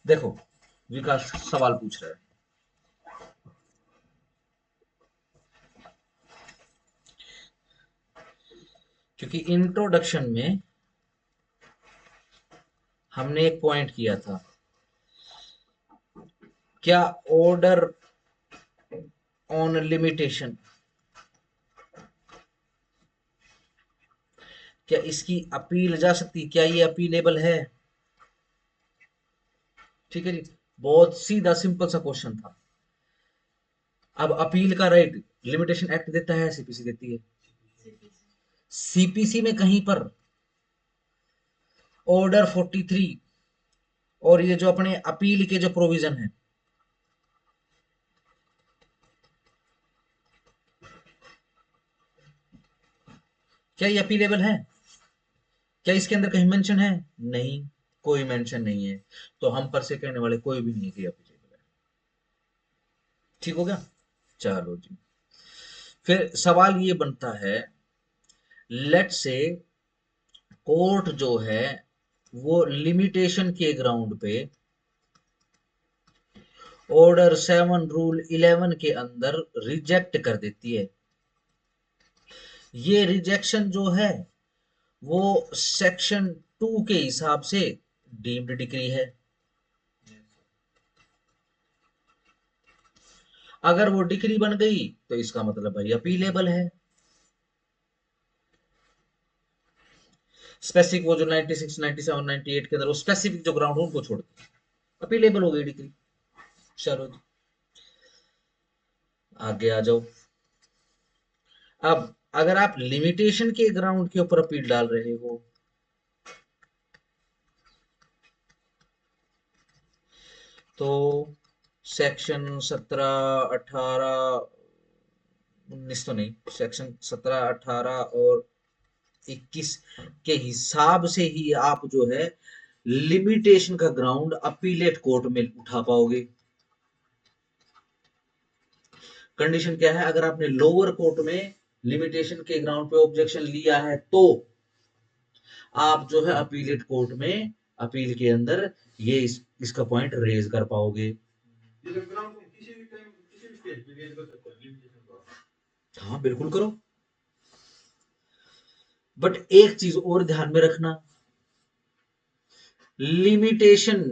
देखो विकास सवाल पूछ रहा है, क्योंकि इंट्रोडक्शन में हमने एक पॉइंट किया था, क्या ऑर्डर ऑन लिमिटेशन, क्या इसकी अपील जा सकती, क्या ये अपीलेबल है? ठीक है जी, बहुत सीधा सिंपल सा क्वेश्चन था। अब अपील का राइट लिमिटेशन एक्ट देता है, सीपीसी देती है। सीपीसी में कहीं पर ऑर्डर 43 और ये जो अपने अपील के जो प्रोविजन है, क्या ये अपीलेबल है? क्या इसके अंदर कहीं मेंशन है? नहीं, कोई मेंशन नहीं है। तो हम पर से कहने वाले कोई भी नहीं है कि अपीलेबल है। ठीक हो गया? चलो जी, फिर सवाल ये बनता है, लेट से कोर्ट जो है वो लिमिटेशन के ग्राउंड पे ऑर्डर 7 रूल 11 के अंदर रिजेक्ट कर देती है। ये रिजेक्शन जो है वो सेक्शन 2 के हिसाब से डीम्ड डिक्री है। अगर वो डिक्री बन गई तो इसका मतलब भाई अपीलेबल है। स्पेसिफिक वो जो 96, 97, 98 के अंदर वो स्पेसिफिक जो ग्राउंड उनको छोड़ के अपीलेबल हो गई डिक्री। चलो जी, आगे आ जाओ। अब अगर आप लिमिटेशन के ग्राउंड के ऊपर अपील डाल रहे हो तो सेक्शन 17, 18, 19 तो नहीं, सेक्शन 17, 18 और 21 के हिसाब से ही आप जो है लिमिटेशन का ग्राउंड अपीलेट कोर्ट में उठा पाओगे। कंडीशन क्या है, अगर आपने लोअर कोर्ट में लिमिटेशन के ग्राउंड पे ऑब्जेक्शन लिया है तो आप जो है अपीलेट कोर्ट में अपील के अंदर ये इसका पॉइंट रेज कर पाओगे। हाँ बिल्कुल करो, बट एक चीज और ध्यान में रखना, लिमिटेशन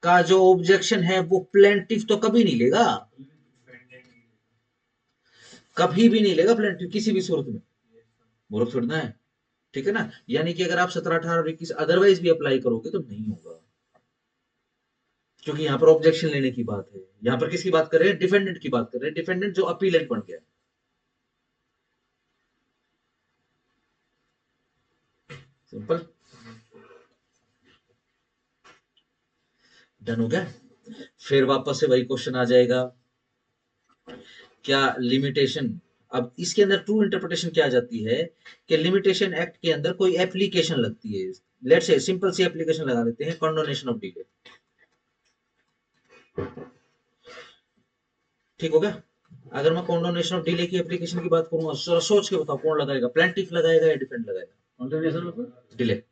का जो ऑब्जेक्शन है वो प्लेंटिफ तो कभी नहीं लेगा, कभी भी नहीं लेगा प्लेंटिफ किसी भी सूरत में। मूर्ख छोड़ना है, ठीक है ना? यानी कि अगर आप 17, 18 और 21 अदरवाइज भी अप्लाई करोगे तो नहीं होगा, क्योंकि यहां पर ऑब्जेक्शन लेने की बात है। यहां पर किसकी बात कर रहे हैं? डिफेंडेंट की बात कर रहे हैं, डिफेंडेंट जो अपीलेंट बन गया। सिंपल, डन हो गया। फिर वापस से वही क्वेश्चन आ जाएगा, क्या लिमिटेशन, अब इसके अंदर ट्रू इंटरप्रिटेशन क्या आ जाती है कि लिमिटेशन एक्ट के अंदर कोई एप्लीकेशन लगती है। Let's say simple C application लगा देते हैं, कंडोनेशन ऑफ डिले। ठीक हो गया? अगर मैं कंडोनेशन ऑफ डिले की एप्लीकेशन की बात करूंगा, सोच के बताओ कौन लगाएगा, प्लेंटिफ लगाएगा या डिफेंड लगाएगा? कंडोनेशन ऑफ डिले,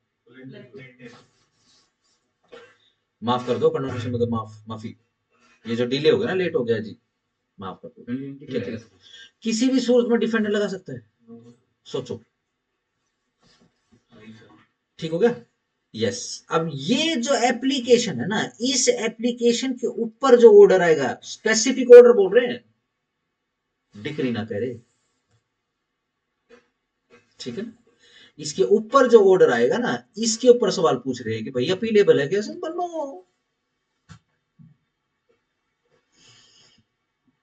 माफ कर दो, कंडोनेशन मतलब माफी, ये जो डिले हो गया ना, लेट हो गया जी, माफ कर दो। ठीक है, किसी भी सूरत में डिफेंडर लगा सकता है, सोचो। ठीक हो गया? यस। अब ये जो एप्लीकेशन है ना, इस एप्लीकेशन के ऊपर जो ऑर्डर आएगा, स्पेसिफिक ऑर्डर बोल रहे हैं, डिक्री ना करे। ठीक है ना? इसके ऊपर जो ऑर्डर आएगा ना, इसके ऊपर सवाल पूछ रहे हैं कि भैया अपीलेबल है क्या? Simple no.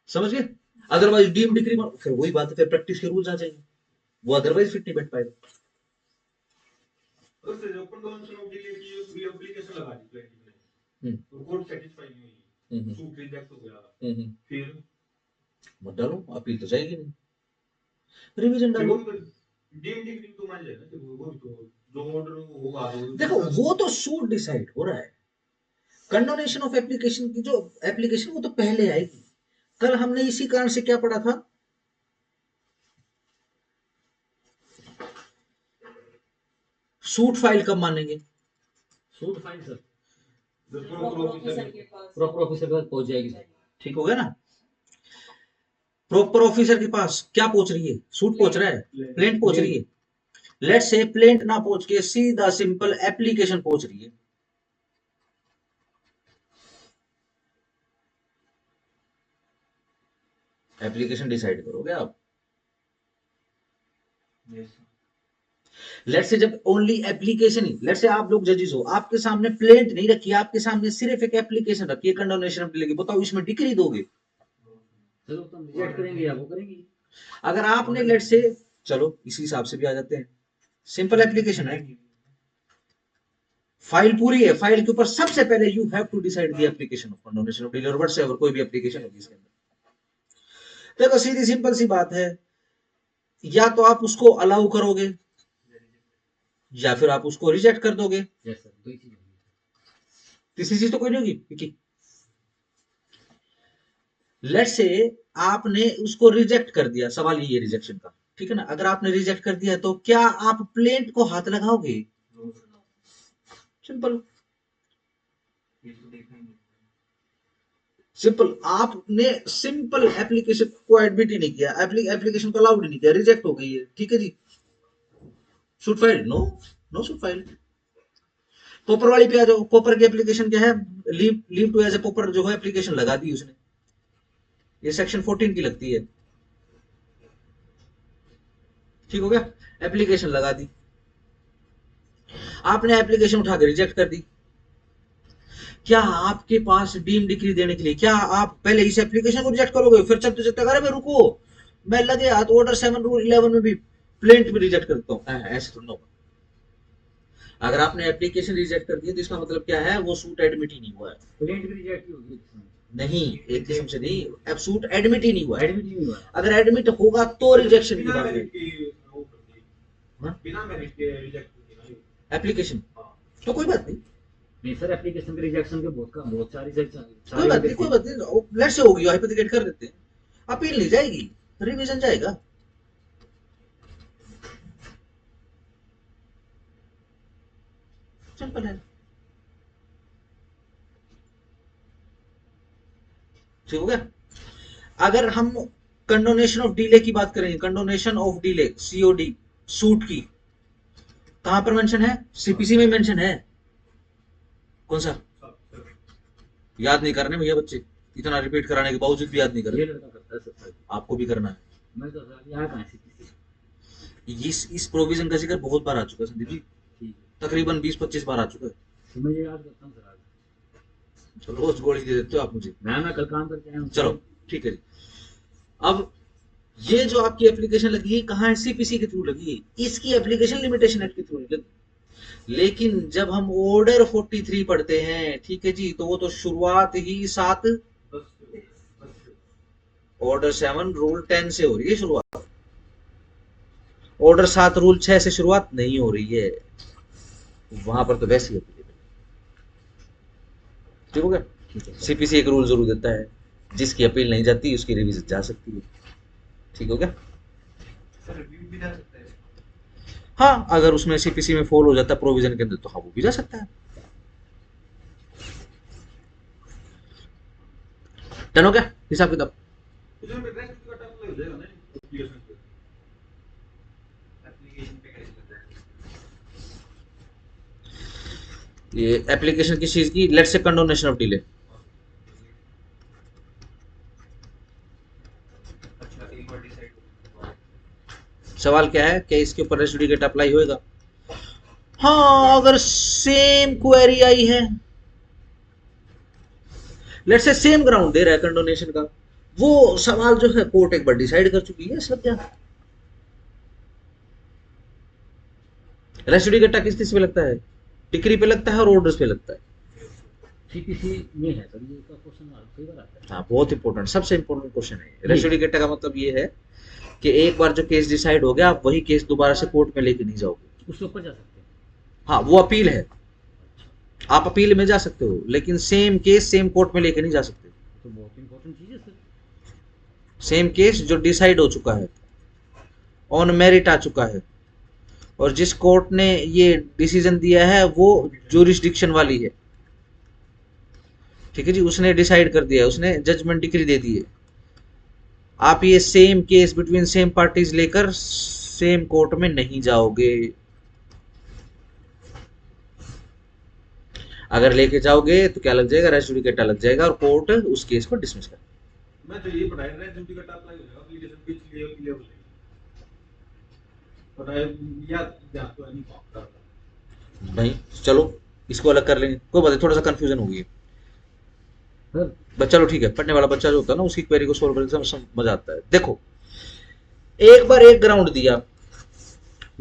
समझ गए? अदरवाइज डीम डिक्री, फिर वही बात है, फिर प्रैक्टिस के रूल्स आ जाएंगे, वो अदरवाइज फिट नहीं बैठ पाएगा। मत डालो, अपील तो जाएगी नहीं, रिवीजन डालो। देखो वो तो सूट डिसाइड हो रहा है, कंडोनेशन ऑफ एप्लीकेशन की जो एप्लीकेशन वो तो पहले आएगी। कल हमने इसी कारण से क्या पढ़ा था, सूट फाइल कब मानेंगे? Suit file sir proper officer के पास पहुंच जाएगी सर। ठीक हो गया ना। प्रॉपर ऑफिसर के पास क्या पहुंच रही है, सूट पहुंच रहा है, प्लेंट पहुंच रही है। लेट्स से प्लेंट ना पहुंच के सीधा सिंपल एप्लीकेशन पहुंच रही है। एप्लीकेशन डिसाइड करोगे आप। लेट्स से जब only application he, let's say आप लोग जजेस हो, आपके सामने प्लेंट नहीं रखी, आपके सामने सिर्फ एक एप्लीकेशन रखी है कंडोनेशन ऑफ डिले की, बताओ इसमें डिक्री दोगे? चलो तो हम रिजेक्ट करेंगे या वो करेंगे। अगर आपने लेट्स से, चलो इसी हिसाब से भी आ जाते हैं, सिंपल एप्लीकेशन है, फाइल पूरी है, फाइल के ऊपर सबसे पहले you have to decide the application of condonation of delay और व्हाटसएवर कोई भी एप्लीकेशन होगी इसके अंदर। देखो सीधी सिंपल सी बात है, या तो आप उसको अलाउ करोगे या फिर आप उसको रिजेक्ट कर दोगे। यस सर, दो ही चीज होगी। तीसरी चीज तो कोई नहीं होगी क्योंकि लेट्स से आपने उसको रिजेक्ट कर दिया, सवाल ये है रिजेक्शन का, ठीक है ना। अगर आपने रिजेक्ट कर दिया तो क्या आप प्लेंट को हाथ लगाओगे? सिंपल सिंपल, आपने सिंपल एप्लीकेशन को एडमिट ही नहीं किया, एप्लीकेशन को अलाउड ही नहीं किया, रिजेक्ट हो गई है, ठीक है जी। Suit file, no no suit file. Pauper वाली पे आ जाओ, पोपर की एप्लीकेशन क्या है, लीव टू एज ए पोपर जो है एप्लीकेशन लगा दी उसने, ये सेक्शन 14 की लगती है, ठीक हो गया। एप्लीकेशन लगा दी, आपने एप्लीकेशन उठा के रिजेक्ट कर दी, क्या आपके पास डीम डिक्री देने के लिए, क्या आप पहले इस एप्लीकेशन को रिजेक्ट करोगे फिर चलते चलते अरे मैं रुको, मैं लगे हाथ ऑर्डर 7 रूल 11 में भी प्लेंट भी रिजेक्ट करता हूं, ऐसे थोड़ा होगा। अगर आपने एप्लीकेशन रिजेक्ट कर दिया तो इसका मतलब क्या है, वो सूट एडमिट ही नहीं हुआ है। प्लेंट भी रिजेक्ट ही होगी नहीं, एक किस्म से नहीं, अब सूट एडमिट ही नहीं हुआ है। एडमिट ही नहीं हुआ। अगर एडमिट होगा तो रिजेक्शन की बात है, बिना मेरिट के रिजेक्ट एप्लीकेशन तो कोई बात नहीं, नहीं सर, एप्लीकेशन के रिजेक्शन के बहुत सारी कोई बात नहीं, कोई बात नहीं, लेट्स से होगी हाइपोथेटिकल कर देते हैं, अपील नहीं जाएगी, रिवीजन जाएगा। सिंपल है, ठीक हो गया। अगर हम कंडोनेशन ऑफ डिले की बात करेंगे, condonation of delay COD suit की कहां पर मेंशन है, सीपीसी में मेंशन है, कौन सा याद नहीं करने भैया बच्चे, इतना रिपीट कराने के बावजूद भी याद नहीं कर ये रहे, लड़का करता है सर। आपको भी करना है। मैं तो सर यहाँ कहाँ से किसी इस प्रोविजन का जिक्र बहुत बार आ चुका है संदीप जी, ठीक है, तकरीबन 20-25 बार आ चुका है। तो मैं ये याद करता हूँ सर आज। तो रोज गोली दे देते हो आप मुझे। मैं कल काम करके आया हूँ। चलो ठीक है जी। अब ये जो आपकी एप्लीकेशन लगी है कहाँ है, सीपीसी के थ्रू लगी है, इसकी एप्लीकेशन लिमिटेशन एक्ट के थ्रू लगी। लेकिन जब हम ऑर्डर 43 पढ़ते हैं, ठीक है जी, तो वो तो शुरुआत ही 7 ऑर्डर 7 रूल 10 से हो रही है शुरुआत, ऑर्डर 7 रूल 6 से शुरुआत नहीं हो रही है, वहां पर तो वैसे ही एप्लीकेबल, ठीक हो गया। सीपीसी एक रूल जरूर देता है, जिसकी अपील नहीं जाती उसकी रिवीजन जा सकती है, ठीक हो गया। सर रिव्यू भी जा सकता है। हाँ, अगर उसमें सीपीसी में फॉल हो जाता है प्रोविजन के अंदर तो हाँ वो भी जा सकता है। डन हो गया हिसाब किताब। उसमें पे रेस्ट का टफ लग जाएगा ना एप्लीकेशन पे, एप्लीकेशन पे कैसे लगता है ये एप्लीकेशन किस चीज की, let's say condonation of delay, अच्छा एक बार डिसाइड सवाल क्या है, क्या इसके ऊपर रेसिडुएट अप्लाई होएगा? हाँ, अगर सेम क्वेरी आई है, लेट्स से सेम ग्राउंड दे रहा है कंडोनेशन का, वो सवाल जो है कोर्ट एक बार डिसाइड कर चुकी है, सब क्या रेसिडुएट किस चीज पे लगता है, डिक्री पे लगता है और ऑर्डर्स पे लगता है। सीपीसी में है सर, ये का क्वेश्चन कई बार आता है। हाँ, बहुत इंपॉर्टेंट, सबसे इंपॉर्टेंट क्वेश्चन है। रेसिडुएट का मतलब ये है कि एक बार जो केस डिसाइड हो गया, आप वही केस दोबारा से कोर्ट में लेके नहीं जाओगे, उसके ऊपर जा सकते हैं। हाँ वो अपील है, आप अपील में जा सकते हो, लेकिन सेम केस सेम कोर्ट में लेके नहीं जा सकते। तो बहुत इंपॉर्टेंट चीज है सर। सेम केस जो डिसाइड हो चुका है, ऑन मेरिट आ चुका है, और जिस कोर्ट ने ये डिसीजन दिया है वो ज्यूरिसडिक्शन वाली है, ठीक है जी, उसने डिसाइड कर दिया, उसने जजमेंट डिक्री दे दी है। आप ये same case between same parties लेकर सेम कोर्ट में नहीं जाओगे। अगर लेके जाओगे तो क्या लग जाएगा, रेस जुडिकेटा लग जाएगा और कोर्ट उस केस को डिसमिस कर। मैं तो ये पढ़ाई रेस जुडिकेटा अप्लाई हो जाएगा एप्लीकेशन पिछली लेवल पढ़ाई या या तो नहीं पाऊंगा भाई चलो इसको अलग कर लेंगे, कोई बात नहीं, थोड़ा सा कंफ्यूजन हो गई सर बस। चलो ठीक है, पढ़ने वाला बच्चा जो होता है ना उसकी क्वेरी को सोल्व करके समझ आता है। देखो एक बार एक ग्राउंड दिया,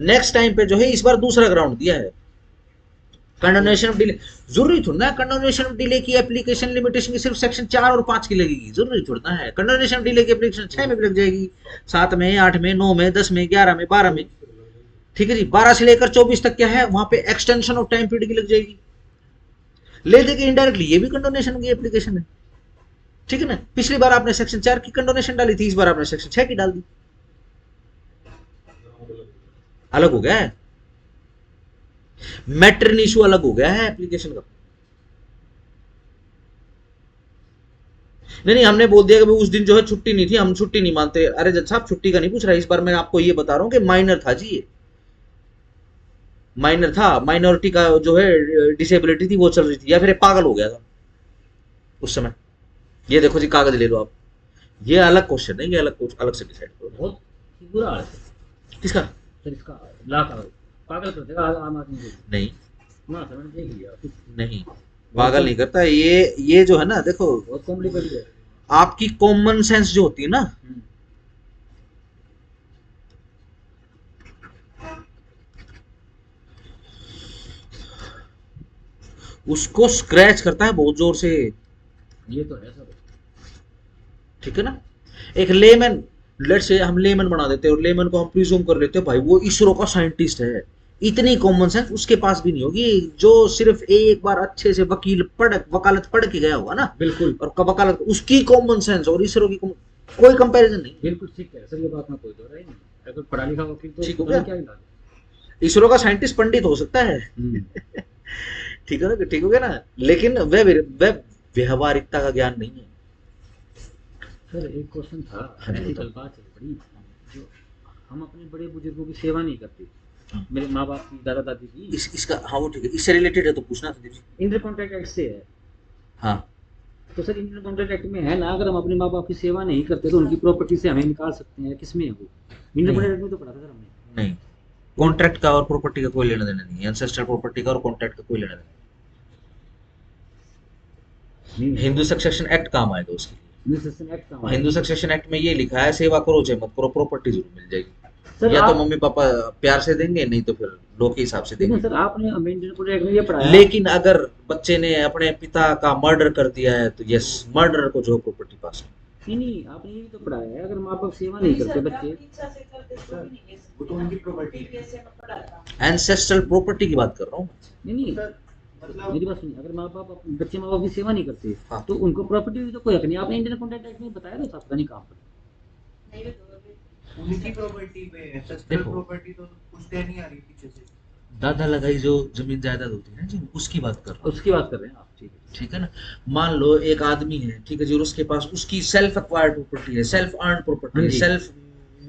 नेक्स्ट टाइम पे जो है इस बार दूसरा ग्राउंड दिया है, कंडोनेशन ऑफ डिले। जरूरी थोड़ा ना कंडोनेशन ऑफ डिले की एप्लीकेशन लिमिटेशन की सिर्फ सेक्शन 4 और 5 की लगेगी, जरूरी थोड़ा है। कंडोनेशन ऑफ डिले की एप्लीकेशन 6 में भी लग जाएगी, 7 में, 8 में, 9 में, 10 में, 11 में, 12 में। ठीक है जी, 12 से लेकर 24 तक क्या है वहां पे एक्सटेंशन ऑफ टाइम पीरियड की लग जाएगी। ले दे के इनडायरेक्टली ये भी कंडोनेशन की एप्लीकेशन है। ठीक है ना, पिछली बार आपने सेक्शन 4 की कंडोनेशन डाली थी, इस बार आपने सेक्शन 6 की डाल दी, अलग हो गया है, मैटर इशू अलग हो गया है एप्लीकेशन का। नहीं हमने बोल दिया कि उस दिन जो है छुट्टी नहीं थी, हम छुट्टी नहीं मानते। अरे जज साहब छुट्टी का नहीं पूछ रहा, इस बार मैं आपको ये बता रहा हूं कि माइनर था जी, ये माइनर था, माइनॉरिटी का जो है डिसेबिलिटी थी वो चल रही थी, या फिर पागल हो गया था उस समय। ये देखो जी कागज ले लो आप, ये अलग क्वेश्चन है, ये अलग से डिसाइड करो। बहुत बुरा हाल है किसका? सर इसका लाख पागल कर देगा आम आदमी को। नहीं ना सर मैंने देख लिया कुछ नहीं पागल नहीं करता ये जो है ना, देखो बहुत कॉम्प्लिकेटेड है। आपकी कॉमन सेंस जो होती है ना, उसको स्क्रैच करता है बहुत जोर से। ये तो है सर। ठीक है ना, एक लेमन, लेट्स से हम लेमन बना देते हैं और लेमन को हम प्रिज्यूम कर लेते हैं भाई वो इसरो का साइंटिस्ट है, इतनी कॉमन सेंस उसके पास भी नहीं होगी, जो सिर्फ एक बार अच्छे से वकालत पढ़ के गया होगा ना, बिल्कुल, और वकालत उसकी कॉमन सेंस और इसरो की कोई कंपैरिजन नहीं। बिल्कुल ठीक है सर, ये बात में कोई दो राय नहीं। अगर पढ़ा लिखा वकील तो ठीक हो गया? क्या ही बात इसरो का साइंटिस्ट पंडित हो सकता है है। ठीक है ना, ठीक हो गया ना, लेकिन वह व्यवहारिकता का ज्ञान नहीं है। सर एक क्वेश्चन था, हाँ जी, ऐसी कल बात चल पड़ी, जो हम अपने बड़े बुजुर्गों की सेवा नहीं करते, मेरे माँ बाप की, दादा दादी की, इसका हाँ वो ठीक है, इससे रिलेटेड है तो पूछना था दीजिए। इंटर कॉन्ट्रैक्ट एक्ट से है। हाँ तो सर इंटर कॉन्ट्रैक्ट एक्ट में है ना, अगर हम अपने माँ बाप की सेवा नहीं करते तो उनकी प्रॉपर्टी से हमें निकाल सकते हैं, किसमें है वो? इंटर कॉन्ट्रैक्ट एक्ट में तो पढ़ा था सर हमने। नहीं, कॉन्ट्रैक्ट का और प्रॉपर्टी का कोई लेना देना नहीं है, एंसेस्ट्रल प्रॉपर्टी का और कॉन्ट्रैक्ट का कोई लेना देना नहीं। हिंदू सक्सेशन एक्ट काम आएगा उसके लिए। हिंदू सक्सेशन एक्ट में ये लिखा है सेवा करो चाहे मत करो, प्रॉपर्टी जरूर मिल जाएगी। सर या तो आप, मम्मी पापा प्यार से देंगे, नहीं तो फिर लोग के हिसाब से देंगे। लेकिन सर आपने इंटर कॉन्ट्रैक्ट में ये पढ़ाया, लेकिन अगर बच्चे ने अपने पिता का मर्डर कर दिया है तो यस, मर्डर को जो प्रॉपर्टी पास है। नहीं आपने ये भी तो पढ़ाया है, अगर माँ बाप सेवा नहीं करते बच्चे, वो तो उनकी प्रॉपर्टी है। एंसेस्ट्रल प्रॉपर्टी की बात कर रहा हूँ। नहीं मतलब मेरी बात सुनिए, अगर बच्चे माँ बाप की सेवा नहीं करते हाँ। तो उनको प्रॉपर्टी भी तो कोई हक नहीं। आपने इंडियन कॉन्ट्रैक्ट एक्ट में बताया था, पता नहीं कहाँ पर। उनकी प्रॉपर्टी पे एंसेस्ट्रल देखो। प्रॉपर्टी तो पुश्ते नहीं आ रही पीछे से। दादा लगाई जो जमीन जायदाद होती है ना जी, उसकी बात कर रहा हूँ। उसकी बात कर रहे हैं आप, ठीक है। ठीक है ना, मान लो एक आदमी है, ठीक है जी, और उसके पास उसकी सेल्फ एक्वायर्ड प्रॉपर्टी है, सेल्फ अर्न प्रॉपर्टी हाँ है, जी। Self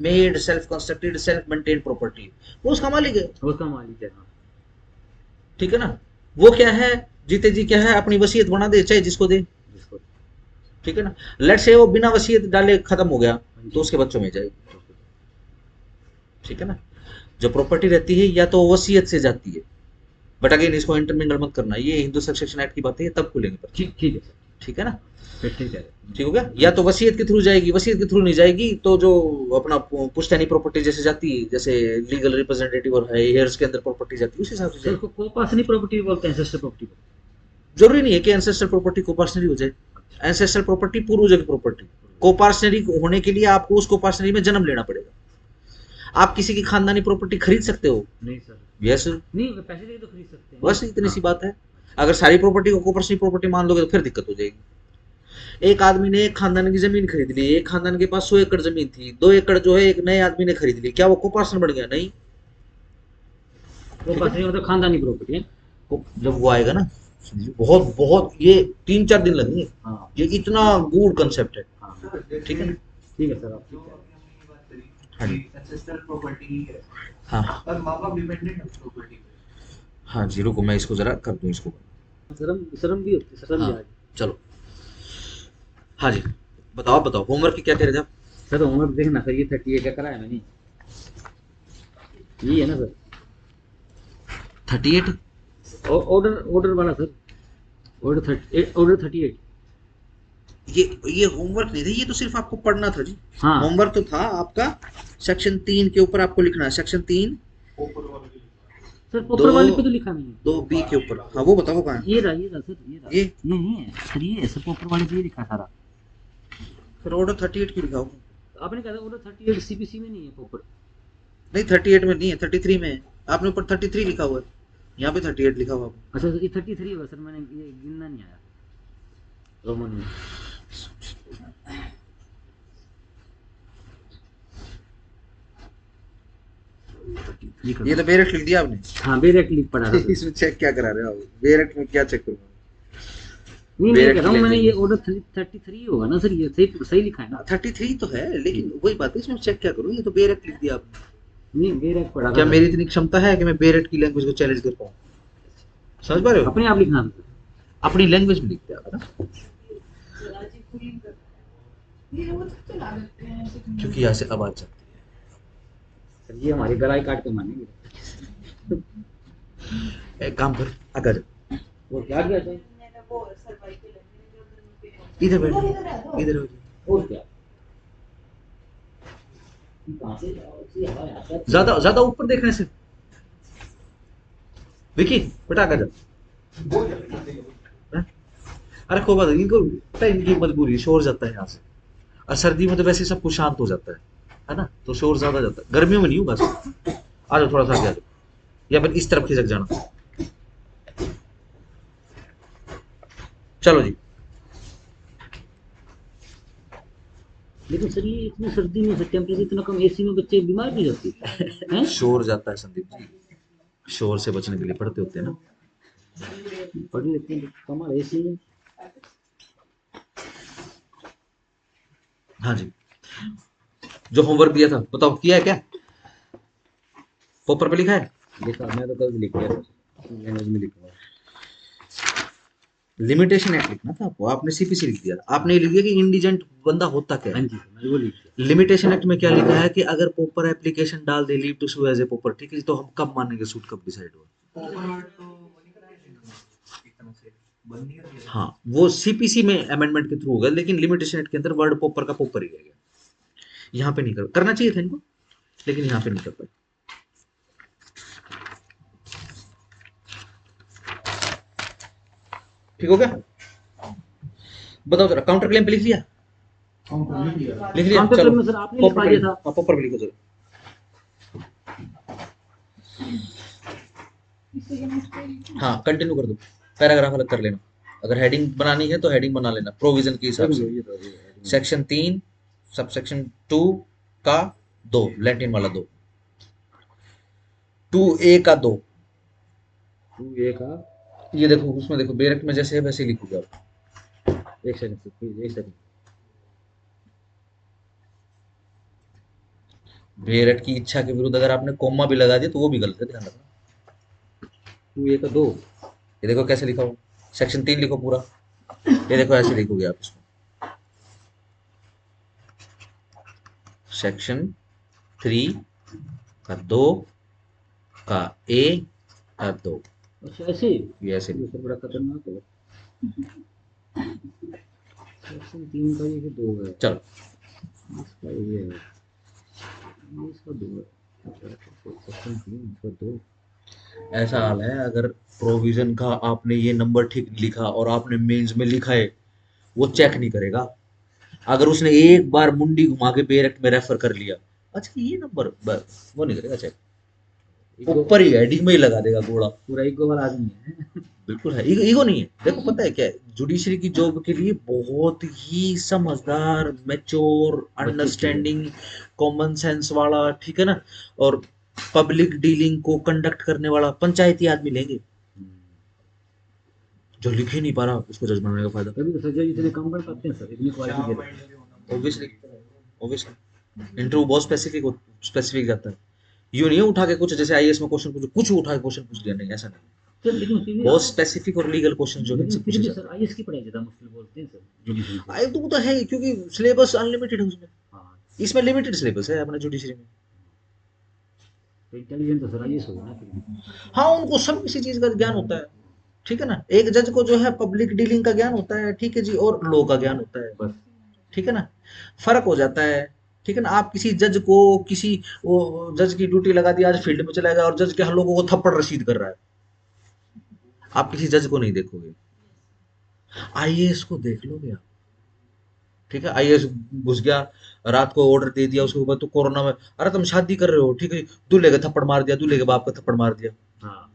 made, self constructed, self maintained property, वो उसका मालिक है। उसका मालिक है, हाँ। ठीक है ना, वो क्या है, जीते जी क्या है, अपनी वसीयत बना दे चाहे जिसको दे। जिसको, ठीक है ना, लेट से वो बिना वसीयत डाले खत्म हो गया हाँ जी। तो उसके बच्चों में जाएगी। ठीक है ना, जो प्रॉपर्टी रहती है या तो वसीयत से जाती है, बट अगेन इसको इंटरमिंगल मत करना, ये हिंदू सक्सेशन एक्ट की बात है, तब खुलेंगे पर। ठीक है सर, ठीक है ना, फिर ठीक है। ठीक हो गया। या तो वसीयत के थ्रू जाएगी, वसीयत के थ्रू नहीं जाएगी तो जो अपना पुश्तैनी प्रॉपर्टी जैसे जाती है, जैसे लीगल रिप्रेजेंटेटिव और हेयर्स के अंदर प्रॉपर्टी जाती है, उस हिसाब से सर जाएगी। उसको कोपासनी प्रॉपर्टी बोलते हैं, एंसेस्टर प्रॉपर्टी को। जरूरी नहीं है कि एंसेस्ट्रल प्रॉपर्टी कोपार्सनरी हो जाए। एंसेस्ट्रल प्रॉपर्टी पूर्वजों की प्रॉपर्टी, कोपार्सनरी होने के लिए आपको उस कोपार्सनरी में जन्म लेना पड़ेगा। आप किसी की खानदानी प्रॉपर्टी खरीद सकते हो, नहीं सर, यस, नहीं पैसे दे तो खरीद सकते हैं, बस इतनी हाँ। सी बात है। अगर सारी प्रॉपर्टी को कोपार्सनरी प्रॉपर्टी मान लोगे तो फिर दिक्कत हो जाएगी। एक आदमी ने एक खानदान की जमीन खरीद ली, एक खानदान के पास 100 एकड़ जमीन थी, 2 एकड़ जो है एक नए आदमी ने खरीद ली, क्या वो कोपार्सन बन गया? नहीं, कोपासनी मतलब खानदानी प्रॉपर्टी है। जब वो आएगा ना बहुत बहुत ये 3-4 दिन लगेंगे। हाँ ये इतना गूढ़ कंसेप्ट है। हाँ ठीक है ना? ठीक है सर, आप जो अभी हमने ये बात करी हाँ जी। कि ancestral property ही है, हाँ पर माँ बाप डिपेंडेंट है उस प्रॉपर्टी पे। हाँ जी, रुको मैं इसको जरा कर दूं इसको। शर्म शर्म भी होती है, शर्म भी हाँ आ गई। चलो, हाँ जी, बताओ बताओ होमवर्क की क्या कह रहे थे आप? सर होमवर्क देखना सर, ये 38 का कराया मैंने, ये है ना सर 38? ऑर्डर ऑर्डर वाला सर, ऑर्डर 38। ये होमवर्क नहीं था, ये तो सिर्फ आपको पढ़ना था जी। हाँ होमवर्क तो था आपका सेक्शन 3 के ऊपर आपको लिखना है। सेक्शन 3 ऊपर वाले के लिए। सर प्रॉपर दो वाले पे तो लिखा नहीं है। 2B के ऊपर। हाँ वो बताओ कहाँ है? ये रहा सर, ये रहा, ये ये नहीं है सर, ये है सर प्रॉपर वाले पे ये लिखा है सारा। फिर ऑर्डर 38 क्यों लिखा होगा? आपने कहा था ऑर्डर 38 सीपीसी में नहीं है प्रॉपर। नहीं 38 में नहीं है, 33 में है। आपने ऊपर 33 लिखा हुआ है, यहाँ पे 38 लिखा हुआ है। अच्छा ये 33 होगा सर, मैंने ये गिनना नहीं आया रोमन में। ये तो बेरेक्ट लिख दिया आपने। हाँ बेरेक्ट लिख पड़ा था सर। इसमें चेक क्या करा रहे हो आप? बेरेक्ट में क्या चेक करूंगा? नहीं मैं बेरेक्ट कह रहा हूँ, लिख मैंने देंगे। ये ऑर्डर 33 होगा ना सर, ये सही सही लिखा है ना। 33 तो है, लेकिन वही बात है, इसमें चेक क्या करूँ? ये तो बेरेक्ट लिख दिया आपने। नहीं बेरेक्ट पड़ा था क्या सर। मेरी इतनी क्षमता है कि मैं बेरेक्ट की लैंग्वेज को चैलेंज कर पाऊँ? समझ पा रहे हो? अपने आप लिखना था। अपनी लैंग्वेज में लिखते हैं ना, क्योंकि यहाँ से आवाज जाती सर ये हमारी गलाई काट के मानेंगे। है। एक काम कर, आगे जा, वो क्या किया सर? इधर बैठ, इधर बैठ। और क्या? कहाँ से ऐसी हवा आता है? ज्यादा ज्यादा ऊपर देखने से। विकी बेटा आगे जा। हैं? अरे कोई बात नहीं, इनको पता है, इनकी मजबूरी है, शोर जाता है यहाँ से। और सर्दी में तो वैसे सब कुछ शांत हो जाता है ना, तो शोर ज्यादा जाता है। गर्मियों में नहीं होगा। आ जाओ थोड़ा सा आगे आ जाओ, या फिर इस तरफ खिसक जाना। चलो जी। लेकिन सर ये इतनी सर्दी में टेम्परेचर इतना कम, एसी में बच्चे बीमार भी जाते हैं। शोर जाता है संदीप जी, शोर से बचने के लिए पढ़ते होते हैं ना। पढ़ लेते हैं कमाल एसी में। हाँ जी, जो होमवर्क दिया था बताओ, किया है क्या? पेपर पे लिखा है? लिखा मैं तो कभी लिख दिया लैंग्वेज में लिखा हुआ। लिमिटेशन एक्ट लिखना था आपको, आपने सीपीसी लिख दिया। आपने ये लिख दिया कि इंडिजेंट बंदा होता क्या हाँ है। जी मैं वो लिख दिया। लिमिटेशन एक्ट में क्या लिखा है कि अगर पोपर एप्लीकेशन डाल दे leave to sue as a pauper, ठीक है, तो हम कब मानेंगे सूट कब डिसाइड हुआ? ओवरवर्ड तो वो नहीं करते एक तरह से बंद नहीं करते। हाँ वो सीपीसी में अमेंडमेंट के थ्रू होगा, लेकिन लिमिटेशन एक्ट के अंदर वर्ड पोपर का पोपर ही रहेगा। यहाँ पे नहीं करना चाहिए था इनको, लेकिन यहाँ पे नहीं कर पाए। ठीक हो गया? बताओ जरा, काउंटर क्लेम पे लिख लिया? लिख लिया? काउंटर चलो क्लेम में सर आपने लिखवा दिया था। पोपर पे लिखो जरा। हाँ कंटिन्यू कर दो, पैराग्राफ अलग कर लेना। अगर हेडिंग बनानी है तो हेडिंग बना लेना प्रोविजन के हिसाब से। सेक्शन 3 सब सेक्शन 2 का 2 लैटिन वाला 2, 2A का 2। 2A का ये देखो, उसमें देखो बेरेक्ट में जैसे है वैसे ही लिखोगे आप। एक सेकंड। बेरेक्ट की इच्छा के विरुद्ध अगर आपने कोमा भी लगा दिया तो वो भी गलत है, ध्यान रखना। 2A का 2। ये देखो कैसे लिखा हुआ, सेक्शन 3 लिखो पूरा। ये देखो ऐसे लिखोगे आप इसको, सेक्शन 3 का 2 का A का 2। अच्छा ऐसे ये ऐसे ये तो बड़ा खतरनाक है। सेक्शन 3 का ये 2 है, चलो। इसका ये है, इसका 2 है। सेक्शन 3 का 2। ऐसा हाल है, अगर प्रोविजन का आपने ये नंबर ठीक लिखा और आपने मेंस में लिखा है, वो चेक नहीं करेगा। अगर उसने एक बार मुंडी घुमा के बेरेक्ट में रेफर कर लिया, अच्छा ये नंबर, वो नहीं करेगा चेक, ऊपर ही हेडिंग में ही लगा देगा घोड़ा। पूरा ईगो वाला आदमी है। बिल्कुल है, ईगो नहीं है। देखो पता है क्या है, जुडिशरी की जॉब के लिए बहुत ही समझदार, मैच्योर, अंडरस्टैंडिंग, कॉमन सेंस वाला, ठीक है ना, और पब्लिक डीलिंग को कंडक्ट करने वाला पंचायती आदमी लेंगे। जो लिख ही नहीं पा रहा उसको जज बनाने का फायदा। तभी तो सर जज इतने कम कर पाते हैं सर, इतनी क्वालिटी के लिए। ऑब्वियसली ऑब्वियसली इंटरव्यू बहुत स्पेसिफिक जाता है। यूं नहीं है उठा के कुछ जैसे आईएएस में क्वेश्चन पूछो कुछ उठा के क्वेश्चन पूछ दिया, नहीं ऐसा नहीं। सर लेकिन फिर भी बहुत स्पेसिफिक और लीगल क्वेश्चन जो है लेकिन इनसे फिर पूछे भी जाते सर आईएएस की पढ़ाई ज़्यादा मुश्किल बोलते हैं सर जुडिशरी से। हैं। आई तो वो तो है ही, क्योंकि सिलेबस अनलिमिटेड है उसमें। हाँ, इसमें लिमिटेड सिलेबस है अपने जुडिशरी में। तो इंटेलिजेंट तो सर आईएएस होगा ना फिर भी। हाँ, उनको सब किसी चीज का ज्ञान होता है, ठीक है ना। एक जज को जो है पब्लिक डीलिंग का ज्ञान होता है, ठीक है जी, और लॉ का ज्ञान होता है, बस ठीक है ना। फर्क हो जाता है, ठीक है ना। आप किसी जज को किसी वो जज की ड्यूटी लगा दी, आज फील्ड में चला गया और जज के हर लोगों को थप्पड़ रसीद कर रहा है, आप किसी जज को नहीं देखोगे। आईएएस को देख लोगे आप, ठीक है। आईएएस घुस गया, रात को ऑर्डर दे दिया, उसके ऊपर तो कोरोना में अरे तुम शादी कर रहे हो, ठीक है, दूल्हे का थप्पड़ मार दिया, दूल्हे के बाप का थप्पड़ मार दिया, हाँ,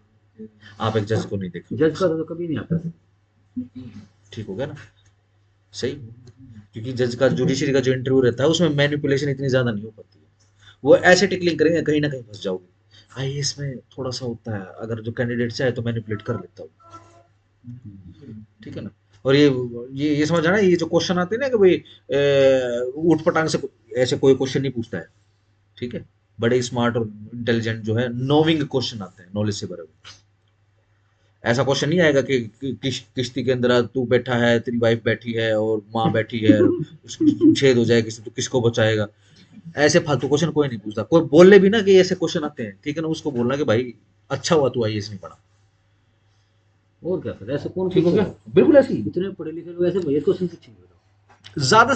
आप एक जज को नहीं देखोगे। जज का तो कभी नहीं आता सर। ठीक हो गया ना, सही। क्योंकि जज का जुडिशरी का जो इंटरव्यू रहता है उसमें मैनिपुलेशन इतनी ज्यादा नहीं हो पाती है, वो ऐसे टिकलिंग करेंगे कहीं ना कहीं फंस जाओगे। आईएएस में थोड़ा सा होता है, अगर जो कैंडिडेट चाहे तो मैनिपुलेट कर लेता हूँ, ठीक है ना। और ये समझ आना, ये जो क्वेश्चन आते हैं ना कि भाई ऊट पटांग से ऐसे कोई क्वेश्चन नहीं पूछता है, ठीक है। बड़े स्मार्ट और इंटेलिजेंट जो है नोविंग क्वेश्चन आते हैं, नॉलेज से भरे हुए। ऐसा क्वेश्चन नहीं आएगा कि किश्ती के अंदर तू बैठा है, तेरी वाइफ बैठी है और माँ बैठी है, छेद हो जाए किसी तो किसको बचाएगा। ऐसे फालतू क्वेश्चन कोई नहीं पूछता। कोई बोले भी ना कि ऐसे क्वेश्चन आते हैं, ठीक है ना, उसको बोलना कि भाई अच्छा हुआ तू आईएएस नहीं पढ़ा। और क्या सर, ऐसे कौन ठीक हो गया, पूछेगा? बिल्कुल ऐसे ही। इतने पढ़े लिखे लोग ऐसे भैया क्वेश्चन पूछेंगे बताओ। ज्यादा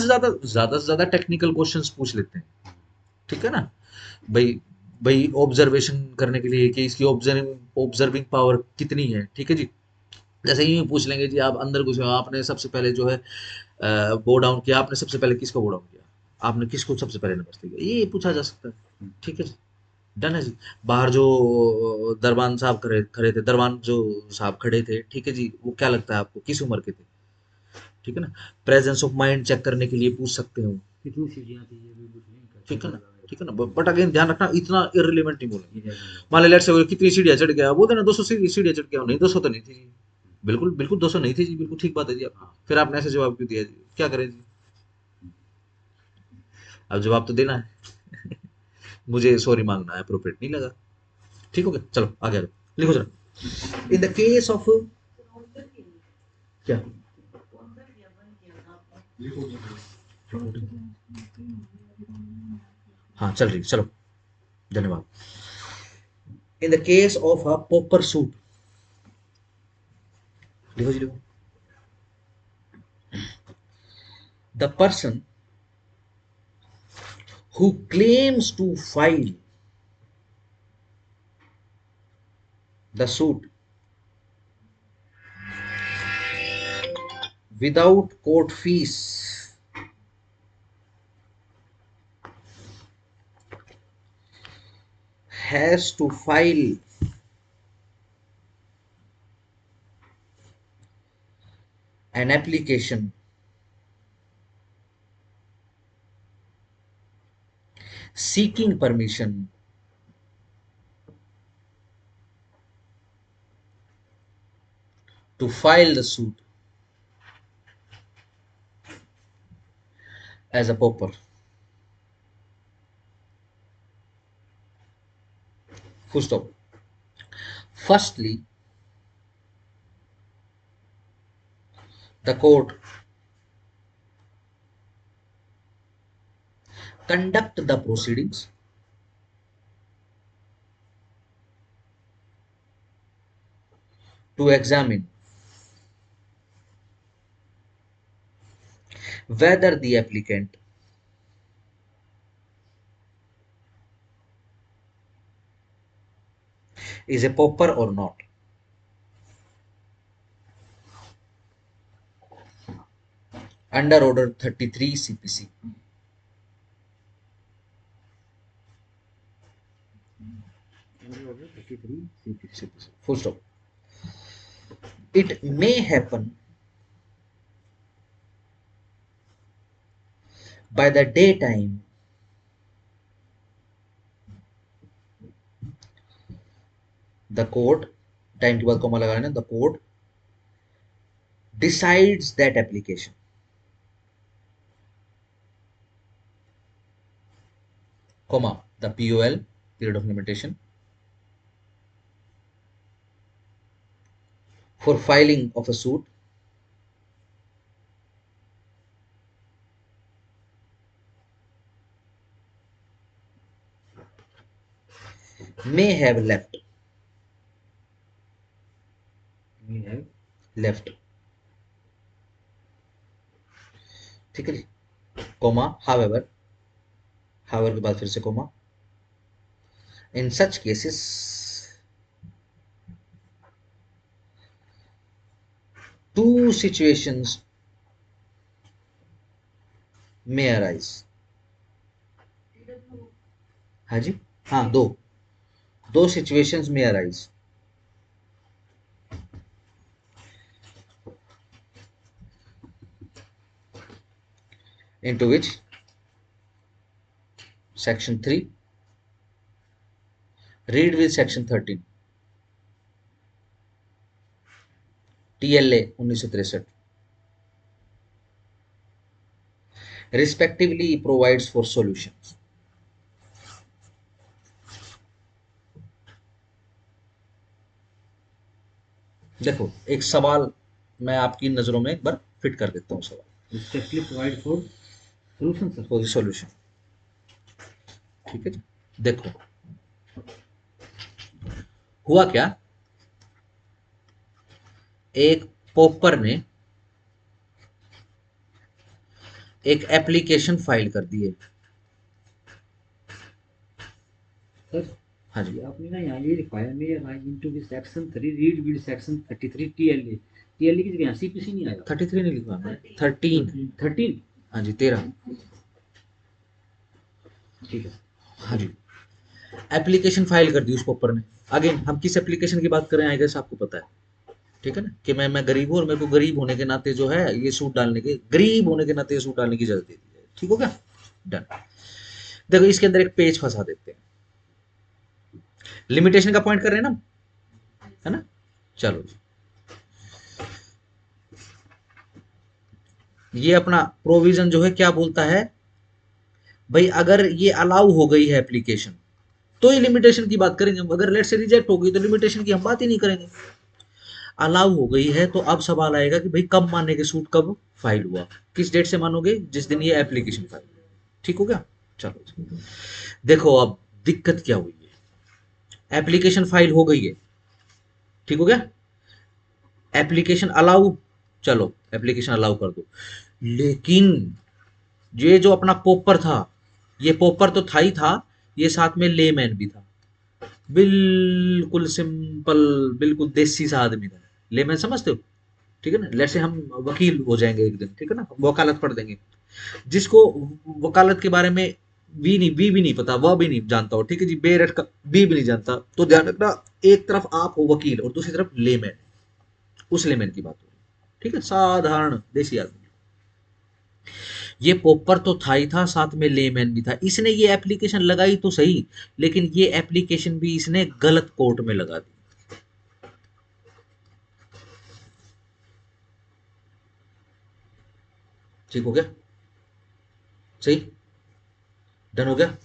से ज्यादा टेक्निकल क्वेश्चंस पूछ लेते हैं, ठीक है ना। भाई भाई ऑब्जर्वेशन करने के लिए कि इसकी ऑब्जर्विंग पावर कितनी है, ठीक है जी। जैसे यूं ही पूछ लेंगे जी, आप अंदर घुसे हो, आपने सबसे पहले जो है बो डाउन किया, आपने सबसे पहले किसको बो डाउन किया, आपने किसको सबसे पहले नमस्ते किया, ये पूछा जा सकता है, ठीक है जी। डन है जी। बाहर जो दरबान साहब खड़े खड़े थे, दरबान जो साहब खड़े थे, ठीक है जी, वो क्या लगता है आपको किस उम्र के थे, ठीक है ना। प्रेजेंस ऑफ माइंड चेक करने के लिए पूछ सकते हो, कितनी सीढ़ियाँ थी ये भी पूछ लेंगे, ठीक है कैसा ना, लगा ठीक है ना। बट अगेन ध्यान रखना, इतना इररिलेवेंट नहीं बोलेंगे। ये। मान ले लेट्स से कितनी सीढ़ियाँ चढ़ गया, बोल देना 200 सीढ़ियाँ चढ़ गया, नहीं 200 तो नहीं थी जी, बिल्कुल बिल्कुल 200 नहीं थी जी, बिल्कुल ठीक बात है जी आपकी। फिर आपने ऐसे जवाब क्यों दिया जी, क्या करें जी, अब जवाब तो देना है। मुझे सॉरी मांगना है अप्रोप्रिएट नहीं लगा, ठीक हो गया। चलो आगे आ जाओ, लिखो जरा। इन द केस ऑफ क्या हाँ चल रही, चलो धन्यवाद। In the case of a पोपर सूट, लिखो जी लिखो। The person who claims to file the suit without court fees has to file an application seeking permission to file the suit as a pauper. Full stop. Firstly, the court conduct the proceedings to examine whether the applicant is a pauper or not. Under Order 33 CPC. Full stop. It may happen by the daytime the court, time के बाद comma लगा लेना, the court decides that application, comma the POL, period of limitation, for filing of a suit may have left We have left, ठीक है जी, coma however, however के बाद फिर से coma, in such cases two situations may arise, हाँ जी, हाँ दो situations may arise, into which section 3 read with section 13 TLA 1963 respectively provides for solutions. देखो एक सवाल मैं आपकी नजरों में एक बार फिट कर देता हूँ, सवाल respectively provide for solution, sir. For solution, ठीक है जी। देखो हुआ क्या, एक पॉपर ने एक एप्लीकेशन फाइल कर दी है, सर हाँ जी, ये आपने ना यहाँ ये लिखवाया may rise into with section 3 read with section 33 TLA, TLA की जगह यहाँ सीपीसी नहीं आएगा। 33 नहीं लिखवा मैं, 13, 13, हाँ जी 13, ठीक है। हाँ जी, एप्लीकेशन फाइल कर दी उस पॉपर ने। अगेन हम किस एप्लीकेशन की बात कर रहे हैं, आई गेस आपको पता है, ठीक है ना, कि मैं गरीब हूँ और मेरे को गरीब होने के नाते जो है ये सूट डालने के, गरीब होने के नाते ये सूट डालने की इजाजत दे दी है, ठीक हो गया, डन। देखो इसके अंदर एक पेज फंसा देते हैं, लिमिटेशन का पॉइंट कर रहे हैं ना, है ना, चलो जी, ये अपना प्रोविजन जो है क्या बोलता है भाई, अगर ये अलाउ हो गई है एप्लीकेशन तो ही लिमिटेशन की बात करेंगे, अगर लेट से रिजेक्ट हो गई तो लिमिटेशन की हम बात ही नहीं करेंगे। अलाउ हो गई है तो अब सवाल आएगा कि भाई कब मानेंगे सूट, कब फाइल हुआ, किस डेट से मानोगे, जिस दिन ये एप्लीकेशन फाइल, ठीक हो गया, चलो देखो अब दिक्कत क्या हुई है, एप्लीकेशन फाइल हो गई है, ठीक हो गया, एप्लीकेशन अलाउ, चलो एप्लीकेशन अलाउ कर दो, लेकिन ये जो अपना पोपर था, ये पोपर तो था ही था, ये साथ में लेमैन भी था, बिल्कुल सिंपल, बिल्कुल देसी सा आदमी था, लेमैन समझते हो, ठीक है ना, लेट से हम वकील हो जाएंगे एक दिन, ठीक है ना, वकालत पढ़ देंगे, जिसको वकालत के बारे में बी भी नहीं पता, वह भी नहीं जानता हो, ठीक है जी, बेरट का बी भी नहीं जानता, तो ध्यान रखना, एक तरफ आप हो वकील और दूसरी तरफ लेमैन, उस लेमैन की बात हो रही है, ठीक है, साधारण देसी आदमी, ये पोपर तो था ही था, साथ में लेमैन भी था, इसने ये एप्लीकेशन लगाई तो सही, लेकिन ये एप्लीकेशन भी इसने गलत कोर्ट में लगा दी, ठीक हो गया, सही, डन हो गया।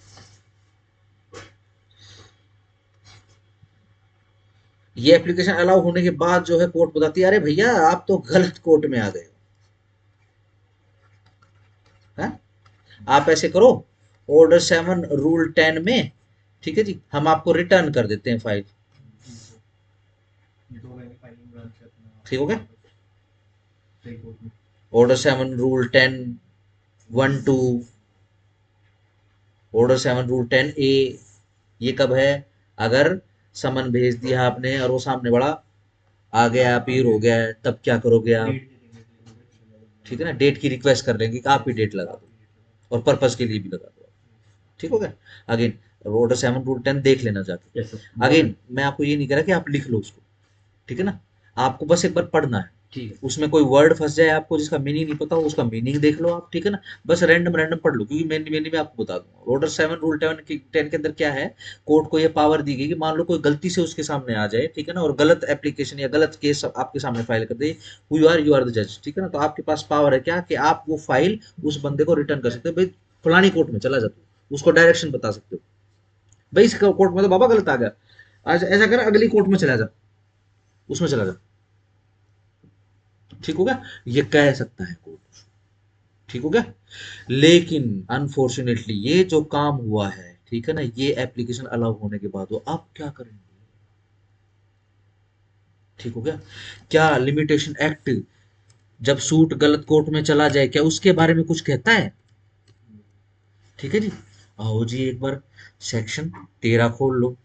ये एप्लीकेशन अलाउ होने के बाद जो है कोर्ट बताती है, अरे भैया आप तो गलत कोर्ट में आ गए, हैं? आप ऐसे करो, ऑर्डर 7 रूल 10 में, ठीक है जी, हम आपको रिटर्न कर देते हैं फाइल, दो लाइन फाइलिंग ब्रांच है अपना, ठीक हो गया, सही कोर्ट में। ऑर्डर 7 रूल 10 1 2, ऑर्डर 7 रूल 10 ए, ये कब है, अगर समन भेज दिया आपने और वो सामने बड़ा आ गया, अपील हो गया है, तब क्या करोगे आप, डेट दे देंगे, ठीक है ना, डेट की रिक्वेस्ट कर लेंगे कि आप ही डेट लगा दो और पर्पस के लिए भी लगा दो, ठीक हो गया। अगेन ऑर्डर 7 रूल 10 देख लेना जाके, यस सर, अगेन मैं आपको ये नहीं कह रहा कि आप लिख लो उसको, ठीक है ना, आपको बस एक बार पढ़ना है, ठीक है। उसमें कोई वर्ड फंस जाए आपको जिसका मीनिंग नहीं पता हो, उसका मीनिंग देख लो आप, ठीक है ना। बस रैंडम रैंडम पढ़ लो, क्योंकि मैंने मैं आपको बता दूंगा ऑर्डर 7 रूल 10 के अंदर क्या है। कोर्ट को ये पावर दी गई कि मान लो कोई गलती से उसके सामने आ जाए, ठीक है ना, और गलत एप्लीकेशन या गलत केस आपके सामने फाइल कर दे, यू आर द जज, ठीक है ना, तो आपके पास पावर है क्या कि आप वो फाइल उस बंदे को रिटर्न कर सकते हो, भाई फलानी कोर्ट में चला जाता हो, उसको डायरेक्शन बता सकते हो, भाई इस कोर्ट में तो बाबा गलत आ गया, आज ऐसा कर अगली कोर्ट में चला जा, उसमें चला जा, ठीक हो गया, ये कह सकता है कोर्ट, ठीक हो गया। लेकिन अनफॉर्चुनेटली ये जो काम हुआ है, ठीक है ना, ये एप्लीकेशन अलाउ होने के बाद वो आप क्या करेंगे, ठीक हो गया। क्या लिमिटेशन एक्ट जब सूट गलत कोर्ट में चला जाए क्या उसके बारे में कुछ कहता है, ठीक है जी। आओ जी एक बार सेक्शन 13 खोल लो,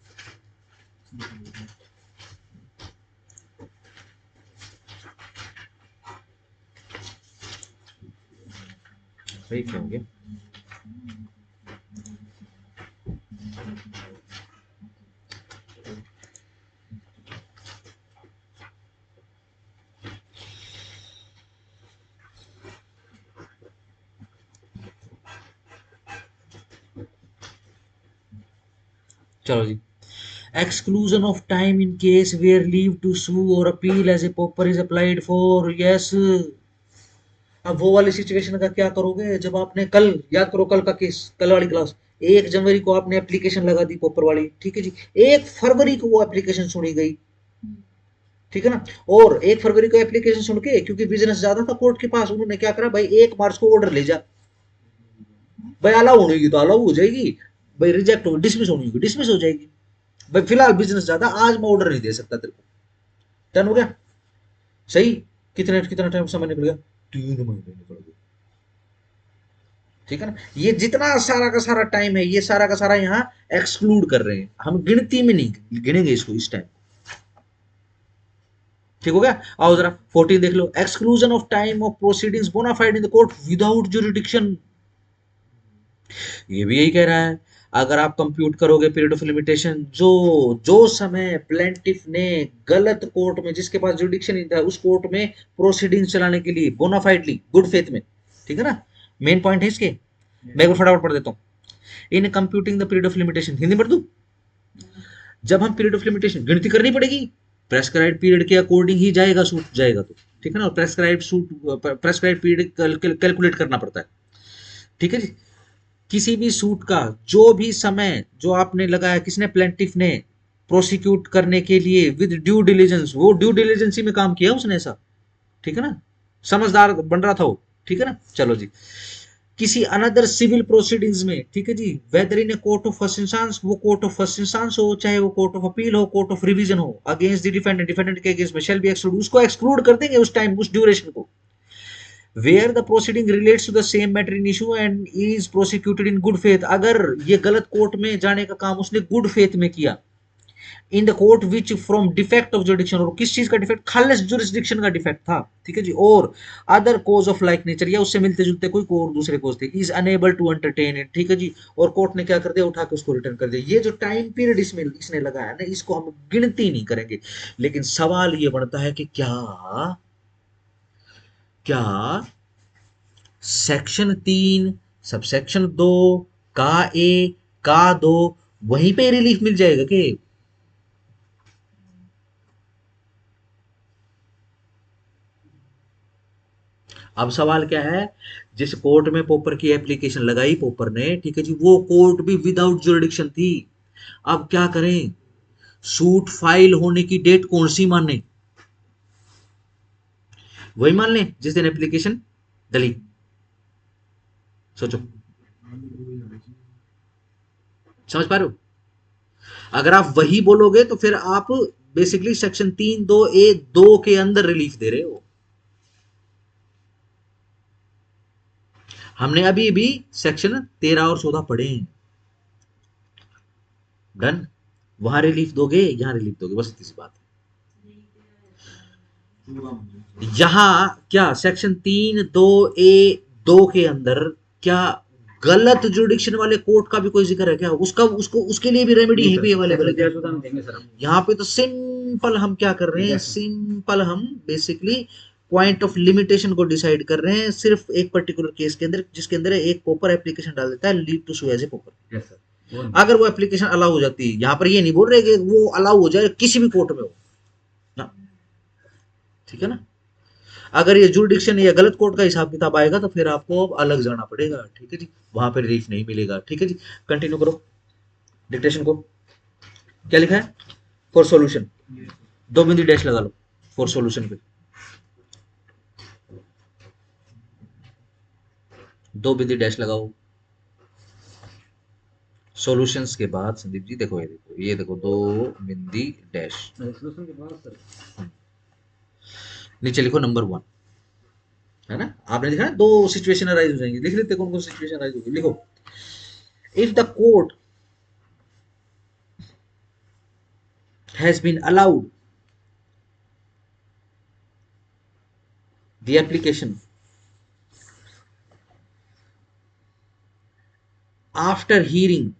भाई क्या हो गया, चलो जी। exclusion of time in case where leave to sue or appeal as a pauper is applied for, yes। अब वो वाली सिचुएशन का क्या करोगे जब आपने कल, याद करो कल का केस, कल वाली क्लास, 1 जनवरी को आपने एप्लीकेशन लगा दी पॉपर वाली, ठीक है जी, 1 फरवरी को वो एप्लीकेशन सुनी गई, ठीक है ना, और 1 फरवरी को एप्लीकेशन सुन के क्योंकि बिजनेस ज्यादा था कोर्ट के पास, उन्होंने क्या करा भाई 1 मार्च को ऑर्डर ले जा, भाई अलाउ होगी तो अलाउ हो जाएगी, भाई रिजेक्ट हो डिसमिस होगी डिसमिस हो जाएगी, भाई फिलहाल बिजनेस ज्यादा, आज मैं ऑर्डर नहीं दे सकता तेरे को, डन हो गया, सही। कितना टाइम समय निकल गया, 3 महीने निकल गए, ठीक है ना। ये जितना सारा का सारा टाइम है ये सारा का सारा यहाँ एक्सक्लूड कर रहे हैं, हम गिनती में नहीं गिनेंगे इसको इस टाइम, ठीक हो गया। आओ जरा 14 देख लो, exclusion of time of proceedings bona fide in the court without jurisdiction, ये भी यही कह रहा है, अगर आप कंप्यूट करोगे पीरियड ऑफ लिमिटेशन, जो जो समय प्लेंटिफ ने गलत कोर्ट में जिसके पास जुडिक्शन नहीं था उस कोर्ट में प्रोसीडिंग चलाने के लिए बोनाफाइडली गुड फेथ में, ठीक है ना, मेन पॉइंट है इसके, मैं एक बार फटाफट पढ़ देता हूँ। इन computing the period of limitation, Hindi पढ़ दू, जब हम पीरियड ऑफ लिमिटेशन गिनती करनी पड़ेगी, प्रेस्क्राइब पीरियड के अकॉर्डिंग ही जाएगा सूट जाएगा तो, ठीक है ना, प्रेस्क्राइब पीरियड कैलकुलेट करना पड़ता है, ठीक है जी। किसी भी सूट का जो भी समय जो आपने लगाया किसने, प्लेंटिफ ने, प्रोसिक्यूट करने के लिए विद ड्यू डिलीजेंस, वो ड्यू डिलीजेंसी में काम किया उसने ऐसा, ठीक है ना, समझदार बन रहा था वो, ठीक है ना। चलो जी, किसी अनदर सिविल प्रोसीडिंग्स में, ठीक है जी, whether in a court of first instance, वो कोर्ट ऑफ फर्स्ट इंस्टेंस हो चाहे वो कोर्ट ऑफ अपील हो, कोर्ट ऑफ रिवीजन हो, अगेंस्ट द डिफेंडेंट, डिफेंडेंट के अगेंस्ट में शैल बी एक्सक्लूड, उसको एक्सक्लूड कर देंगे उस टाइम उस ड्यूरेशन को, where the proceeding relates to the same matter in issue and is prosecuted in good faith, अगर ये गलत कोर्ट में जाने का काम उसने गुड फेथ में किया, इन the court which from defect of जुडिक्शन, और किस चीज का डिफेक्ट, खालिस जुरिस्डिक्शन का डिफेक्ट था, ठीक है जी, और other cause of like nature, या उससे मिलते जुलते कोई और दूसरे कोज थे, is unable to entertain it, ठीक है जी, और कोर्ट ने क्या कर दिया, उठा के उसको रिटर्न कर दिया। ये जो टाइम पीरियड इसमें इसने लगाया ना, इसको हम गिनती नहीं करेंगे, लेकिन सवाल ये बनता है कि क्या क्या सेक्शन 3 सबसेक्शन 2 का ए का 2 वहीं पे रिलीफ मिल जाएगा कि, अब सवाल क्या है, जिस कोर्ट में पोपर की एप्लीकेशन लगाई पोपर ने, ठीक है जी, वो कोर्ट भी विदाउट जुरिडिक्शन थी, अब क्या करें, सूट फाइल होने की डेट कौन सी माने, वही मान लें जिस दिन एप्लीकेशन डली, सोचो, समझ पा रहे हो, अगर आप वही बोलोगे तो फिर आप बेसिकली सेक्शन 3(2)(a)(2) के अंदर रिलीफ दे रहे हो, हमने अभी भी सेक्शन 13 और 14 पढ़े हैं, डन, वहां रिलीफ दोगे यहां रिलीफ दोगे, बस इतनी सी बात है। यहां क्या सेक्शन 3(2)(a)(2) के अंदर क्या गलत जुडिक्शन वाले कोर्ट का भी कोई जिक्र है क्या, उसका उसको उसके लिए भी रेमेडी यहीं पे अवेलेबल है, देंगे सर हम। यहाँ पे तो सिंपल हम क्या कर रहे हैं, सिंपल हम बेसिकली पॉइंट ऑफ लिमिटेशन को डिसाइड कर रहे हैं सिर्फ एक पर्टिकुलर केस के अंदर, जिसके अंदर एक पोपर एप्लीकेशन डाल देता है leave to sue as a pauper. Yes sir. अगर वो एप्लीकेशन अलाउ हो जाती है, यहाँ पर ये नहीं बोल रहे कि वो अलाउ हो जाए किसी भी कोर्ट में हो ना, ठीक है ना। अगर ये जुरिडिक्शन या गलत कोर्ट का हिसाब किताब आएगा तो फिर आपको अब अलग जाना पड़ेगा, ठीक है जी, वहां पर रिलीफ नहीं मिलेगा, ठीक है जी। कंटिन्यू करो डिक्टेशन को। क्या लिखा है? फॉर सॉल्यूशन, 2 बिंदी डैश लगा लो फॉर सॉल्यूशन पे, 2 बिंदी डैश लगाओ। सॉल्यूशंस के बाद संदीप जी देखो, ये देखो 2 बिंदी डैश, सोल्यूशन के बाद सर नीचे लिखो नंबर 1, है ना। आपने लिखा है 2 सिचुएशन अराइज हो जाएंगी, लिख लेते कौन कौन सिचुएशन अराइज होगी, लिखो। If the court has been allowed the application after hearing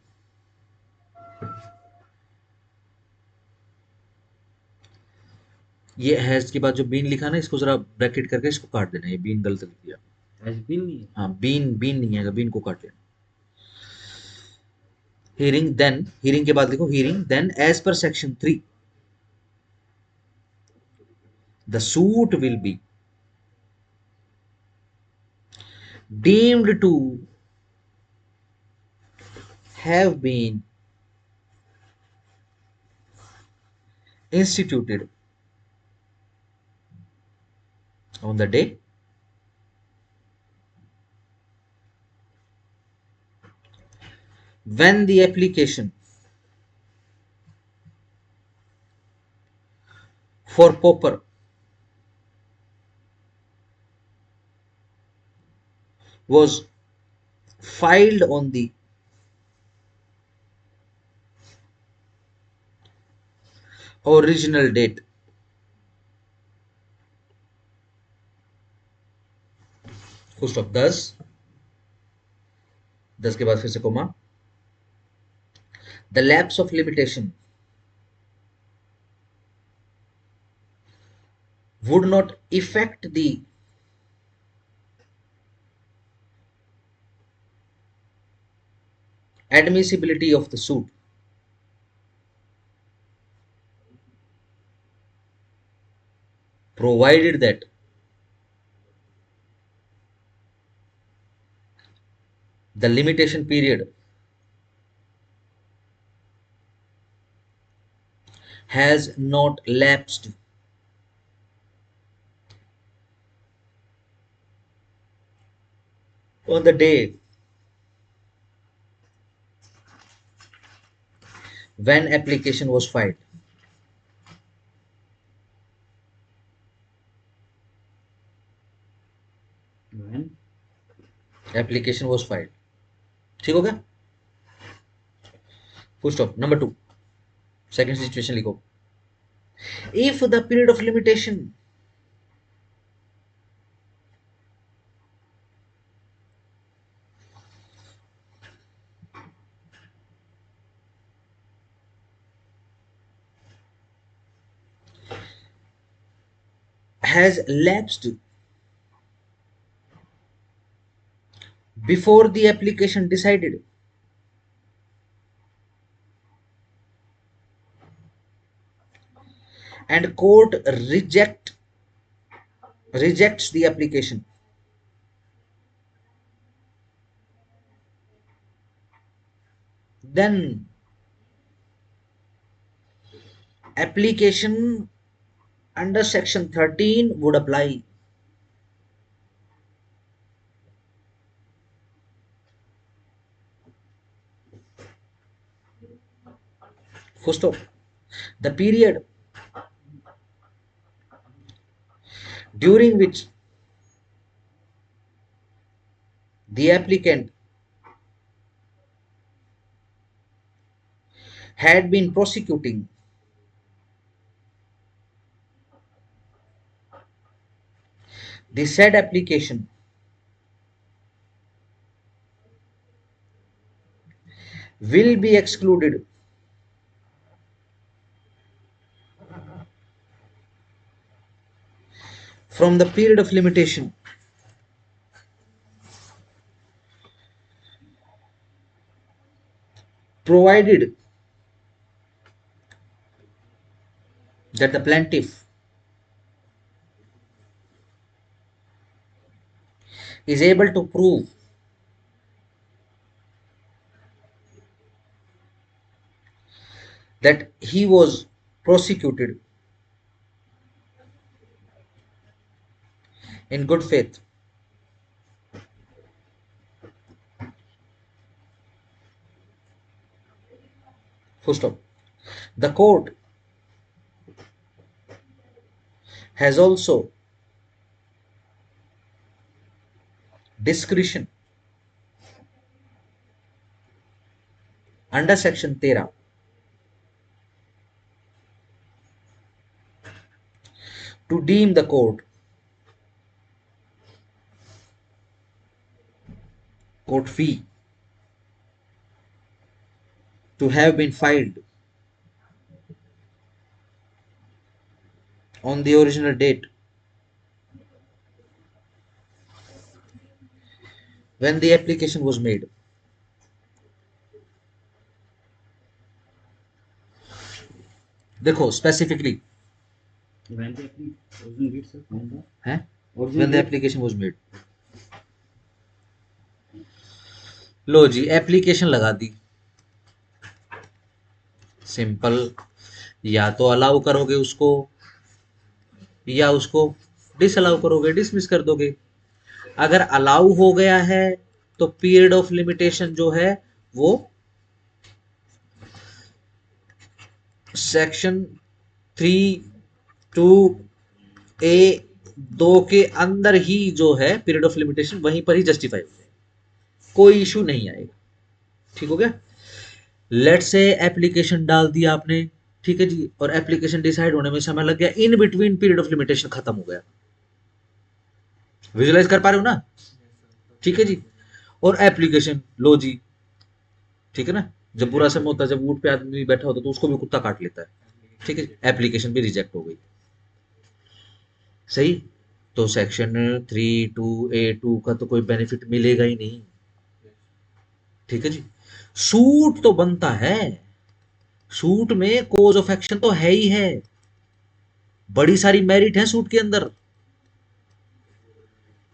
ये हैज के बाद जो बीन लिखा ना, इसको जरा ब्रैकेट करके इसको काट देना, ये बीन गलत लिख दिया। हैज बीन नहीं है। हाँ, बीन बीन नहीं है, बीन को काट लेना। हियरिंग देन, हियरिंग के बाद लिखो hearing then as per section 3 the suit will be deemed to have been instituted on the day when the application for pauper was filed on the original date। Full stop. 10 के बाद फिर से comma. The lapse of limitation would not affect the admissibility of the suit provided that the limitation period has not lapsed on the day when application was filed। when application was filed, ठीक हो गया। Full stop. Number 2 second situation लिखो। If the period of limitation has lapsed before the application decided and court rejects the application, then application under section 13 would apply। Full stop। The period during which the applicant had been prosecuting the said application will be excluded from the period of limitation provided that the plaintiff is able to prove that he was prosecuted in good faith, full stop. The court has also discretion under section 13 to deem the court fee to have been filed on the original date when the application was made. देखो specifically when the original date, sir, है original when the date, application was made. लो जी application लगा दी, simple, या तो allow करोगे उसको या उसको डिसअलाउ करोगे, डिसमिस कर दोगे। अगर अलाउ हो गया है तो पीरियड ऑफ लिमिटेशन जो है वो सेक्शन 3(2)(a)(2) के अंदर ही जो है पीरियड ऑफ लिमिटेशन वहीं पर ही जस्टिफाई हो जाए, कोई इशू नहीं आएगा। ठीक हो गया। लेट से एप्लीकेशन डाल दिया आपने, ठीक है जी, और एप्लीकेशन डिसाइड होने में समय लग गया, in between period of limitation खत्म हो गया। विजुलाइज कर पा रहे हो ना? ठीक है जी। और एप्लीकेशन लो जी, ठीक है ना, जब बुरा समय होता है, जब ऊँट पे आदमी बैठा होता है तो उसको भी कुत्ता काट लेता है, ठीक है, एप्लीकेशन भी रिजेक्ट हो गई। सही, तो सेक्शन 3(2)(a)(2) का तो कोई बेनिफिट मिलेगा ही नहीं। ठीक है जी। सूट तो बनता है, सूट में कोज ऑफ एक्शन तो है ही है, बड़ी सारी मेरिट है सूट के अंदर।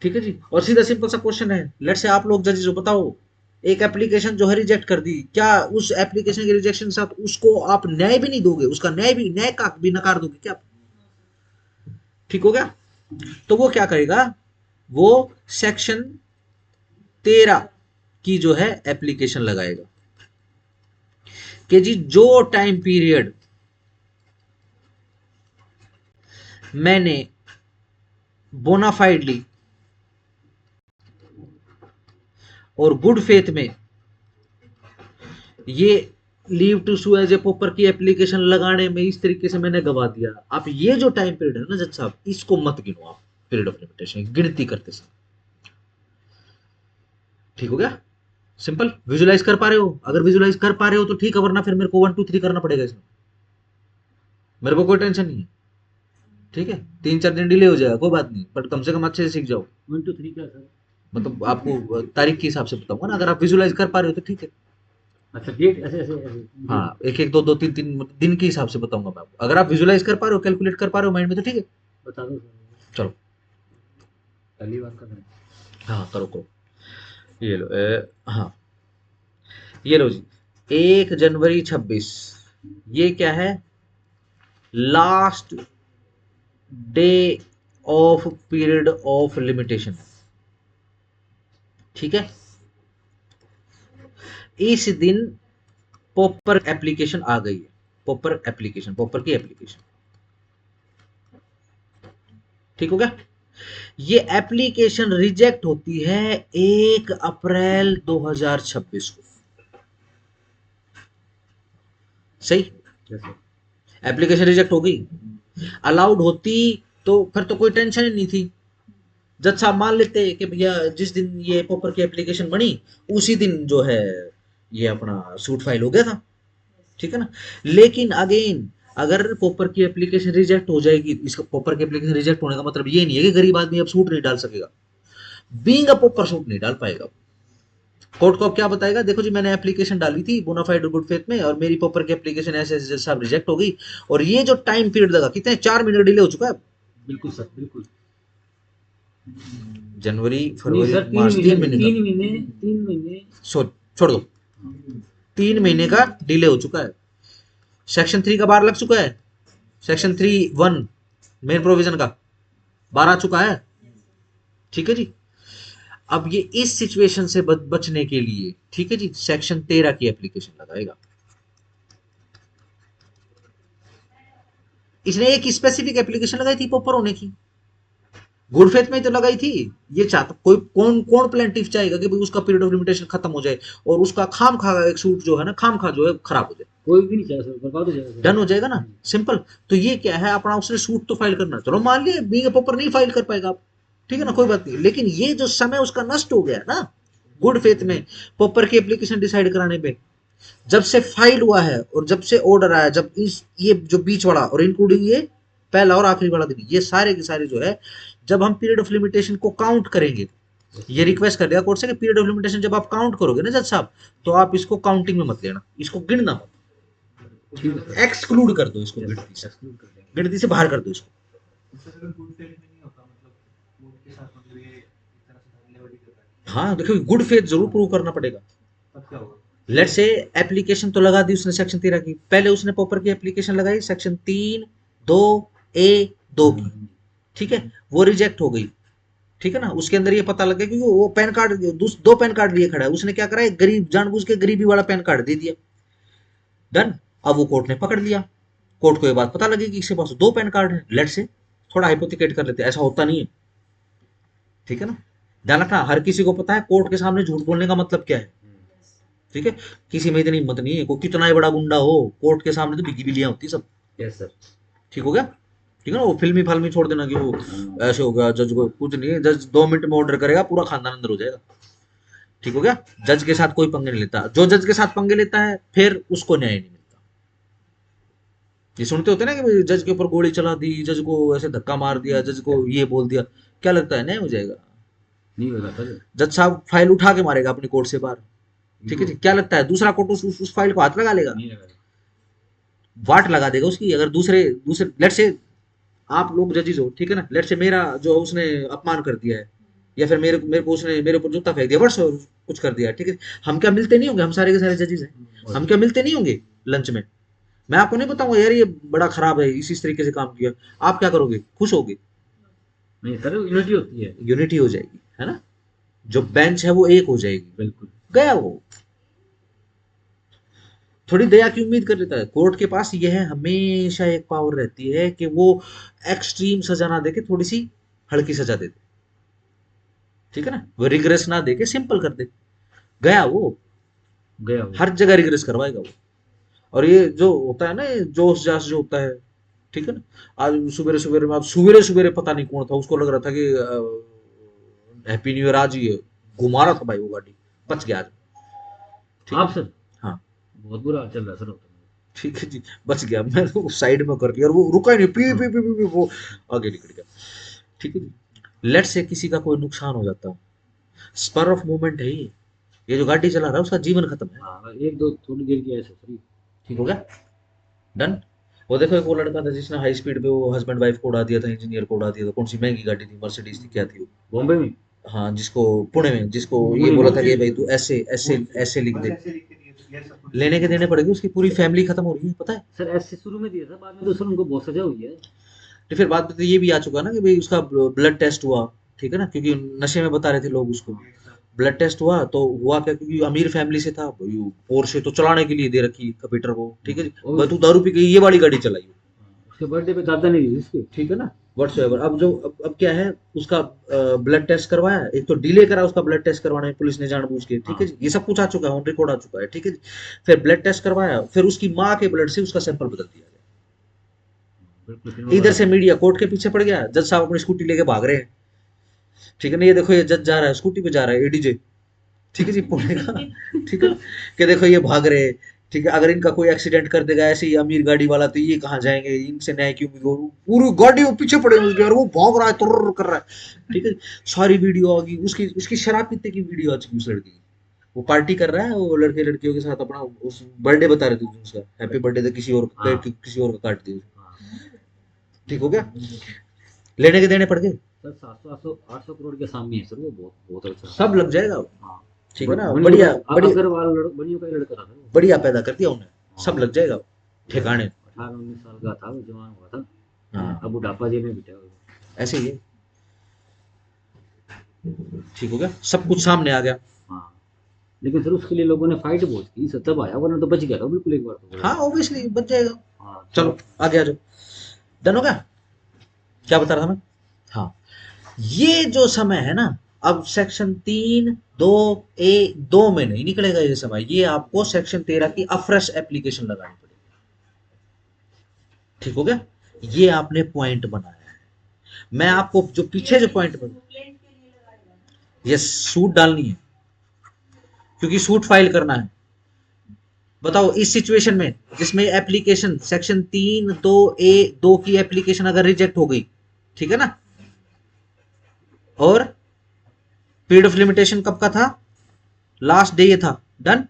ठीक है जी। और सीधा सिंपल सा क्वेश्चन है, लेट से आप लोग जजेस बताओ, एक एप्लीकेशन जो है रिजेक्ट कर दी, क्या उस एप्लीकेशन के रिजेक्शन के साथ उसको आप न्याय भी नहीं दोगे, उसका न्याय का भी नकार दोगे क्या? ठीक हो गया। तो वो क्या करेगा, वो सेक्शन 13 की जो है एप्लीकेशन लगाएगा कि जी जो टाइम पीरियड मैंने बोनाफाइडली और गुड फेथ में ये leave to sue as a pauper की एप्लीकेशन लगाने में इस तरीके से मैंने गवा दिया, आप ये जो टाइम पीरियड है ना जज साहब, इसको मत गिनो आप पीरियड ऑफ लिमिटेशन गिनती करते समय। ठीक हो गया, सिंपल। विजुलाइज कर पा रहे हो? अगर विजुलाइज कर पा रहे हो तो ठीक है, वरना फिर मेरे को 1 2 3 करना पड़ेगा इसमें, मेरे को कोई टेंशन नहीं है। ठीक है, 3-4 दिन डिले हो जाएगा कोई बात नहीं, बट कम से कम अच्छे से सीख जाओ। 1 2 3 क्या सर? मतलब आपको तारीख के हिसाब से बताऊंगा ना, अगर आप विजुलाइज कर पा रहे हो तो ठीक है। अच्छा, डेट ऐसे ऐसे ऐसे हाँ, 1-1 2 2 3 3 दिन के हिसाब से बताऊंगा मैं आपको। अगर आप विजुलाइज कर पा रहे हो, कैलकुलेट कर पा रहे हो माइंड में तो ठीक है, बता दो सर। चलो पहली बार कर रहे हैं। हाँ करो करो, ये लो हाँ ये लो जी, 1 जनवरी 26, ये क्या है, last day of period of limitation. ठीक है, इस दिन पॉपर एप्लीकेशन आ गई है, पॉपर एप्लीकेशन, पॉपर की एप्लीकेशन। ठीक हो गया। ये एप्लीकेशन रिजेक्ट होती है 1 अप्रैल 2026 को। सही, एप्लीकेशन रिजेक्ट हो गई, अलाउड होती तो फिर तो कोई टेंशन ही नहीं थी। जज साहब मान लेते कि भैया जिस दिन ये पॉपर की एप्लीकेशन बनी उसी दिन जो है ये अपना सूट फाइल हो गया था, ठीक है ना। लेकिन अगेन अगर पॉपर की एप्लीकेशन रिजेक्ट हो जाएगी, इसका पॉपर की एप्लीकेशन रिजेक्ट होने का मतलब ये नहीं है कि गरीब आदमी अब सूट नहीं डाल सकेगा, बीइंग अ पॉपर सूट नहीं डाल पाएगा। कोर्ट को अब क्या बताएगा, देखो जी मैंने एप्लीकेशन डाली थी बोनाफाइड और गुड फेथ में, और मेरी पॉपर की एप्लीकेशन ऐसे ऐसे साहब रिजेक्ट हो गई, और ये जो टाइम पीरियड लगा कितने 4 मिनट डिले हो चुका है। बिल्कुल सर, बिल्कुल। जनवरी नहीं फरवरी सर, मार्च 3 महीने का, 3 महीने छोड़ दो, 3 महीने का डिले हो चुका है। सेक्शन 3 का बार लग चुका है, सेक्शन 3(1) मेन प्रोविजन का बार आ चुका है, ठीक है जी। अब ये इस सिचुएशन से बचने के लिए, ठीक है जी, सेक्शन 13 की एप्लीकेशन लगाएगा। इसने एक स्पेसिफिक एप्लीकेशन लगाई थी पॉपर होने की, गुड फेथ में तो लगाई थी। ये चाहता कोई कौन कौन प्लेंटिफ चाहेगा कि भाई उसका पीरियड ऑफ लिमिटेशन खत्म हो जाए और उसका खाम खा एक सूट जो है ना, खाम खा जो है खराब हो जाए, कोई भी नहीं चाहे सर, बर्बाद हो जाएगा सर। डन हो जाएगा ना, सिंपल। तो ये क्या है, अपना उसने सूट तो फाइल करना, चलो मान लिया बीइंग पॉपर नहीं फाइल कर पाएगा आप, ठीक है ना, कोई बात नहीं, लेकिन ये जो समय उसका नष्ट हो गया ना गुड फेथ में पॉपर की एप्लीकेशन डिसाइड कराने पे, जब से फाइल हुआ है और जब से ऑर्डर आया, जब इस ये जो बीच वाला और इंक्लूडिंग ये पहला और आखिरी वाला दिन, ये सारे के सारे जो है, जब हम पीरियड ऑफ लिमिटेशन को काउंट करेंगे, ये रिक्वेस्ट कर दिया कोर्ट से कि पीरियड ऑफ लिमिटेशन जब आप काउंट करोगे ना जज साहब, तो आप इसको काउंटिंग में मत लेना, इसको गिनना मत, ठीक है सर, एक्सक्लूड कर दो इसको, गिनती से, एक्सक्लूड कर देंगे। गिनती से बाहर कर दो इसको। इससे अगर गुड फेथ में नहीं होता, मतलब कोर्ट के साथ मतलब ये एक तरह से धोखेधड़ी कर रहा है, हाँ देखो गुड फेथ जरूर प्रूव करना पड़ेगा। तब क्या होगा? लेट से एप्लीकेशन तो लगा दी उसने सेक्शन 13 की, पहले उसने पॉपर की एप्लीकेशन लगाई सेक्शन 3(2)(a)(2) की, ठीक है, वो रिजेक्ट हो गई, ठीक है ना। उसके अंदर ये पता लग गया क्योंकि वो पैन कार्ड दो पैन कार्ड लिए खड़ा है, उसने क्या करा, एक गरीब जानबूझ के गरीबी वाला पैन कार्ड दे दिया, डन। अब वो कोर्ट ने पकड़ लिया, कोर्ट को ये बात पता लगी कि इसके पास 2 पैन कार्ड है, लेट से थोड़ा हाइपोथिकेट कर लेते हैं, ऐसा होता नहीं है, ठीक है ना। ध्यान रखना, हर किसी को पता है कोर्ट के सामने झूठ बोलने का मतलब क्या है, ठीक है, किसी में इतनी हिम्मत नहीं है, कोई कितना ही बड़ा गुंडा हो, कोर्ट के सामने तो बिकी बिलियां होती सब, यस सर। ठीक हो गया, ठीक है ना। वो फिल्मी फाल्मी छोड़ देना कि वो ऐसे हो गया, जज को कुछ नहीं है, जज 2 मिनट में ऑर्डर करेगा, पूरा खानदान अंदर हो जाएगा, ठीक हो गया। जज के साथ कोई पंगे नहीं लेता, जो जज के साथ पंगे लेता है फिर उसको न्याय नहीं मिलता। ये सुनते होते ना कि भाई जज के ऊपर गोली चला दी, जज को ऐसे धक्का मार दिया, जज को ये बोल दिया, क्या लगता है न्याय हो जाएगा? नहीं होगा सर, जज साहब फाइल उठा के मारेगा अपनी कोर्ट से बाहर, ठीक है जी। क्या लगता है दूसरा कोर्ट उस फाइल को हाथ लगा लेगा? नहीं लगा। वाट लगा देगा उसकी। अगर दूसरे दूसरे लेट से आप लोग जजेस हो, ठीक है ना, लेट से मेरा जो उसने अपमान कर दिया है, या फिर मेरे को उसने मेरे ऊपर जूता फेंक दिया, वर्ष कुछ कर दिया, ठीक है, हम क्या मिलते नहीं होंगे? हम सारे के सारे जजेस हैं, हम क्या मिलते नहीं होंगे लंच में? मैं आपको नहीं बताऊंगा यार ये बड़ा खराब है, इसी तरीके से काम किया, आप क्या करोगे? खुश होगे? नहीं सर, यूनिटी होती है। यूनिटी हो जाएगी, है ना, जो बेंच है वो एक हो जाएगी, बिल्कुल। गया वो। थोड़ी दया की उम्मीद कर लेता है। कोर्ट के पास यह है, हमेशा एक पावर रहती है कि वो एक्सट्रीम सजा ना देके थोड़ी सी हल्की सजा दे दे, ठीक है ना, वो रिग्रेस ना देके सिंपल कर दे, गया वो, गया वो। हर जगह रिग्रेस करवाएगा वो। और ये जो होता है ना, ये जोश जास जो होता है, ठीक है ना, आज सुबेरे सुबेरे में, आप सुबेरे सुबेरे पता नहीं कौन था, उसको लग रहा था कि हैप्पी न्यू ईयर आज ही है, घुमा रहा था भाई वो गाड़ी, बच गया आज, ठीक आप है? सर, हाँ बहुत बुरा हाल चल रहा है सर, होता है। ठीक है जी, बच गया। मैं तो साइड में कर दिया और वो रुका ही नहीं, P P P P, P वो आगे निकल गया, ठीक है जी। लेट से किसी का कोई नुकसान हो जाता है, स्पर ऑफ मूवमेंट है ये जो गाड़ी चला रहा है उसका जीवन खत्म है, हाँ, एक दो थोड़ी देर की ऐसे सर। ठीक हो गया, डन। वो देखो एक वो लड़का था जिसने हाई स्पीड पे वो हस्बैंड वाइफ को उड़ा दिया था, इंजीनियर को उड़ा दिया था, कौन सी महंगी गाड़ी थी, मर्सिडीज थी, क्या थी वो, बॉम्बे में। हाँ, जिसको पुणे में, जिसको ये बोला था कि भाई तू ऐसे ऐसे ऐसे लिख बस दे, ऐसे लिख के दिए थे, ये सब कुछ लेने के देने पड़ेगी, उसकी पूरी फैमिली खत्म हो रही है, पता है। सर ऐसे शुरू में दिया था, बाद में तो सर उनको बहुत सजा हुई है। तो फिर बाद में तो ये भी आ चुका ना कि भाई उसका ब्लड टेस्ट हुआ, ठीक है ना, क्योंकि नशे में बता रहे थे लोग उसको, ब्लड टेस्ट हुआ तो हुआ क्या, क्योंकि अमीर फैमिली से था, पोर्शे तो चलाने के लिए दे रखी कंप्यूटर को, ठीक है जी, भाई तू दारू पी के ये वाली गाड़ी चलाई, उसके बर्थडे पे दादा ने दी उसके। ठीक है ना, व्हाट्सएवर। अब क्या है, उसका ब्लड टेस्ट करवाया, एक तो डिले करा उसका ब्लड टेस्ट करवाने में पुलिस ने जानबूझ के, ठीक है जी, ये सब कुछ आ चुका है, ऑन रिकॉर्ड आ चुका है, ठीक है जी। फिर ब्लड टेस्ट करवाया, फिर उसकी माँ के ब्लड से उसका सैंपल बदल दिया गया। बिल्कुल। इधर से मीडिया कोर्ट के पीछे पड़ गया, जज साहब अपनी स्कूटी लेके भाग रहे हैं, ठीक है ना, ये देखो ये जज जा रहा है स्कूटी पे जा रहा है, एडीजे, ठीक है जी, पुणे का, ठीक है, कि देखो ये भाग रहे, ठीक है, अगर इनका कोई एक्सीडेंट कर देगा ऐसे ही अमीर गाड़ी वाला, तो ये कहाँ जाएंगे, इनसे न्याय क्यों मिलेगा, पूरी गाड़ी वो पीछे पड़े हुए और वो भाग रहा है, तुर्र कर रहा है, ठीक है। सारी वीडियो आ गई उसकी, उसकी शराब पीते की वीडियो आ चुकी उस लड़की की, वो पार्टी कर रहा है, वो लड़के लड़कियों के साथ अपना उस बर्थडे बता रहे थे उसका, हैप्पी बर्थडे था, किसी और हाँ। किसी और का काट दिया, हाँ। ठीक हो गया, लेने के देने पड़ गए, सर 700-800 करोड़ के सामने है सर, वो बहुत बहुत अच्छा। सब लग जाएगा, हाँ। ठीक है ना, बनियों बढ़िया का- बढ़िया अग्रवाल बनियों का ही लड़का था सर वो। बढ़िया पैदा कर दिया उन्हें, सब लग जाएगा ठिकाने। 18-19 साल का था वो, जवान हुआ था, हाँ अब बुढ़ापा जेल में बिठा हुआ है। ऐसे ही है, ठीक हो गया, सब कुछ सामने आ गया। हाँ, लेकिन सर उसके लिए लोगों ने फाइट बहुत की सर, तब आया, वरना तो बच गया था बिल्कुल एक बार तो। हाँ ऑब्वियसली बच जाएगा। हाँ, चलो आगे आ जाओ, डन हो गया, क्या बता रहा था मैं, हाँ, ये जो समय है ना, अब सेक्शन 3(2)(a)(2) में नहीं निकलेगा ये समय, ये आपको सेक्शन 13 की अफ्रेश एप्लीकेशन लगानी पड़ेगी, ठीक हो गया, ये आपने पॉइंट बनाया है, मैं आपको जो पीछे जो पॉइंट बना, ये सूट डालनी है, क्योंकि सूट फाइल करना है। बताओ इस सिचुएशन में जिसमें एप्लीकेशन सेक्शन 3(2)(a)(2) की एप्लीकेशन अगर रिजेक्ट हो गई, ठीक है ना, और पीरियड ऑफ लिमिटेशन कब का था, लास्ट डे ये था, डन,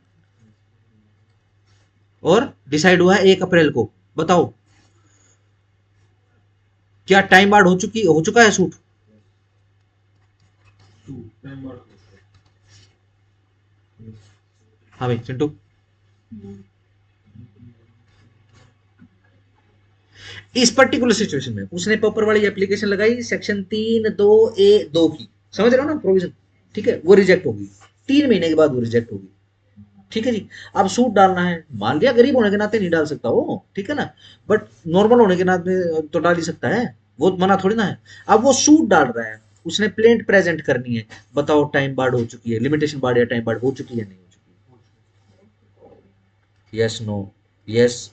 और डिसाइड हुआ है 1 अप्रैल को, बताओ क्या टाइम बार्ड हो चुका है सूट, हाँ भाई चिंटू, इस पर्टिकुलर सिचुएशन में उसने पेपर वाली एप्लीकेशन लगाई सेक्शन 3(2)(a)(2) की, समझ रहे हो ना प्रोविजन, ठीक है, वो रिजेक्ट होगी 3 महीने के बाद, वो रिजेक्ट होगी, ठीक है जी। अब सूट डालना है, मान लिया गरीब होने के नाते नहीं डाल सकता वो, ठीक है ना, बट नॉर्मल होने के नाते तो डाल ही सकता है, वो मना थोड़ी ना है। अब वो सूट डाल रहा है, उसने प्लेंट प्रेजेंट करनी है, बताओ टाइम बार्ड हो चुकी है, लिमिटेशन बार्ड या टाइम बार्ड हो चुकी है नहीं हो चुकी, yes no, yes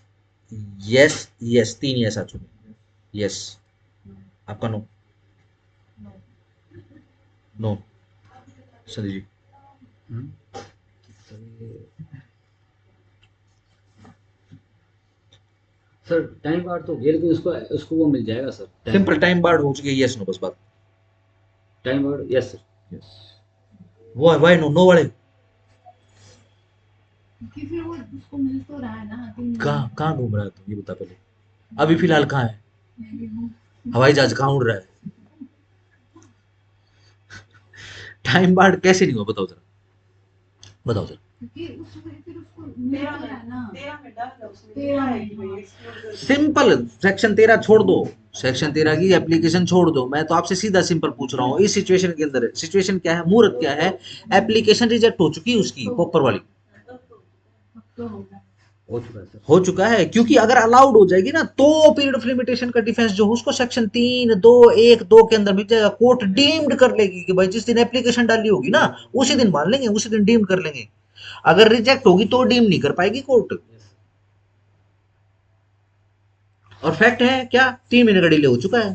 yes yes, 3 yes आ चुके, यस, आपका नो, नो सदी जी, सर टाइम कार्ड तो घेर के उसको उसको वो मिल जाएगा सर, सिंपल टाइम बार्ड हो चुकी है, यस नो बस बात, टाइम कार्ड, यस सर। वो वाई नो, नो वाले क्योंकि फिर वो उसको मिल तो रहा है ना, कहाँ कहाँ घूम रहा है तुम, ये बता पहले, अभी फिलहाल कहाँ है, क्योंकि हवाई जहाज कहाँ उड़ रहा है, टाइम बार्ड कैसे नहीं हुआ, बताओ जरा, बताओ जरा, उसमें फिर उसको मिल तो रहा है ना, 13 में। सिंपल, सेक्शन 13 छोड़ दो, सेक्शन 13 की एप्लीकेशन छोड़ दो, मैं तो आपसे सीधा सिंपल पूछ रहा हूँ, इस सिचुएशन के अंदर सिचुएशन क्या है, मुहूर्त क्या है, एप्लीकेशन रिजेक्ट हो चुकी है उसकी प्रॉपर वाली, तो होगा हो चुका है सर। हो चुका है, क्योंकि अगर अलाउड हो जाएगी ना तो पीरियड ऑफ लिमिटेशन का डिफेंस जो है उसको सेक्शन 3(2)(1)(2) के अंदर मिल जाएगा, कोर्ट डीम्ड कर लेगी कि भाई जिस दिन एप्लीकेशन डाली होगी ना उसी दिन मान लेंगे, उसी दिन डीम्ड कर लेंगे, अगर रिजेक्ट होगी तो डीम नहीं कर पाएगी कोर्ट, और फैक्ट है क्या, 3 महीने का डिले हो चुका है,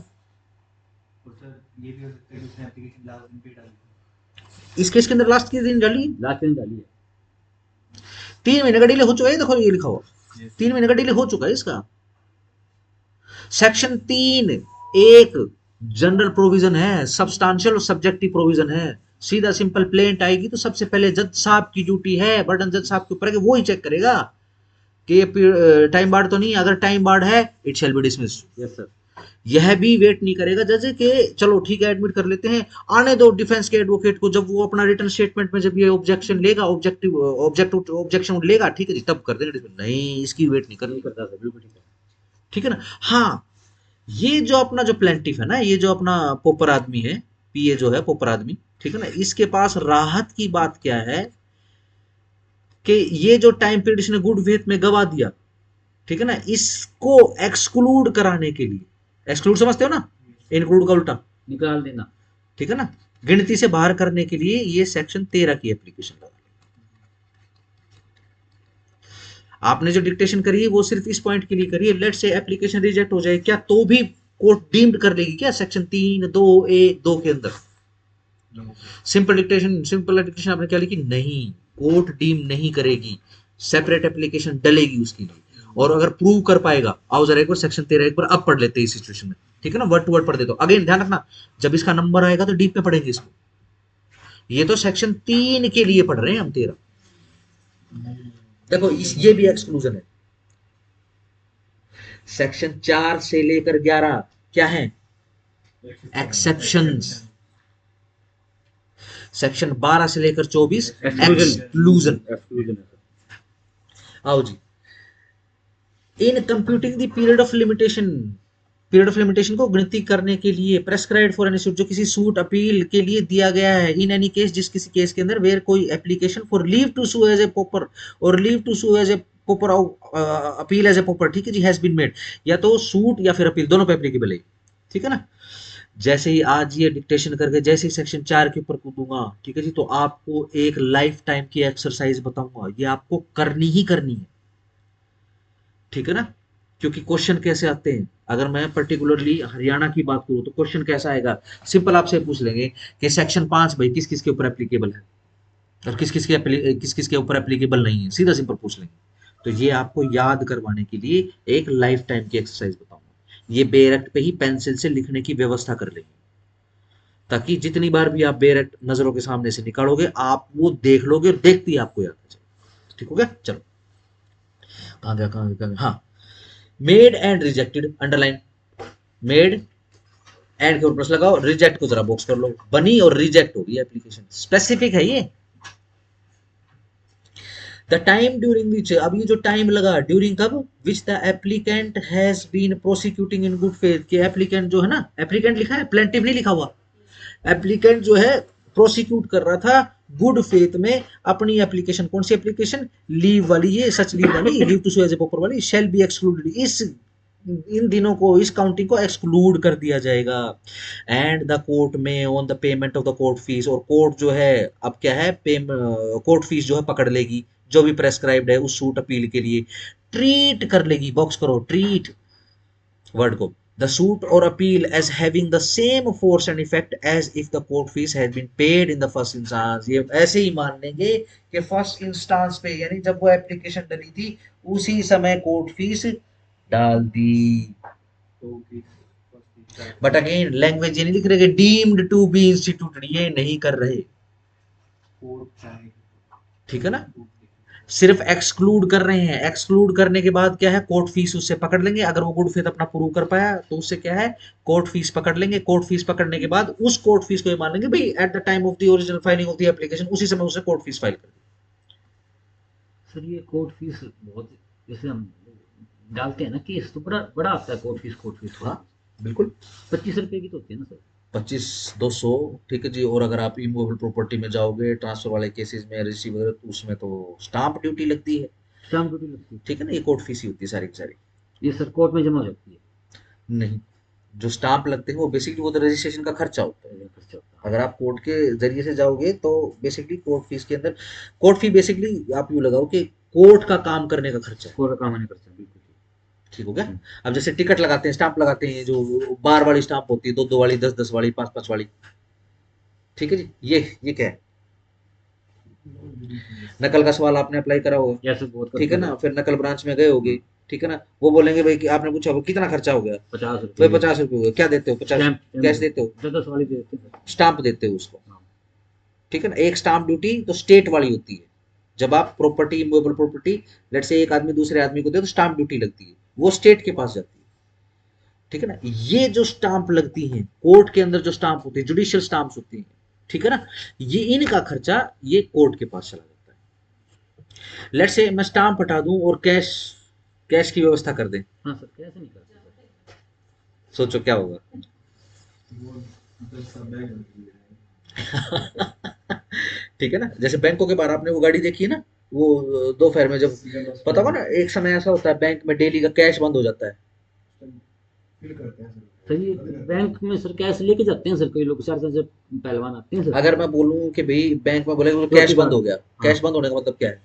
और सर ये भी हो सकता है कि उसने एप्लीकेशन लास्ट दिन पे डाली, इस केस के अंदर लास्ट के दिन डाली, लास्ट दिन डाली है। 3 महीने का डिले हो चुका है, देखो ये लिखा हुआ, 3 महीने का डिले हो चुका है इसका, सेक्शन 3(1) जनरल प्रोविजन है, सब्सटेंशियल और सब्जेक्टिव प्रोविजन है, सीधा सिंपल प्लेंट आएगी तो सबसे पहले जज साहब की ड्यूटी है, बर्डन जज साहब के ऊपर है कि वो ही चेक करेगा कि टाइम बार्ड तो नहीं, अगर टाइम बार्ड है it shall B dismissed, yes sir. यह भी वेट नहीं करेगा जज के चलो ठीक है एडमिट कर लेते हैं, आने दो डिफेंस के एडवोकेट को, जब वो अपना रिटर्न स्टेटमेंट में जब ये ऑब्जेक्शन लेगा, ऑब्जेक्शन लेगा, ठीक है जी, तब कर देंगे, नहीं इसकी वेट नहीं करनी, नहीं करता सर, बिल्कुल ठीक है। ठीक है ना। हाँ, ये जो अपना जो प्लेंटिफ है ना, ये जो अपना पोपर आदमी है, पीए जो है पोपर आदमी, ठीक है ना, इसके पास राहत की बात क्या है कि ये जो टाइम पीरियड इसने गुड फेथ में गवा दिया, ठीक है ना, इसको एक्सक्लूड कराने के लिए, एक्सक्लूड समझते हो ना, इंक्लूड का उल्टा, निकाल देना, ठीक है ना, गिनती से बाहर करने के लिए ये सेक्शन 13 की एप्लीकेशन लगा, आपने जो डिक्टेशन करी है वो सिर्फ इस पॉइंट के लिए करी है, लेट से एप्लीकेशन रिजेक्ट हो जाए क्या, तो भी कोर्ट डीम्ड कर लेगी क्या सेक्शन 3(2)(a)(2) के अंदर, सिंपल डिक्टेशन आपने क्या लिखी, नहीं कोर्ट डीम नहीं करेगी, सेपरेट एप्लीकेशन डलेगी उसके लिए। और अगर प्रूव कर पाएगा, आओ जरा एक बार सेक्शन 13 एक बार अब पढ़ लेते हैं इस सिचुएशन में, ठीक है ना, वर्ड टू वर्ड पढ़ देता हूं। अगेन ध्यान रखना, जब इसका नंबर आएगा तो डीप में पढ़ेंगे इसको। ये तो सेक्शन 3 के लिए पढ़ रहे हैं हम 13। देखो ये भी एक्सक्लूजन है। सेक्शन 4 से लेकर 11 क्या है? एक्सेप्शंस। सेक्शन 12 से लेकर 24 एक्सक्लूजन। आओ जी, in computing the period of limitation को गिनती करने के लिए प्रेस्क्राइब्ड फॉर एनी सूट, जो किसी सूट अपील के लिए दिया गया है, इन एनी केस, जिस किसी केस के अंदर वेयर कोई application for leave to sue as a pauper और leave to sue as a pauper appeal as a pauper, ठीक है जी, हैज बीन मेड, या तो सूट या फिर अपील दोनों पे एप्लीकेबल है, ठीक है ना। जैसे ही आज ये डिक्टेशन करके जैसे ही सेक्शन 4 के ऊपर कूदूंगा, ठीक है जी, तो आपको एक लाइफ टाइम की एक्सरसाइज बताऊंगा, ये आपको करनी ही करनी है, ठीक है ना। क्योंकि क्वेश्चन कैसे आते हैं, अगर मैं पर्टिकुलरली हरियाणा की बात करूं तो क्वेश्चन कैसा आएगा, सिंपल आपसे पूछ लेंगे कि सेक्शन 5 भाई किस किस के ऊपर एप्लीकेबल है और किस किस के ऊपर एप्लीकेबल नहीं है, सीधा सिंपल पूछ लेंगे। तो ये आपको याद करवाने के लिए एक लाइफ टाइम की एक्सरसाइज बताऊंगा। ये बेरेक्ट पे ही पेंसिल से लिखने की व्यवस्था कर लेंगे, ताकि जितनी बार भी आप बेरेक्ट नजरों के सामने से निकालोगे आप वो देख लोगे और देखती ही आपको याद आ जाए। ठीक हो गया, चलो कहां गया, हाँ, made and rejected, underline, made and के ऊपर प्लस लगाओ, रिजेक्ट को जरा बॉक्स कर लो, बनी और रिजेक्ट हो गई एप्लीकेशन, स्पेसिफिक है ये। द टाइम ड्यूरिंग विच, अब ये जो टाइम लगा ड्यूरिंग कब, which the applicant has been prosecuting in good faith, कि एप्लीकेंट जो है ना, एप्लीकेंट लिखा है, प्लेंटिव नहीं लिखा हुआ, एप्लीकेंट जो है प्रोसिक्यूट कर रहा था गुड फेथ में अपनी एप्लीकेशन, कौन सी एप्लीकेशन, लीव वाली, ये सच लीव वाली, leave to sue as a pauper वाली, शैल बी एक्सक्लूडेड, इस इन दिनों को, इस काउंटिंग को एक्सक्लूड कर दिया जाएगा। एंड द कोर्ट में on the payment of the court fees, और कोर्ट जो है अब क्या है, कोर्ट फीस जो है पकड़ लेगी, जो भी प्रेस्क्राइब्ड है उस सूट अपील के लिए, ट्रीट कर लेगी, बॉक्स करो, ट्रीट वर्ड को, the suit or appeal as having the same force and effect as if the court fees had been paid in the first instance। ये ऐसे ही मान लेंगे कि फर्स्ट इंस्टांस पे, यानी जब वो एप्लीकेशन डली थी उसी समय कोर्ट फीस डाल दी। बट अगेन लैंग्वेज ये नहीं लिख रहे कि डीम्ड टू बी इंस्टीट्यूटेड, ये नहीं कर रहे, ठीक है ना, सिर्फ एक्सक्लूड कर रहे हैं। एक्सक्लूड करने के बाद क्या है, कोर्ट फीस उससे पकड़ लेंगे, अगर वो गुड फेथ अपना प्रूव कर पाया तो उससे क्या है, कोर्ट फीस पकड़ लेंगे। कोर्ट फीस पकड़ने के बाद उस कोर्ट फीस को ये मान लेंगे भाई at the time of the original filing of the application, उसी समय उसे कोर्ट फीस फाइल कर दी। सर ये कोर्ट फीस बहुत, जैसे हम डालते हैं ना केस तो बड़ा बड़ा आता है कोर्ट फीस। हाँ बिल्कुल, 25 रुपए की तो होती है ना सर, 25-200, ठीक है जी। और अगर आप इमूवेबल प्रॉपर्टी में जाओगे, ट्रांसफर वाले केसेस में, रजिस्ट्री वगैरह, तो उसमें तो स्टाम्प ड्यूटी लगती है, स्टाम्प ड्यूटी लगती है, ठीक है ना, ये कोर्ट फीस ही होती है सारी की सारी। ये सर कोर्ट में जमा हो जाती है? नहीं, जो स्टाम्प लगते हैं वो बेसिकली वो तो रजिस्ट्रेशन का खर्चा होता है। अगर आप कोर्ट के जरिए से जाओगे तो बेसिकली कोर्ट फीस के अंदर, कोर्ट फी बेसिकली आप यूँ लगाओ कि कोर्ट का काम करने का खर्चा है, कोर्ट का काम नहीं करता, बिल्कुल ठीक हो गया। अब जैसे टिकट लगाते हैं, स्टाम्प लगाते हैं, जो बार वाली स्टाम्प होती है, 2-2 वाली, 10-10 वाली, 5-5 वाली, ठीक है जी। ये क्या है, नकल का सवाल आपने अप्लाई करा होगा, ठीक है ना, फिर नकल ब्रांच में गए होगे, ठीक है ना, वो बोलेंगे भाई कि आपने पूछा होगा कितना खर्चा हो गया, 50 रुपए, 50 रुपये हो गया, क्या देते हो, 50 कैश देते हो, 10 वाली देते हैं, स्टाम्प देते हो उसको, ठीक है ना। एक स्टाम्प ड्यूटी तो स्टेट वाली होती है, जब आप प्रॉपर्टी, इमूवेबल प्रॉपर्टी, लेट से एक आदमी दूसरे आदमी को दे तो स्टाम्प ड्यूटी लगती है, वो स्टेट के पास जाती है, ठीक है ना। ये जो स्टाम्प लगती हैं कोर्ट के अंदर, जो स्टाम्प होती है, जुडिशियल स्टाम्प्स होती हैं, ठीक है ना, ये इनका खर्चा ये कोर्ट के पास चला जाता है। लेट से मैं स्टाम्प हटा दूं और कैश की व्यवस्था कर दें, हाँ सर कैसे नहीं करते, सोचो क्या होगा। ठीक है ना, जैसे बैंकों के बाहर आपने वो गाड़ी देखी है ना, वो दोपहर में जब, पता होगा ना, एक समय ऐसा होता है बैंक में डेली का कैश बंद हो जाता है, सर ये बैंक में सर कैश लेके जाते हैं सर, कई लोग चार से पहलवान आते हैं सर। अगर मैं बोलूं कि भाई बैंक में बोले कैश बंद हो गया, कैश बंद होने का मतलब क्या है,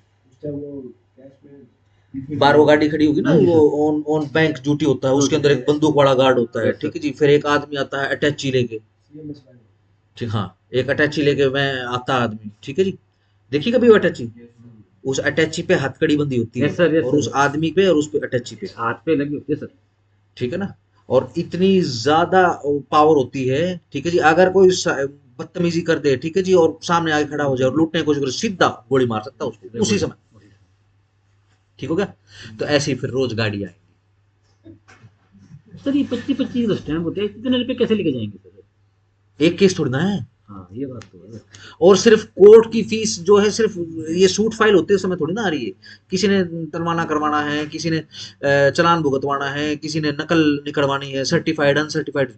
बाहर वो गाड़ी खड़ी होगी ना, वो ऑन बैंक ड्यूटी होता है, उसके अंदर एक बंदूक वाला गार्ड होता है, ठीक है जी। फिर एक आदमी आता है अटैची लेके, ठीक, हाँ, एक अटैची लेके मैं आता आदमी, ठीक है जी, देखिए कभी वो अटैची, उस अटैची पे हथकड़ी बंदी होती है Yes, sir, yes, और उस sir. आदमी पे और उस पे अटैची पे, हाथ पे लगी होती है सर। ठीक है ना। और इतनी ज्यादा पावर होती है, ठीक है जी, अगर कोई बदतमीजी कर दे, ठीक है जी, और सामने आके खड़ा हो जाए और लूटने की कोशिश करे, सीधा गोली मार सकता है उसको उसी समय, ठीक हो गया। तो ऐसे ही फिर रोज गाड़ी आएगी। सर ये 25-25 का स्टैम्प होते हैं, इतने रुपए कैसे लेके जाएंगे सर? एक केस थोड़ी ना है। हाँ ये बात तो है। और सिर्फ कोर्ट की फीस जो है, सिर्फ ये सूट फाइल होते समय थोड़ी ना आ रही है। किसी ने तलवाना करवाना है, किसी ने चालान भुगतवाना है, किसी ने नकल निकलवानी है, सर्टिफाइड अनसर्टिफाइड,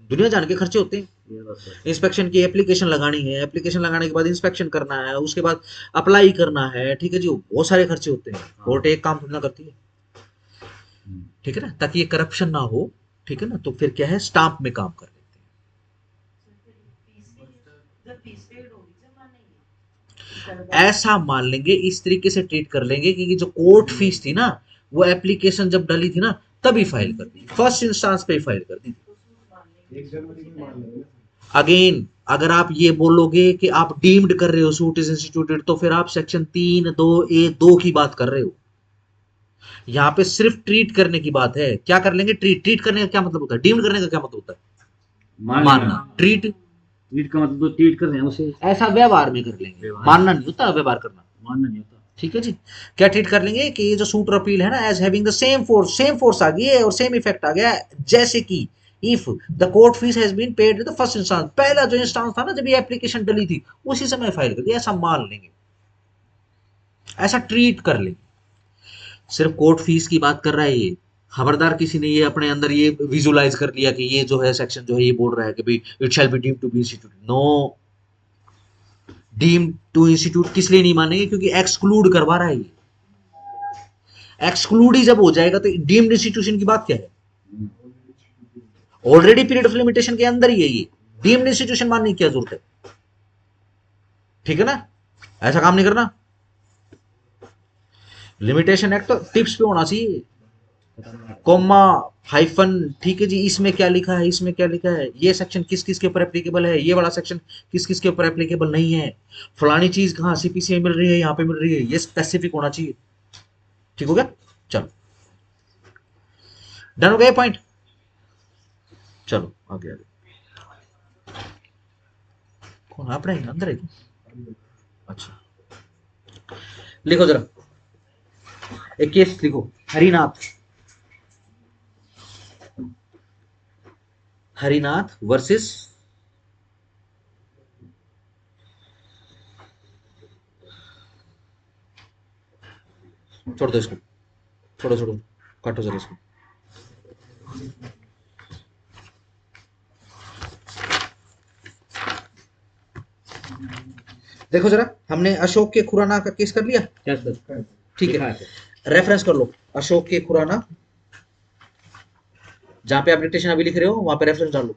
दुनिया जान के खर्चे होते हैं। ये बात तो है। इंस्पेक्शन की एप्लीकेशन लगानी है, एप्लीकेशन लगाने के बाद इंस्पेक्शन करना है, उसके बाद अप्लाई करना है, ठीक है जी, बहुत सारे खर्चे होते हैं। कोर्ट एक काम थोड़ी ना करती है, ठीक है ना, ताकि ये करप्शन ना हो, ठीक है ना। तो फिर क्या है, स्टाम्प में काम कर लेते हैं, ऐसा मान लेंगे, इस तरीके से ट्रीट कर लेंगे कि जो कोर्ट फीस थी ना, वो एप्लीकेशन जब डली थी ना तभी फाइल कर दी, फर्स्ट इंस्टांस पे ही फाइल कर दी। अगेन अगर आप ये बोलोगे कि आप डीम्ड कर रहे हो सूट इज इंस्टीट्यूटेड, तो फिर आप सेक्शन 3(2)(a)(2) की बात कर रहे हो। यहाँ पे सिर्फ ट्रीट करने की बात है। क्या कर लेंगे, ट्रीट करने का क्या मतलब होता है, डीम्ड करने का क्या मतलब होता है, मानना। ट्रीट ट्रीट का मतलब तो ट्रीट कर रहे हैं उसे, ऐसा व्यवहार में कर लेंगे, व्यवहार। मानना नहीं होता, व्यवहार करना, मानना नहीं होता। ठीक है जी। क्या ट्रीट कर लेंगे कि ये जो सूट और अपील है ना, as having the same force आ गई है और सेम इफेक्ट आ गया है, जैसे कि if the court fees has been paid the first instance, पहला जो इंस्टांस था ना जब ये एप्लीकेशन डली थी उसी समय फाइल कर दिया, ऐसा मान लेंगे, ऐसा ट्रीट कर लेंगे। सिर्फ कोर्ट फीस की बात कर रहा है ये, खबरदार किसी ने ये अपने अंदर ये विजुलाइज कर लिया कि ये जो है सेक्शन जो है ये बोल रहा है कि भाई it shall be deemed to be institute, no. Deemed to institute किस लिए नहीं मानेंगे, क्योंकि एक्सक्लूड करवा रहा है ये। एक्सक्लूड ही जब हो जाएगा तो डीम्ड इंस्टीट्यूशन की बात क्या है, ऑलरेडी पीरियड ऑफ लिमिटेशन के अंदर ही है ये, डीम्ड इंस्टीट्यूशन मानने की क्या जरूरत है, ठीक है ना। ऐसा काम नहीं करना। लिमिटेशन एक्ट तो टिप्स पे होना चाहिए, कॉमा हाइफन, ठीक है जी, इसमें क्या लिखा है, इसमें क्या लिखा है, ये सेक्शन किस किस के ऊपर एप्लीकेबल है, ये वाला सेक्शन किस किस के ऊपर एप्लीकेबल नहीं है, फलानी चीज कहाँ सीपीसी में मिल रही है, यहाँ पे मिल रही है, ये स्पेसिफिक होना चाहिए, ठीक हो गया। चलो डन हो गया पॉइंट, चलो आगे आगे। कौन आप रहेंगे अंदर है क्या? अच्छा लिखो जरा, एक केस लिखो, हरिनाथ वर्सेस छोड़ दो इसको, छोड़ो काटो जरा इसको। देखो जरा, हमने अशोक के खुराना का केस कर लिया, क्या सर? ठीक है, रेफरेंस कर लो अशोक के खुराना, जहां पे आप डिक्टेशन अभी लिख रहे हो वहां पे रेफरेंस डाल लो।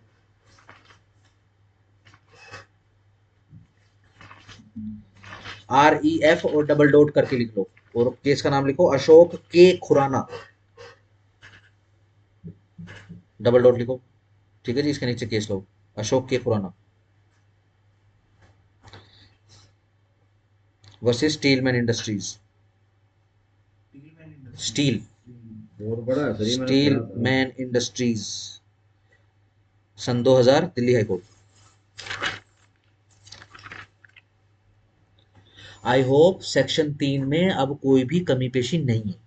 REF और डबल डॉट करके लिख लो, और केस का नाम लिखो Ashok K Khurana, double dot लिखो, ठीक है जी। इसके नीचे केस लो, Ashok K Khurana versus Steelman industries, steel बहुत बड़ा है सर ये, मैंने स्टील पढ़ा था। मैन इंडस्ट्रीज, सन 2000, Delhi high court. I hope section 3 में अब कोई भी कमी पेशी नहीं है।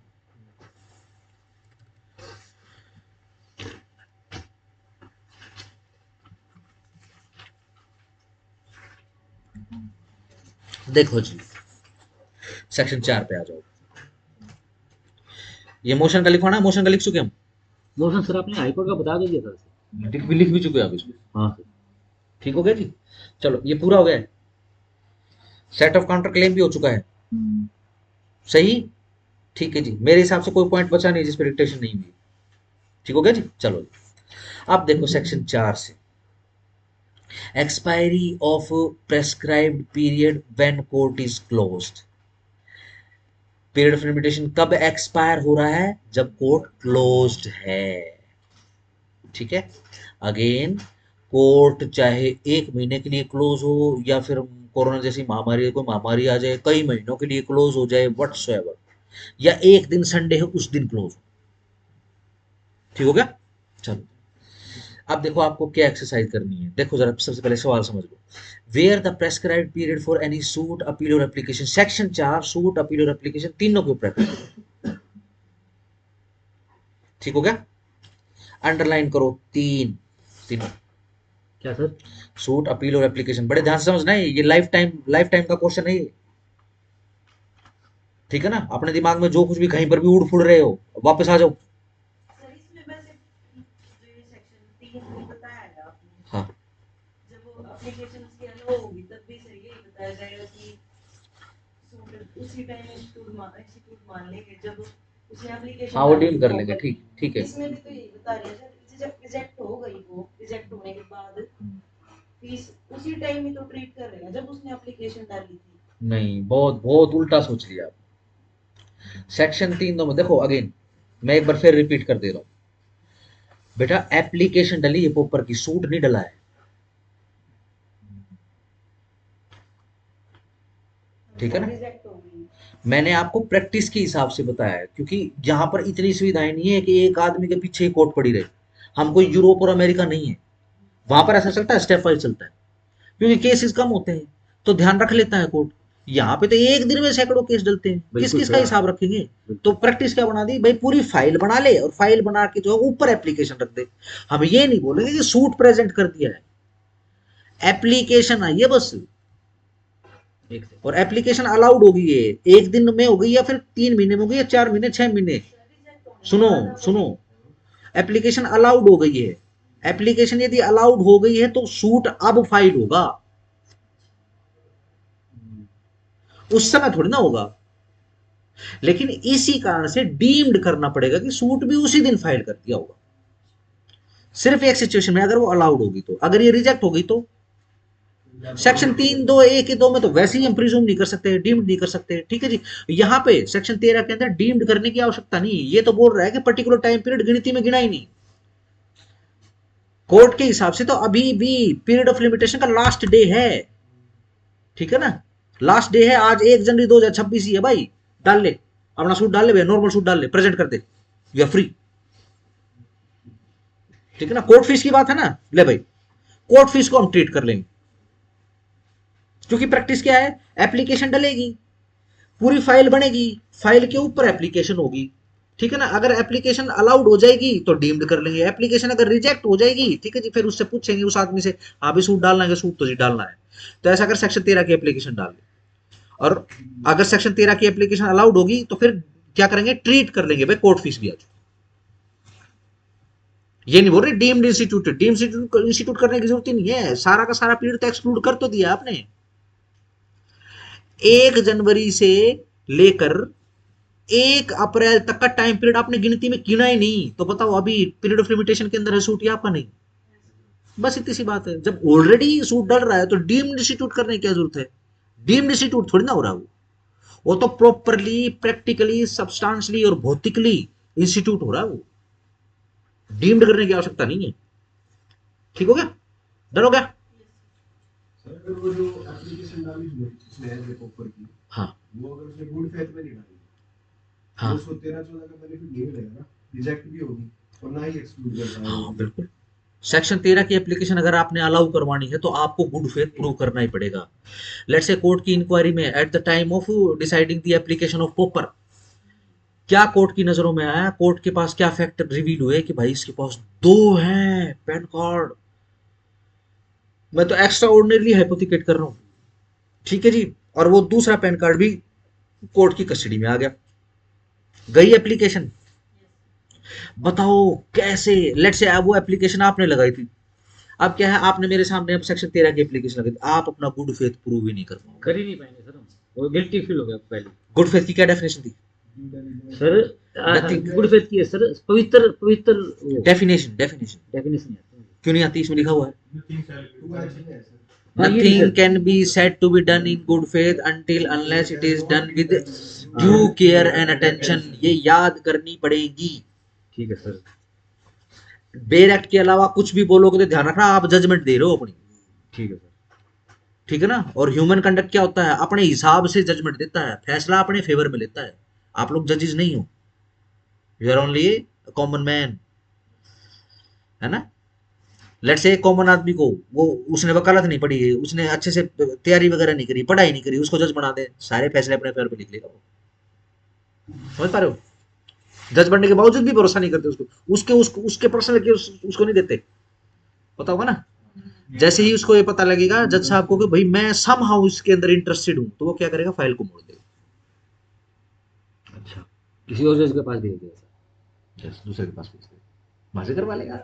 देखो जी सेक्शन 4 पे आ जाओ, ये मोशन का लिखवाना, मोशन का लिख चुके हम, मोशन सर आपने हाईकोर्ट का बता दो दिया सर। लिख भी चुके हैं आप इसको, हाँ सर। ठीक हो गया जी। चलो ये पूरा हो गया है, सेट ऑफ काउंटर क्लेम भी हो चुका है, सही, ठीक है जी। मेरे हिसाब से कोई पॉइंट बचा नहीं जिस पर डिक्टेशन नहीं हुई, ठीक हो गया जी। चलो अब देखो सेक्शन 4 से, expiry of prescribed period when court is closed. Period of limitation कब एक्सपायर हो रहा है, जब कोर्ट क्लोज्ड है, ठीक है। अगेन कोर्ट चाहे 1 महीने के लिए क्लोज हो या फिर कोरोना जैसी महामारी, कोई महामारी आ जाए, कई महीनों के लिए क्लोज हो जाए व्हाटसोएवर, या एक दिन संडे है उस दिन क्लोज हो, ठीक हो गया। चलो अब देखो आपको क्या एक्सरसाइज करनी है। देखो जरा सबसे पहले सवाल समझ लो। Where the prescribed period for any suit appeal और एप्लीकेशन, सेक्शन 4 सूट अपील और एप्लीकेशन तीनों के ऊपर, ठीक हो गया। अंडरलाइन करो तीनों। क्या सर? सूट अपील और एप्लीकेशन, बड़े ध्यान से समझना है, ये लाइफ टाइम का क्वेश्चन है ये, ठीक है ना। अपने दिमाग में जो कुछ भी कहीं पर भी उड़ फुड़ रहे हो वापस आ जाओ। सर इसमें वैसे जो ये सेक्शन 3 बताया है आपने, हाँ जब वो एप्लीकेशंस की अलाउ होगी तब भी सर यही बताया जाएगा कि सूट उसी टाइम इंस्टीट्यूट मान लेंगे जब उसने एप्लीकेशन, हाँ वो डील कर लेंगे, ठीक है। इसमें भी तो यही बता रहे हैं सर, जब रिजेक्ट हो गई, वो रिजेक्ट होने के बाद फीस उसी टाइम ही तो ट्रीट कर रहे हैं जब उसने एप्लीकेशन डाली थी। नहीं, बहुत बहुत उल्टा सोच लिया आप। सेक्शन 3 में देखो, अगेन मैं एक बार फिर रिपीट कर दे रहा हूं बेटा, एप्लीकेशन डली है पेपर की, सूट नहीं डला है, ठीक है ना। रिजेक्ट हो गई। मैंने आपको प्रैक्टिस के हिसाब से बताया है, क्योंकि यहाँ पर इतनी सुविधाएं नहीं है कि एक आदमी के पीछे ही कोर्ट पड़ी रहे। हम कोई यूरोप और अमेरिका नहीं है, वहां पर ऐसा चलता है, स्टेप वाइज चलता है, क्योंकि केसेस कम होते हैं तो ध्यान रख लेता है कोर्ट। यहाँ पे तो एक दिन में सैकड़ों केस डलते हैं, किस किस का हिसाब रखेंगे। तो प्रैक्टिस क्या बना दी भाई, पूरी फाइल बना ले और फाइल बना के जो है ऊपर एप्लीकेशन रख दे। हम ये नहीं बोलेंगे कि सूट प्रेजेंट कर दिया है, एप्लीकेशन आई है बस, और एप्लीकेशन अलाउड होगी है, एक दिन में हो गई या फिर 3 महीने में हो गई या 4 महीने 6 महीने। सुनो, एप्लीकेशन अलाउड हो गई है, एप्लीकेशन यदि अलाउड हो गई है तो सूट अब फाइल होगा, उस समय थोड़ी ना होगा। लेकिन इसी कारण से डीम्ड करना पड़ेगा कि सूट भी उसी दिन फाइल कर दिया होगा, सिर्फ एक सिचुएशन में, अगर वो अलाउड होगी तो। अगर ये रिजेक्ट होगी तो सेक्शन 3(2)(a)(2) में तो वैसे ही हम प्रिज्यूम नहीं कर सकते, डीम्ड नहीं कर सकते, ठीक है जी। यहाँ पे सेक्शन 13 के अंदर डीम्ड करने की आवश्यकता नहीं, ये तो बोल रहा है कि पर्टिकुलर टाइम पीरियड गिनती में गिना ही नहीं। कोर्ट के हिसाब से तो अभी भी पीरियड ऑफ लिमिटेशन का लास्ट डे है, ठीक है ना, लास्ट डे है आज 1 जनवरी 2026 ही है भाई। डाल ले अपना सूट, डाल ले भैया, नॉर्मल सूट डाल ले, प्रेजेंट कर दे, यू आर फ्री, ठीक है ना। कोर्ट फीस की बात है ना, ले भाई कोर्ट फीस को हम ट्रीट कर लेंगे, क्योंकि प्रैक्टिस क्या है, एप्लीकेशन डलेगी, पूरी फाइल बनेगी, फाइल के ऊपर एप्लीकेशन होगी, ठीक है ना। अगर एप्लीकेशन अलाउड हो जाएगी तो डीम्ड कर लेंगे, एप्लीकेशन अगर रिजेक्ट हो जाएगी, ठीक है जी, फिर उससे पूछेंगे उस आदमी से, हाँ भी सूट डालना है, सूट तो जी डालना है, तो ऐसा अगर सेक्शन 13 की एप्लीकेशन डाल ले। और अगर सेक्शन 13 की एप्लीकेशन अलाउड होगी तो फिर क्या करेंगे, ट्रीट कर लेंगे भाई, कोर्ट फीस भी आज। ये नहीं बोल रहे डीम्ड इंस्टीट्यूट, डीम्ड इंस्टीट्यूट करने की जरूरत ही नहीं है, सारा का सारा पीरियड तो एक्सक्लूड कर तो दिया आपने। 1 जनवरी से लेकर 1 अप्रैल तक का टाइम पीरियड आपने गिनती में गिना ही नहीं, तो बताओ अभी पीरियड ऑफ लिमिटेशन के अंदर है सूट या आपका नहीं। बस इतनी सी बात है, जब ऑलरेडी सूट डल रहा है तो डीम्ड इंस्टीट्यूट करने की क्या जरूरत है। डीम्ड इंस्टीट्यूट थोड़ी ना हो रहा वो तो प्रॉपरली प्रैक्टिकली सब्सटेंशियली और भौतिकली इंस्टीट्यूट हो रहा है, वो डीम्ड करने की आवश्यकता नहीं है, ठीक हो गया, डन हो गया। सर अगर वो जो एप्लीकेशन डाली हुई है उसने एज ए पेपर की, हाँ वो अगर उसने गुड फेथ में नहीं डाली, हाँ तो उसको 13-14 का बेनिफिट नहीं मिलेगा ना, रिजेक्ट भी होगी और ना ही एक्सक्लूड कर पाएगा। हाँ बिल्कुल। सेक्शन 13 की एप्लीकेशन अगर आपने अलाउ करवानी है तो आपको गुड फेथ प्रूव करना ही पड़ेगा। लेट्स से कोर्ट की इंक्वायरी में at the time of deciding the application of paper, क्या कोर्ट की नजरों में आया, कोर्ट के पास क्या फैक्ट रिवील हुए कि भाई इसके पास 2 हैं पैन कार्ड, मैं तो एक्स्ट्रा ऑर्डिनरी हाइपोथिकेट कर रहा हूं, ठीक है जी, और वो दूसरा पैन कार्ड भी कोर्ट की कस्टडी में आ गया, गई एप्लीकेशन। बताओ कैसे, लेट से वो एप्लीकेशन आपने लगाई थी, अब क्या है, आपने मेरे सामने अब सेक्शन 13 की एप्लीकेशन लगाई थी, आप अपना गुड फेथ प्रूव ही नहीं कर पाओगे, कर ही नहीं पाएंगे सर हम, वो गिल्टी फील हो गया पहले। गुड फेथ की क्या डेफिनेशन थी, सर गुड फेथ की है सर, पवित्र पवित्र डेफिनेशन डेफिनेशन है। क्यों नहीं आती, इसमें लिखा हुआ है टू एक्शन है sir. nothing can be said to be done in good faith until unless it is done with due care and attention, ये याद करनी पड़ेगी। ठीक है सर। बेर एक्ट के अलावा कुछ भी बोलोगे तो ध्यान रखना आप जजमेंट दे रहे हो अपनी, ठीक है सर। ठीक है ना। और ह्यूमन कंडक्ट क्या होता है, अपने हिसाब से जजमेंट देता है, फैसला अपने फेवर में लेता है। आप लोग जजेस नहीं हो, you are only common man, है ना। लेट्स से कॉमन आदमी को, वो उसने वकालत नहीं पढ़ी है, उसने अच्छे से तैयारी वगैरह नहीं करी, पढ़ाई नहीं करी, उसको जज बना दे, सारे फैसले अपने फेवर में लिख लेगा वो। समझ पा रहे हो। जज बनने के बावजूद भी भरोसा नहीं करते उसको, उसके पर्सनल के उसको नहीं देते। पता होगा ना, जैसे ही उसको ये पता लगेगा जज साहब को कि भाई मैं सम हाउ इसके अंदर इंटरेस्टेड हूं, तो वो क्या करेगा, फाइल को मोड़ देगा। अच्छा, किसी और जज के पास भेज दिया सर, यस, दूसरे के पास भेज देगा, वहां से करवा लेगा।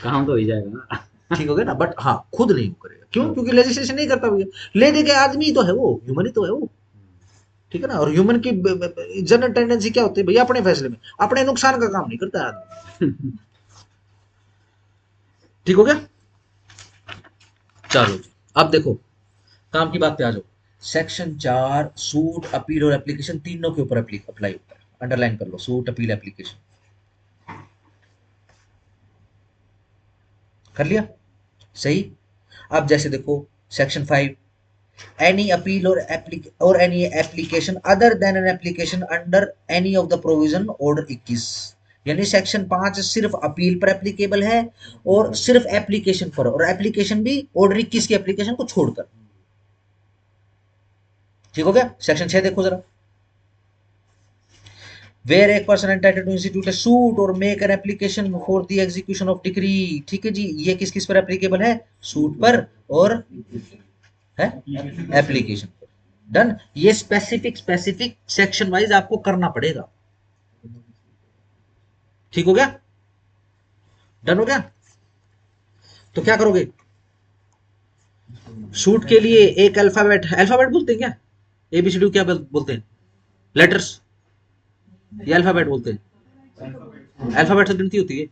काम तो हो ही जाएगा ना। ठीक हो गया ना। बट हाँ, खुद नहीं करेगा, क्यों, क्योंकि लेजिस्लेशन नहीं करता भैया, ले दे के आदमी ही तो है वो, ह्यूमन ही तो है वो। ठीक है ना। और ह्यूमन की जनरल टेंडेंसी क्या होती है भैया, अपने फैसले में, अपने नुकसान का काम नहीं करता आदमी। ठीक हो गया। चलो जी, अब देखो काम की बात पे आ जाओ। सेक्शन 4 सूट, अपील और एप्लीकेशन तीनों के ऊपर अप्लाई होता है। अंडरलाइन कर लो, सूट, अपील, एप्लीकेशन। कर लिया, सही। अब जैसे देखो सेक्शन 5, एनी अपील और any application other than an application under any of the provision order 21, यानी सेक्शन 5 सिर्फ अपील पर एप्लीकेबल है और सिर्फ एप्लीकेशन पर, और एप्लीकेशन भी ऑर्डर 21 की एप्लीकेशन को छोड़कर। ठीक हो गया। सेक्शन 6 देखो जरा, वेयर एक person entitled to institute a suit और make an application for the execution of decree. ठीक है जी, ये किस किस पर एप्लीकेबल है, सूट पर और है एप्लीकेशन पर। डन। ये स्पेसिफिक सेक्शन वाइज आपको करना पड़ेगा। ठीक हो गया, डन हो गया। तो क्या करोगे, सूट के लिए एक अल्फाबेट बोलते हैं क्या, एबीसीडी क्या बोलते हैं, लेटर्स या अल्फाबेट बोलते हैं, अल्फाबेट से गिनती होती है।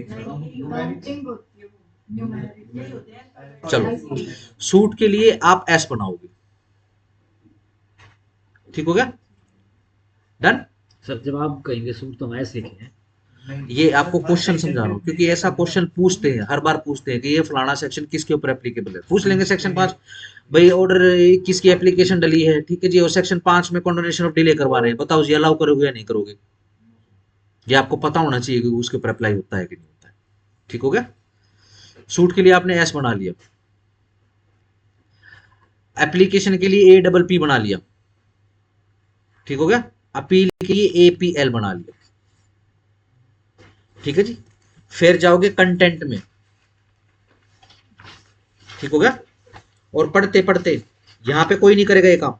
काउंटिंग होती है, न्यूमेरिक यही होते हैं। चलो, सूट के लिए आप एस बनाओगे। ठीक हो गया, डन। सर जब आप कहेंगे सूट तो हम ऐसे लिखे हैं, ये आपको क्वेश्चन समझा रहा हूँ, क्योंकि ऐसा क्वेश्चन पूछते हैं, हर बार पूछते हैं कि ये फलाना सेक्शन किसके ऊपर एप्लीकेबल है। पूछ लेंगे सेक्शन 5, भाई ऑर्डर किसकी एप्लीकेशन डली है, ठीक है जी, और सेक्शन 5 में कंडोनेशन ऑफ डिले करवा रहे हैं, बताओ जी अलाउ करोगे या नहीं करोगे। ये आपको पता होना चाहिए कि उसके ऊपर अप्लाई होता है कि नहीं होता है। ठीक हो गया। सूट के लिए आपने एस बना लिया, एप्लीकेशन के लिए APP बना लिया। ठीक हो गया। अपील के लिए APL बना लिया। ठीक है जी। फिर जाओगे कंटेंट में। ठीक हो गया। और पढ़ते पढ़ते यहां पे कोई नहीं करेगा ये काम।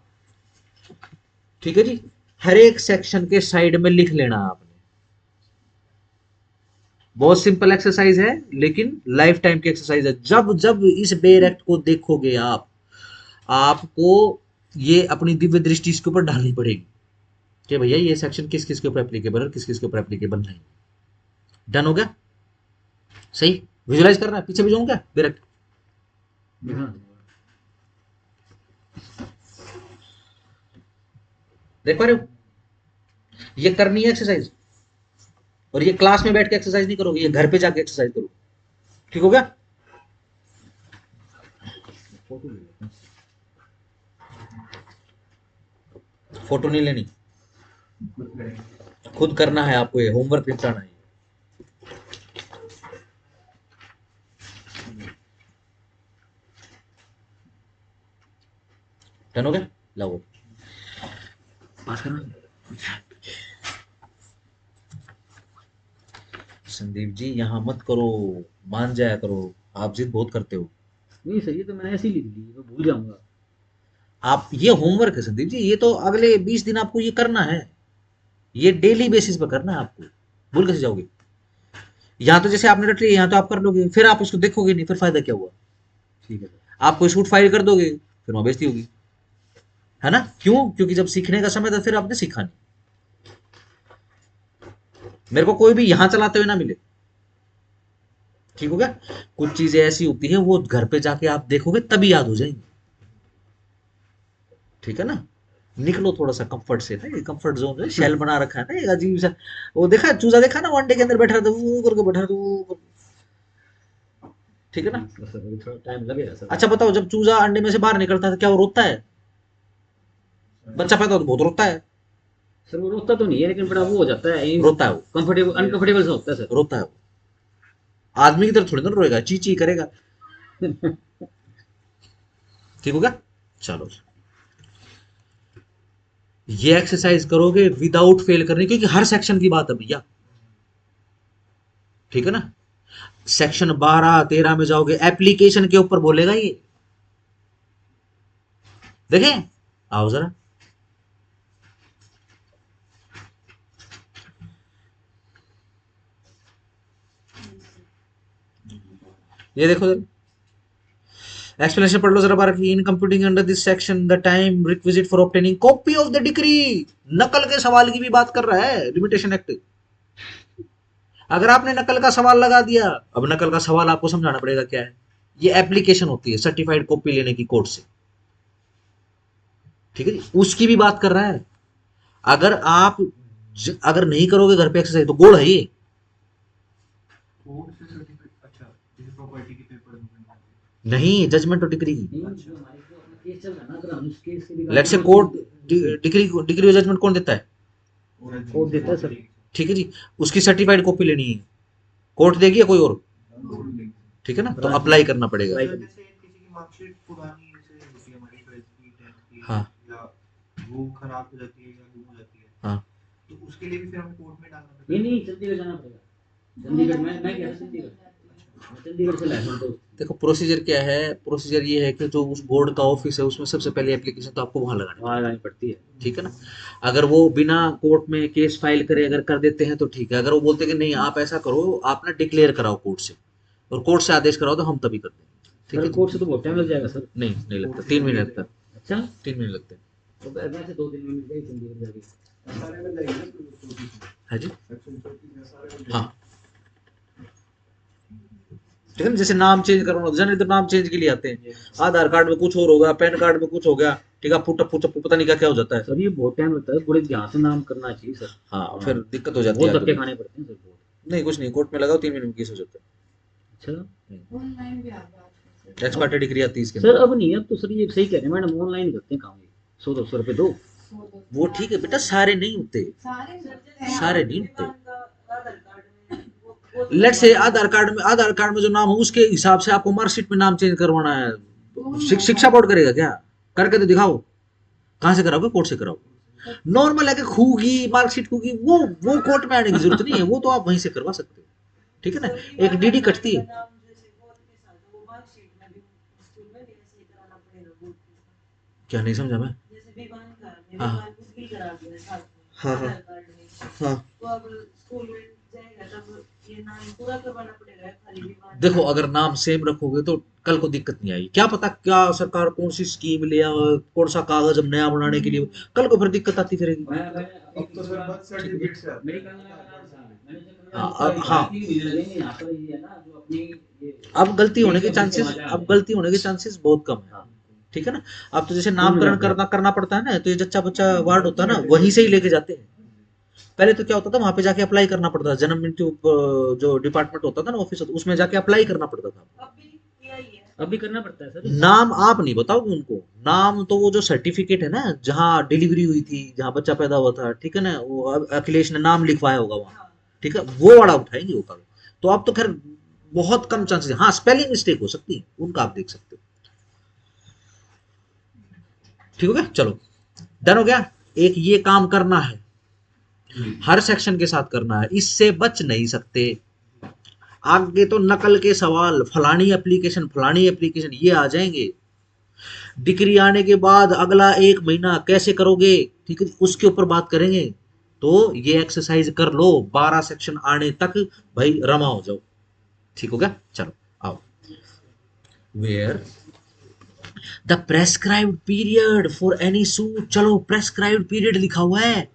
ठीक है जी। हर एक सेक्शन के साइड में लिख लेना आपने। बहुत सिंपल एक्सरसाइज है, लेकिन लाइफ टाइम की एक्सरसाइज है। जब जब इस बेयर एक्ट को देखोगे आप, आपको ये अपनी दिव्य दृष्टि इसके ऊपर डालनी पड़ेगी कि भैया ये सेक्शन किस किस के ऊपर एप्लीकेबल है, किस किस के ऊपर एप्लीकेबल नहीं। डन हो गया, सही। विजुलाइज करना है, पीछे भी जाऊं क्या डायरेक्ट। देख पा रहे हो, ये करनी है एक्सरसाइज, और ये क्लास में बैठ के एक्सरसाइज नहीं करोगे, ये घर पे जाके एक्सरसाइज करो। ठीक हो गया। फोटो नहीं लेनी, खुद करना है आपको, ये होमवर्क निपटाना है। डन हो गया, लाओ पास करना। संदीप जी यहां मत करो, मान जाया करो, आप जिद बहुत करते हो। नहीं सर, ये तो मैंने ऐसे ही लिख ली, मैं भूल जाऊंगा। आप, ये होमवर्क है संदीप जी, ये तो अगले 20 दिन आपको ये करना है, ये डेली बेसिस पर करना है आपको। भूल कैसे जाओगे। यहाँ तो जैसे आपने रट लिया, यहाँ तो आप कर लोगे, फिर आप उसको देखोगे नहीं, फिर फायदा क्या हुआ। ठीक है सर। आप कोई शूट फाइल कर दोगे, फिर वहां बेइज्जती होगी, है ना। क्यों, क्योंकि जब सीखने का समय था फिर आपने सीखा नहीं। मेरे को कोई भी यहां चलाते हुए ना मिले। ठीक हो गया। कुछ चीजें ऐसी होती है वो घर पे जाके आप देखोगे तभी याद हो जाएंगी। ठीक है ना। निकलो थोड़ा सा कंफर्ट से ना, ये कंफर्ट जोन है, शेल बना रखा है ना एक अजीब सा। वो देखा चूजा, देखा ना, वनडे के अंदर बैठा था, वो करके बैठा था, वो ठीक है ना। सर अभी थोड़ा टाइम लगेगा सर। अच्छा बताओ, जब चूजा अंडे में से बाहर निकलता है तो क्या वो रोता है? बच्चा पैदा होता तो बहुत रोता है। सर वो रोता तो नहीं है, लेकिन बड़ा वो हो जाता है, रोता है वो, कंफर्टेबल अनकंफर्टेबल सा होता है सर। रोता है वो। आदमी की तरह थोड़ी ना रोएगा, ची ची करेगा। ठीक हो गया। चलो ये एक्सरसाइज करोगे विदाउट फेल करने, क्योंकि हर सेक्शन की बात है भैया, ठीक है ना। सेक्शन 12-13 में जाओगे, एप्लीकेशन के ऊपर बोलेगा ये। देखें, आओ जरा, ये देखो जरा, एक्सप्लेनेशन पढ़ लो जरा बार की। In computing under this section the time requisite for obtaining copy of the degree. नकल के सवाल की भी बात कर रहा है लिमिटेशन एक्ट। अगर आपने नकल का सवाल लगा दिया, अब नकल का सवाल आपको समझाना पड़ेगा क्या है। ये एप्लीकेशन होती है सर्टिफाइड कॉपी लेने की कोर्ट से, ठीक है जी, उसकी भी बात कर रहा है। अगर आप अगर नहीं करोगे घर पे एक्सरसाइज तो गोड़ है ये। कोर्ट से सर्टिफिकेट, अच्छा जैसे प्रॉपर्टी के पेपर नहीं, जजमेंट और डिग्री की। नहीं, जो हमारे जो अपना केस चल रहा है ना, अगर हम उस केस के let's say court degree degree और जजमेंट कौन देता है? कोर्ट देता है सर। ठीक है जी, उसकी सर्टिफाइड कॉपी लेनी है, कोर्ट देगी या कोई और? ठीक है ना, तो अप्लाई करना पड़ेगा। Apply जैसे किसी की मार्कशीट पुरानी जैसे होती है हमारी 12th की 10th की, हाँ। या वो खराब हो जाती है या गुम हो जाती है, हाँ, तो उसके लिए भी फिर हमें कोर्ट में डालना नहीं पड़ता है। नहीं, चंडीगढ़ जाना पड़ेगा। चंडीगढ़ मैं गया था चंडीगढ़ से लाया तो। देखो प्रोसीजर क्या है। प्रोसीजर ये है कि जो उस बोर्ड का ऑफिस है उसमें सबसे पहले एप्लीकेशन तो आपको वहां लगानी वहाँ लगानी पड़ती है। है, ठीक है ना। अगर वो बिना कोर्ट में केस फाइल करे अगर कर देते हैं तो ठीक है। अगर वो बोलते हैं कि नहीं आप ऐसा करो, आप ना डिक्लेयर कराओ कोर्ट से, और कोर्ट से आदेश कराओ, तो हम तभी कर देंगे, ठीक है सर जी? कोर्ट से तो बहुत टाइम लग जाएगा सर। नहीं नहीं लगता, 3 महीने लगता है, अच्छा, 3 महीने लगते हैं। तो वैसे 2 दिन में मिल जाएगी चंडीगढ़ जाके। सारे में जाएंगे ना, है जी, सेक्शन 34 में सारे में हाँ, ठीक है ना। जैसे नाम चेंज करवाना, जनरली तो नाम चेंज के लिए आते हैं, आधार कार्ड में कुछ और होगा, पैन कार्ड में कुछ हो गया, ठीक है, पुटअप पुटअप पता नहीं क्या क्या हो जाता है। सर ये बहुत टाइम लगता है, बड़े ध्यान से नाम करना चाहिए सर। हाँ, फिर दिक्कत हो जाती बहुत है धक्के आगे। खाने पड़ते हैं सर बहुत। नहीं कुछ नहीं, कोर्ट में लगाओ, 3 महीने में केस हो जाता अच्छा ऑनलाइन भी आ गया है। एक्सपर्ट डिग्री आती है इसके सर, अंदर। अब नहीं, अब तो सर ये सही कह रहे हैं मैडम, ऑनलाइन करते हैं काम ये, 100-200 रुपए दो। वो ठीक है बेटा, सारे नहीं होते, सारे सारे नहीं होते। आधार कार्ड में वो लेट से आधार कार्ड में जो नाम हो उसके हिसाब से आपको मार्कशीट में नाम चेंज करवाना है, शिक्षा बोर्ड करेगा क्या? करके तो दिखाओ। कहाँ से कराओगे? कोर्ट से कराओ। नॉर्मल है कि खूगी मार्कशीट खूगी, वो कोर्ट में आने की जरूरत नहीं है, वो तो आप वहीं से करवा सकते हो, ठीक है ना। एक डीडी कटती है। नाम जैसे बोर्ड के साथ वो मार्कशीट में भी स्कूल में भी ऐसे ही कराना पड़ेगा बोर्ड के साथ। क्या नहीं समझा मैं? जैसे विवान का हाँ। विवान कुछ भी करा दिया साथ में हाँ, हाँ। आधार कार्ड में, हाँ, तो अब स्कूल में जाएगा तब ये नाम पूरा करवाना पड़ेगा खाली विवान। देखो अगर नाम सेम रखोगे तो कल को दिक्कत नहीं आएगी। क्या पता क्या सरकार कौन सी स्कीम ले आए, कौन सा कागज हम नया बनाने के लिए, कल को फिर दिक्कत आती फिरेगी। अब तो सर बर्थ सर्टिफिकेट से आता है। हाँ, अब गलती होने के चांसेस बहुत कम है, ठीक है ना। अब तो जैसे नामकरण करना पड़ता है ना, तो ये जच्चा बच्चा वार्ड होता है ना, वहीं से ही लेके जाते हैं। पहले तो क्या होता था, वहां पे जाके अप्लाई करना पड़ता था, जन्म मृत्यु जो डिपार्टमेंट होता था ना, ऑफिस होता, उसमें जाके अप्लाई करना पड़ता था। अब भी किया ही है। अब भी करना पड़ता है सर। नाम आप नहीं बताओगे उनको, नाम तो वो जो सर्टिफिकेट है ना, जहाँ डिलीवरी हुई थी, जहाँ बच्चा पैदा हुआ था, ठीक है ना, वो अखिलेश ने नाम लिखवाया होगा वहाँ, ठीक है, वो वाला उठाएंगे वो कागज। तो अब तो खैर बहुत कम चांसेस है, हाँ स्पेलिंग मिस्टेक हो सकती है, उनका आप देख सकते हो। ठीक हो गया, चलो डन हो गया। एक ये काम करना है, हर सेक्शन के साथ करना है, इससे बच नहीं सकते। आगे तो नकल के सवाल, फलानी एप्लीकेशन ये आ जाएंगे। डिग्री आने के बाद अगला 1 महीना कैसे करोगे, ठीक है, उसके ऊपर बात करेंगे। तो ये एक्सरसाइज कर लो, 12 सेक्शन आने तक भाई रमा हो जाओ। ठीक हो गया, चलो आओ। Where the prescribed period for any suit, चलो प्रेस्क्राइब्ड पीरियड लिखा हुआ है।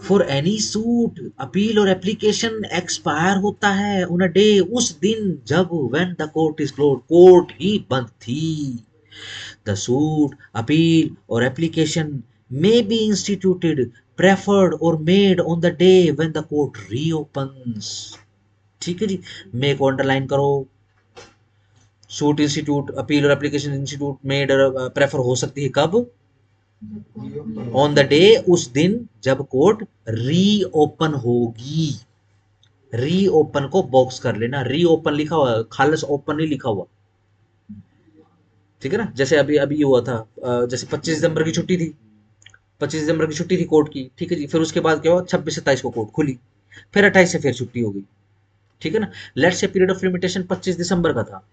फॉर एनी सूट अपील और एप्लीकेशन एक्सपायर होता है ऑन अ डे, उस दिन जब when the court is closed, court ही बंद थी। द सूट अपील और application may be instituted, preferred or made on the day when the court reopens. ठीक है जी। मे को अंडरलाइन करो। सूट इंस्टीट्यूट अपील और एप्लीकेशन इंस्टीट्यूट मेड प्रेफर हो सकती है कब? ऑन द डे, उस दिन जब कोर्ट रीओपन होगी। रीओपन को बॉक्स कर लेना, रीओपन लिखा हुआ है, खालस ओपन नहीं लिखा हुआ। ठीक है ना, जैसे अभी अभी ये हुआ था, जैसे 25 दिसंबर की छुट्टी थी, 25 दिसंबर की छुट्टी थी कोर्ट की, ठीक है जी। फिर उसके बाद क्या हुआ, 26-27 को कोर्ट खुली, फिर 28 से फिर छुट्टी हो गई। ठीक है ना, let's say period of limitation 25 दिसंबर का था,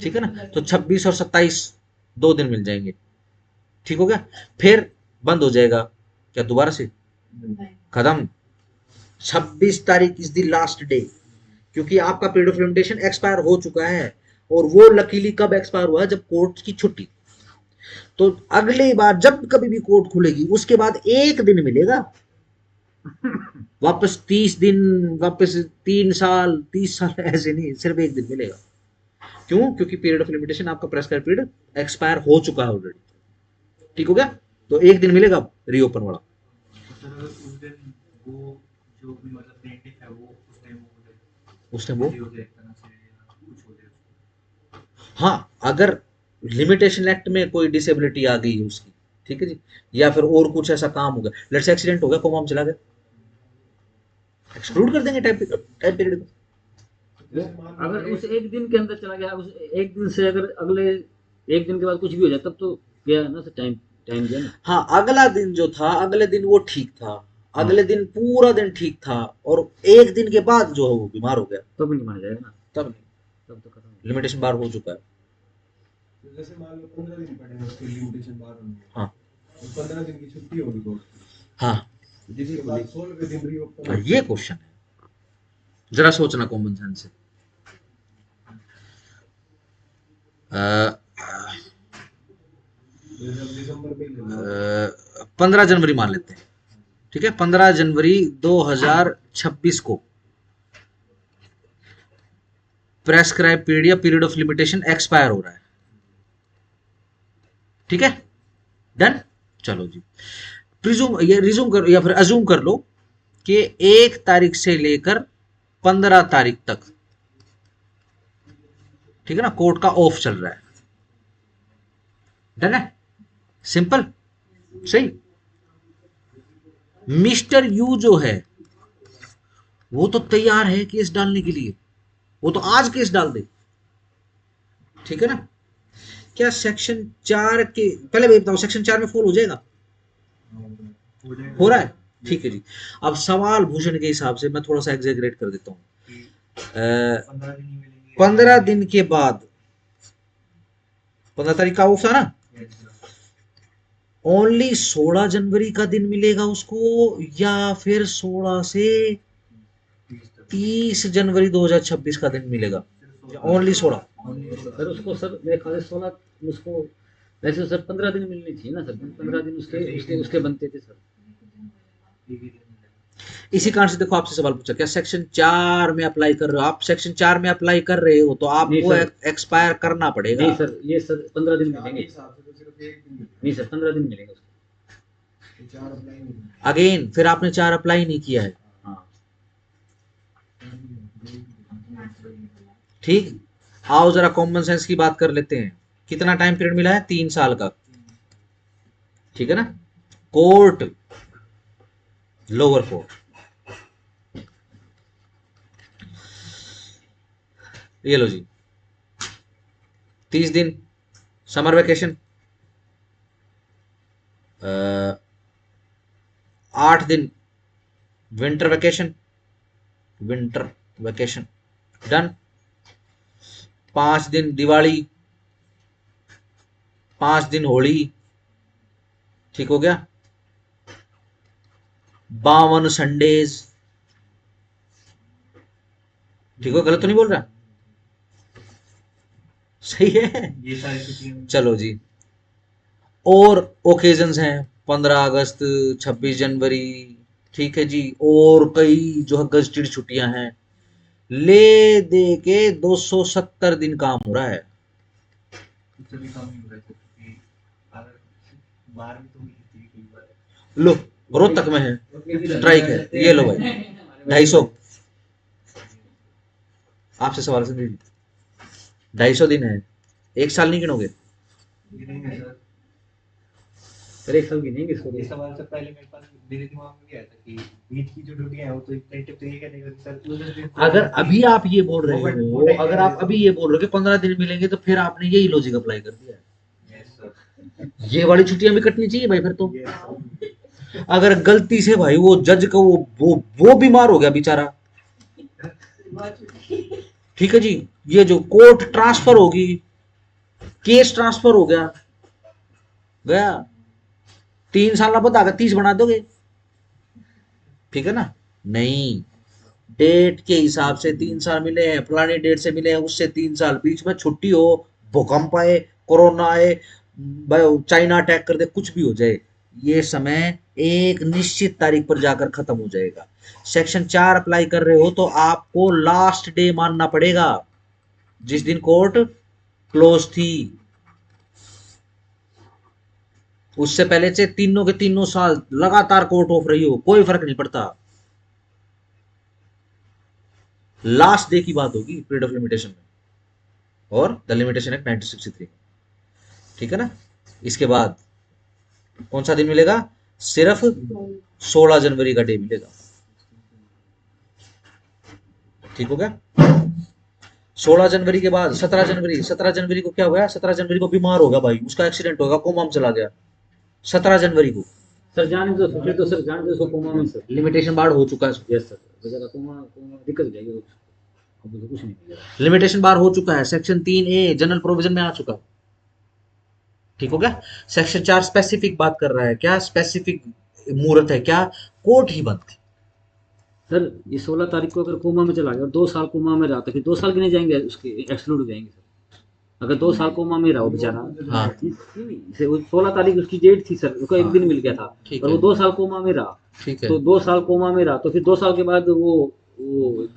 ठीक है ना, तो 26 और 27 2 दिन मिल जाएंगे। ठीक हो गया, फिर बंद हो जाएगा क्या दोबारा से? खत्म। 26 तारीख इज द लास्ट डे, क्योंकि आपका पीरियड ऑफ लिमिटेशन एक्सपायर हो चुका है, और वो लकीली कब एक्सपायर हुआ? जब कोर्ट की छुट्टी। तो अगली बार जब कभी भी कोर्ट खुलेगी उसके बाद एक दिन मिलेगा, वापस 30 दिन, वापस 3 साल 30 साल ऐसे नहीं, सिर्फ एक दिन मिलेगा। क्यों? क्योंकि पीरियड ऑफ लिमिटेशन आपका प्रेस्क्राइब पीरियड एक्सपायर हो चुका है ऑलरेडी। ठीक हो गया, तो एक दिन मिलेगा रीओपन वाला। तो सर अगर उस दिन वो जो भी मतलब प्लेंटिफ है वो उसने वो हो जाए एक तरह से या कुछ हो जाए उसको। हाँ, अगर लिमिटेशन एक्ट में कोई डिसेबिलिटी आ गई है उसकी, ठीक है जी, या फिर और कुछ ऐसा काम हो गया, लेट्स से एक्सीडेंट हो गया, कोमा में चला गया, एक्सक्लूड कर देंगे टाइम पीरियड को। अगर उस एक दिन के अंदर चला गया, उस एक दिन से अगर अगले एक दिन के बाद कुछ भी हो जाए तब तो गया ना सर, टाइम टाइम गया ना। हाँ, अगला दिन जो था, अगले दिन वो ठीक था, अगले दिन पूरा दिन ठीक था, और एक दिन के बाद जो है वो बीमार हो गया, तब नहीं माना जाएगा ना, तब नहीं, तब तो खत्म। लिमिटेशन बार हो चुका है। तो जैसे मान लो 15 दिन पड़ेगा उसके लिमिटेशन बाहर होने में, हाँ और 15 दिन की छुट्टी होगी कोर्ट की, हाँ, जिसके बाद 16वें दिन रीओपन ये क्वेश्चन है, जरा सोचना कॉमन सेंस से। दिसंबर में ही लेना। 15 जनवरी मान लेते हैं, ठीक है, 15 जनवरी 2026 को प्रेस्क्राइब पीरियड या पीरियड ऑफ लिमिटेशन एक्सपायर हो रहा है। ठीक है, डन। चलो जी, प्रिज्यूम ये रिज्यूम कर या फिर अज्यूम कर लो कि 1 तारीख से लेकर 15 तारीख तक, ठीक है ना, कोर्ट का ऑफ चल रहा है। डन है, सिंपल, सही। मिस्टर यू जो है वो तो तैयार है केस डालने के लिए, वो तो आज केस डाल दे। ठीक है ना, क्या सेक्शन 4 के, पहले मैं बताऊं सेक्शन 4 में फॉल हो जाएगा? हो रहा है, ठीक है जी। अब सवाल भूषण के हिसाब से मैं थोड़ा सा एग्जेगरेट कर देता हूं। 15 दिन ही मिलेंगे। 15 दिन के बाद 15 तारीख का ऑफ था ना, ओनली 16 जनवरी का दिन मिलेगा उसको, या फिर 16 से 30 जनवरी 2026 का दिन मिलेगा, ओनली 16? सर उसको सर मेरे ख्याल से 16 उसको वैसे सर 15 दिन मिलनी थी ना सर, 15 दिन उसके उसके उसके बनते थे सर। इसी कारण से देखो आपसे सवाल पूछा, क्या सेक्शन 4 में अप्लाई कर रहे हो? आप सेक्शन 4 में अप्लाई कर रहे हो तो आपको एक्सपायर करना पड़ेगा। नहीं सर, ये सर 15 दिन मिलेंगे। हिसाब से तो सिर्फ एक दिन नहीं सर, 15 दिन मिलेंगे उसको। 4 अप्लाई नहीं अगेन फिर आपने 4 अप्लाई नहीं किया है, हाँ ठीक। आओ जरा कॉमन सेंस की बात कर लेते हैं। कितना टाइम पीरियड मिला है? 3 साल का, ठीक है ना। कोर्ट, लोअर कोर्ट, ये लो जी, 30 दिन समर वेकेशन, 8 दिन winter vacation, winter vacation done. 5 दिन दिवाली, 5 दिन होली, ठीक हो गया। 52 संडेज, ठीक हो, गलत तो नहीं बोल रहा? सही है, ये सारी छुट्टियां चलो जी। और ओकेजन्स हैं 15 अगस्त, 26 जनवरी, ठीक है जी, और कई जो है गजटेड छुट्टियां हैं, ले दे के 270 दिन काम हो रहा है। उससे भी कम ही हो रहा है क्योंकि अगर 12 में तो हुई थी कई बार। लो रोहतक में है, स्ट्राइक है, ये लो भाई 250, आपसे सवाल सुन लीजिए, 250 दिन है, 1 साल नहीं गिनोगे? गिनेंगे सर। फिर एक साल गिनेंगे इसको। ये सवाल से पहले मेरे पास मेरे दिमाग में भी आया था कि बीच की जो ड्यूटी है वो तो एक तो ये कहने का सर उधर दिन अगर अभी आप ये बोल रहे हो, अगर आप अभी ये बोल रहे हो कि 15 दिन मिलेंगे, तो फिर आपने यही लॉजिक अप्लाई कर दिया है। यस सर, ये वाली छुट्टियां भी कटनी चाहिए भाई फिर तो। यस अगर गलती से भाई वो जज का वो बीमार हो गया बेचारा, ठीक है जी, ये जो कोर्ट ट्रांसफर होगी, केस ट्रांसफर हो गया, गया 3 साल ना बता 30 बना दोगे, ठीक है ना? नहीं, डेट के हिसाब से 3 साल मिले हैं, फलानी डेट से मिले हैं, उससे 3 साल, बीच में छुट्टी हो, भूकंप आए, कोरोना आए, चाइना अटैक कर दे, कुछ भी हो जाए, ये समय एक निश्चित तारीख पर जाकर खत्म हो जाएगा। सेक्शन 4 अप्लाई कर रहे हो तो आपको लास्ट डे मानना पड़ेगा, जिस दिन कोर्ट क्लोज थी। उससे पहले से तीनों के तीनों साल लगातार कोर्ट ऑफ रही हो, कोई फर्क नहीं पड़ता, लास्ट डे की बात होगी पीरियड ऑफ लिमिटेशन में, और द लिमिटेशन एक्ट 1963, ठीक है ना? इसके बाद कौन सा दिन मिलेगा? सिर्फ 16 जनवरी का डे मिलेगा, ठीक हो गया? 16 जनवरी के बाद 17 जनवरी, 17 जनवरी को क्या हो गया? 17 जनवरी को बीमार होगा भाई, उसका एक्सीडेंट होगा, कोमा में चला गया 17 जनवरी को, सर जाने दो, फिर तो सर जाने दो, सो कोमा में सर। लिमिटेशन बार हो चुका है, यस सर, बेचारा कोमा कोमा दिक्कत हो जाएगी, अब तो कुछ नहीं मिलेगा। लिमिटेशन बार हो चुका है, सेक्शन 3A जनरल प्रोविजन में आ चुका है, ठीक हो गया? सेक्शन 4 स्पेसिफिक बात कर रहा है, क्या स्पेसिफिक मुहूर्त है, क्या कोर्ट ही बंद थी। सर ये 16 तारीख को अगर कोमा में चला गया और 2 साल कोमा में रहा तो फिर 2 साल गिने जाएंगे, उसके एक्सक्लूड हो जाएंगे सर। अगर 2 साल कोमा में रहा वो बेचारा, हाँ। से वो 16 तारीख उसकी डेट थी सर, उसको एक हाँ। दिन मिल गया था, ठीक और है, वो 2 साल कोमा में रहा, ठीक है, तो 2 साल कोमा में रहा तो फिर 2 साल के बाद वो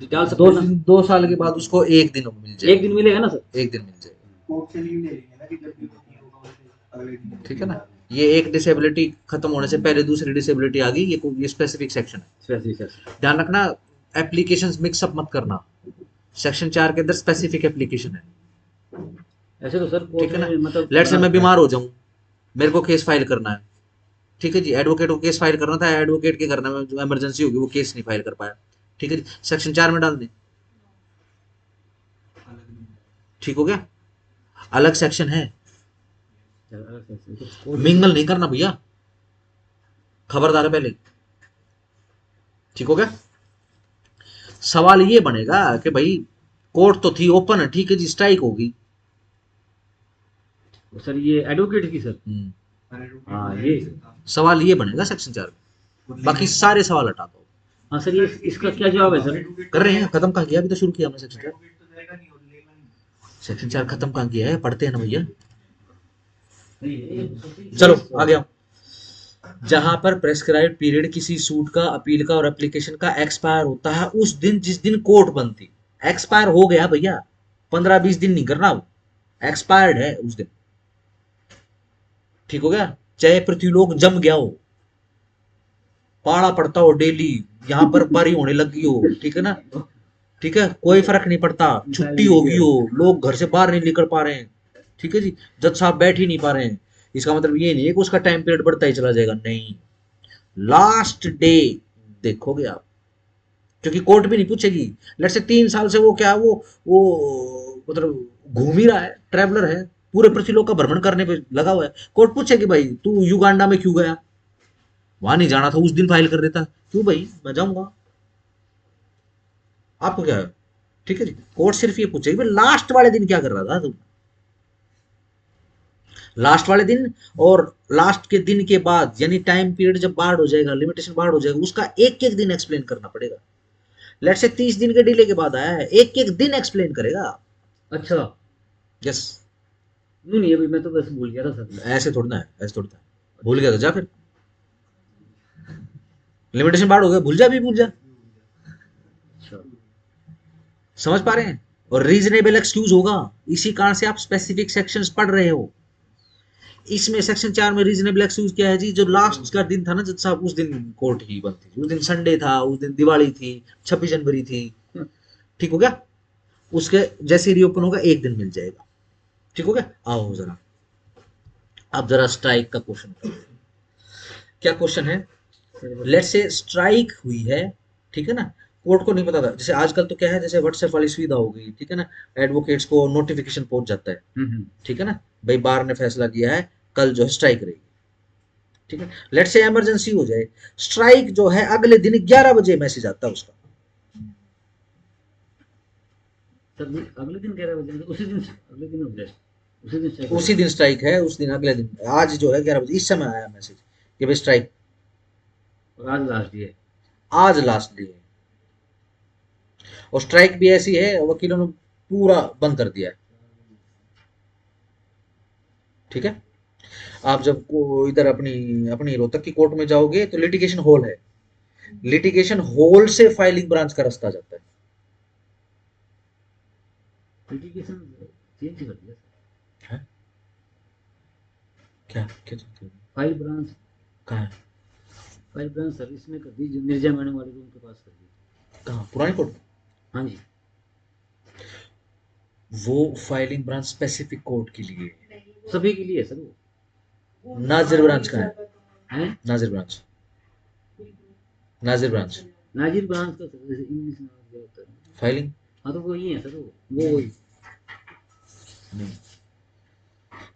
डाल सकते हैं ना? 2 साल के बाद उसको एक दिन मिल जाएगा, एक दिन मिलेगा ना सर? एक दिन मिल जाएगा, कोर्ट से लीव ले लेंगे ना कि जब भी होती होगा वैसे अगले दिन, ठीक है ना? ये एक डिसेबिलिटी खत्म होने से पहले दूसरी डिसेबिलिटी आ गई, ये स्पेसिफिक सेक्शन है, स्पेसिफिक सर। ध्यान रखना, एप्लीकेशंस मिक्सअप मत करना, सेक्शन 4 के अंदर स्पेसिफिक एप्लीकेशन है, ऐसे तो सर ठीक कोर्ट है ना? में मतलब लेट्स से मैं बीमार हो जाऊं, मेरे को केस फाइल करना है, ठीक है जी, एडवोकेट को केस फाइल करना था, एडवोकेट के करने में जो इमरजेंसी होगी वो केस नहीं फाइल कर पाया, ठीक है जी, सेक्शन 4 में डाल दें, ठीक हो गया? अलग सेक्शन है, मिंगल नहीं करना भैया, खबरदार है पहले, ठीक हो गया? सवाल ये बनेगा कि भाई कोर्ट तो थी ओपन है, ठीक है जी, स्ट्राइक होगी, सर ये एडवोकेट की सर। हाँ, ये सवाल ये बनेगा सेक्शन 4 में, बाकी सारे सवाल हटा दो। हाँ सर, ये इसका क्या जवाब है सर? कर रहे हैं, खत्म कहाँ किया, अभी तो शुरू किया हमने सेक्शन 4, सेक्शन 4 खत्म कहाँ किया है, पढ़ते हैं ना भैया, चलो आगे आओ। जहां पर प्रेस्क्राइब्ड पीरियड किसी सूट का, अपील का और एप्लीकेशन का एक्सपायर होता है उस दिन जिस दिन कोर्ट बंद थी, एक्सपायर हो गया भैया, 15-20 दिन नहीं करना, वो एक्सपायर्ड है उस दिन, ठीक हो गया? चाहे पृथ्वीलोक जम गया हो, पाड़ा पड़ता हो डेली, यहाँ पर बारी होने लगी हो, ठीक है ना? ठीक है, कोई फर्क नहीं पड़ता, छुट्टी होगी हो, लोग घर से बाहर नहीं निकल पा रहे हैं, ठीक है जी, जज साहब बैठ ही नहीं पा रहे हैं, इसका मतलब ये नहीं है कि उसका टाइम पीरियड बढ़ता ही चला जाएगा, नहीं, लास्ट डे देखोगे आप, क्योंकि कोर्ट भी नहीं पूछेगी। लेट्स से 3 साल से वो क्या, वो मतलब घूम ही रहा है, ट्रैवलर है, पूरे पृथ्वीलोक का भ्रमण करने पे लगा हुआ है, कोर्ट पूछेगी भाई तू युगांडा में क्यों गया, वहां नहीं जाना था, उस दिन फाइल कर देता, क्यों भाई मैं जाऊंगा, आपको क्या है, ठीक है जी? कोर्ट सिर्फ ये पूछेगी भाई लास्ट वाले दिन क्या कर रहा था तुम, लास्ट वाले दिन, और लास्ट के दिन के बाद, यानी टाइम पीरियड जब बाढ़ हो जाएगा, लिमिटेशन बाढ़ हो जाएगा, उसका एक एक दिन एक्सप्लेन करना पड़ेगा। लेट्स से 30 दिन के डिले के बाद आया है, एक एक दिन एक्सप्लेन करेगा। अच्छा, यस, नहीं अभी मैं तो बस भूल गया था सर। ऐसे थोड़ा ना है, ऐसे थोड़ा था, भूल गया तो जा, फिर लिमिटेशन बाढ़ हो गया, भूल जा, भी भूल जा, अच्छा, समझ पा रहे हैं? और रीजनेबल एक्सक्यूज होगा, इसी कारण से आप स्पेसिफिक सेक्शंस पढ़ रहे हो। इसमें सेक्शन 4 में रीजनेबल एक्सक्यूज क्या है जी, जो लास्ट का दिन था ना जज साहब, उस दिन कोर्ट ही बंद थी, उस दिन संडे था, उस दिन दिवाली थी, 26 जनवरी थी, ठीक हो गया? उसके जैसे रीओपन होगा 1 दिन मिल जाएगा। ठीक हो गया? आओ जरा, अब जरा स्ट्राइक का क्वेश्चन करो। क्या क्वेश्चन है? लेट से स्ट्राइक हुई है, ठीक है ना, कोर्ट को नहीं पता था, जैसे आजकल तो क्या है, जैसे व्हाट्सएप वाली सुविधा हो गई, ठीक है ना, एडवोकेट्स को नोटिफिकेशन पहुंच जाता है, ठीक है ना, भाई बार ने फैसला किया है कल जो है स्ट्राइक रहेगी, ठीक है। लेट से इमरजेंसी हो जाए, स्ट्राइक जो है अगले दिन 11 बजे मैसेज आता है उसका। सर अगले दिन 11 बजे, उसी दिन, अगले दिन हो जाए, उसी दिन strike उसी दिन स्ट्राइक है, उस दिन अगले दिन, आज जो है 11 बजे इस समय आया मैसेज कि भाई स्ट्राइक, और आज लास्ट डे है। आज लास्ट डे है। और स्ट्राइक भी ऐसी है, वकीलों ने पूरा बंद कर दिया है, ठीक है। आप जब को इधर अपनी अपनी रोहतक की कोर्ट में जाओगे तो लिटिगेशन हॉल है, लिटिगेशन हॉल से फाइलिंग ब्रांच का रास्ता जाता है। लिटिगेशन चेंज कर दिया सर। है? क्या क्या चीज़ है? फाइल ब्रांच, कहाँ है? फाइल ब्रांच सर्विस में कर दी, जो निर्जा मैडम वाले रूम के पास कर दी। कहाँ? पुरानी कोर्ट में? हाँ जी। वो फाइलिंग ब्रांच स्पेसिफिक कोर्ट के लिए है। सभी के लिए सर वो। नाजिर ब्रांच कहाँ है? हैं? नाजिर ब्रांच, नाजिर ब्रांच नाजिर ब्रांच का सर, जैसे इंग्लिश में क्या होता है। फाइलिंग हाँ तो वही है सर, वो वही। नहीं,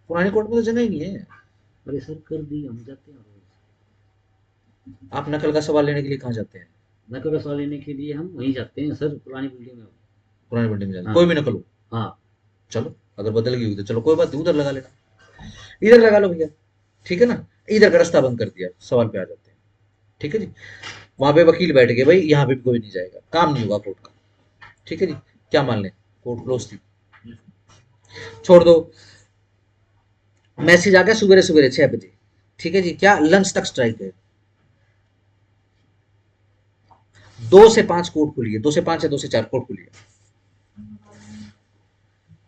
पुरानी कोर्ट में तो जगह ही नहीं है। अरे सर कर दी, हम जाते हैं रोज। आप नकल का सवाल लेने के लिए कहाँ जाते हैं? नकल का सवाल लेने के लिए हम वहीं जाते हैं सर, पुरानी बिल्डिंग में। पुरानी बिल्डिंग में जाते हैं। हाँ। कोई भी नकल हो, हाँ। चलो अगर बदल गई हुई तो चलो कोई बात नहीं, उधर लगा लेना, इधर लगा लो भैया, ठीक है ना, इधर का रास्ता बंद कर दिया, सवाल पे आ जाते हैं, ठीक है जी। वहां पे वकील बैठ गए, भाई यहाँ पे भी कोई नहीं जाएगा, काम नहीं होगा कोर्ट का, ठीक है जी। क्या मान लें, कोर्ट क्लोज थी, छोड़ दो। मैसेज आ गया सवेरे सवेरे 6 बजे, ठीक है जी, क्या लंच तक स्ट्राइक है, 2 से 5 कोर्ट खुली है, 2 से 5 या 2 से 4 कोर्ट खुली है,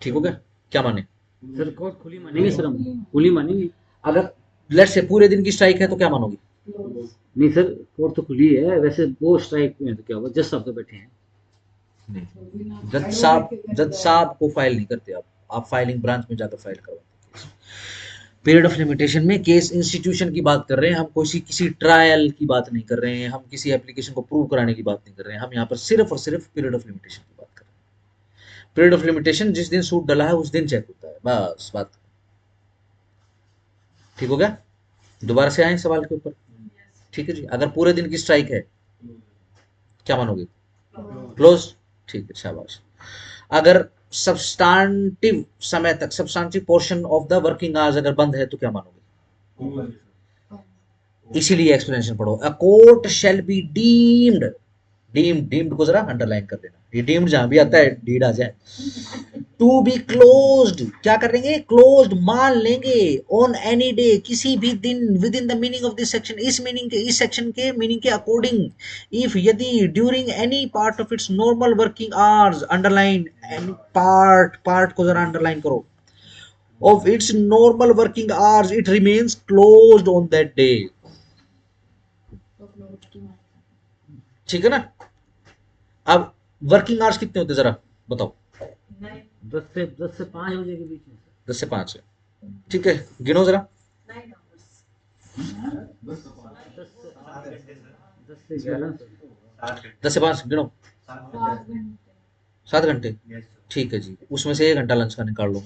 ठीक हो गया? क्या माने? सर कोर्ट खुली मानेंगे सर, हम खुली मानेंगे। अगर लेट से पूरे दिन की स्ट्राइक है तो क्या मानोगे? नहीं सर, कोर्ट तो खुली है, वैसे वो स्ट्राइक में तो क्या हुआ, जज साहब तो बैठे हैं। नहीं, जज साहब को फाइल नहीं करते आप फाइलिंग ब्रांच में जाकर फाइल करवाते हैं। पीरियड ऑफ लिमिटेशन में केस इंस्टीट्यूशन की बात कर रहे हैं हम, कोई किसी ट्रायल की बात नहीं कर रहे हैं, हम किसी एप्लीकेशन को प्रूव कराने की बात नहीं कर रहे हैं, हम यहाँ पर सिर्फ और सिर्फ पीरियड ऑफ लिमिटेशन की बात कर रहे हैं। पीरियड ऑफ लिमिटेशन जिस दिन सूट डला है उस दिन चेक होता है, बस बात, ठीक हो गया? दोबारा से आए सवाल के ऊपर, ठीक है जी। अगर पूरे दिन की स्ट्राइक है क्या मानोगे? क्लोज, ठीक है, शाबाश। अगर सब्सटेंटिव समय तक, substantive portion of the working hours अगर बंद है तो क्या मानोगे? इसीलिए एक्सप्लेनेशन पढ़ो, a court shell be deemed, deemed को जरा अंडरलाइन कर देना, ये डीम्ड जहां भी आता है डीड आ जाए, टू बी क्लोज्ड, क्या करेंगे? क्लोज्ड मान लेंगे, ऑन एनी डे, किसी भी दिन, with in the meaning of this section, इस मीनिंग के, इस सेक्शन के मीनिंग के अकॉर्डिंग, इफ यदि during any part of its normal working hours, underline part को जरा अंडरलाइन करो, of its normal working hours it remains closed on that day, ठीक है ना। अब वर्किंग आवर्स कितने होते जरा बताओ? 10 से 5 बजे के बीच में सर। 10 से 5 है, ठीक है, गिनो जरा। 10 से 11 10 से 5 गिनो। 7 घंटे, ठीक है जी, उसमें से 1 घंटा लंच का निकाल लो,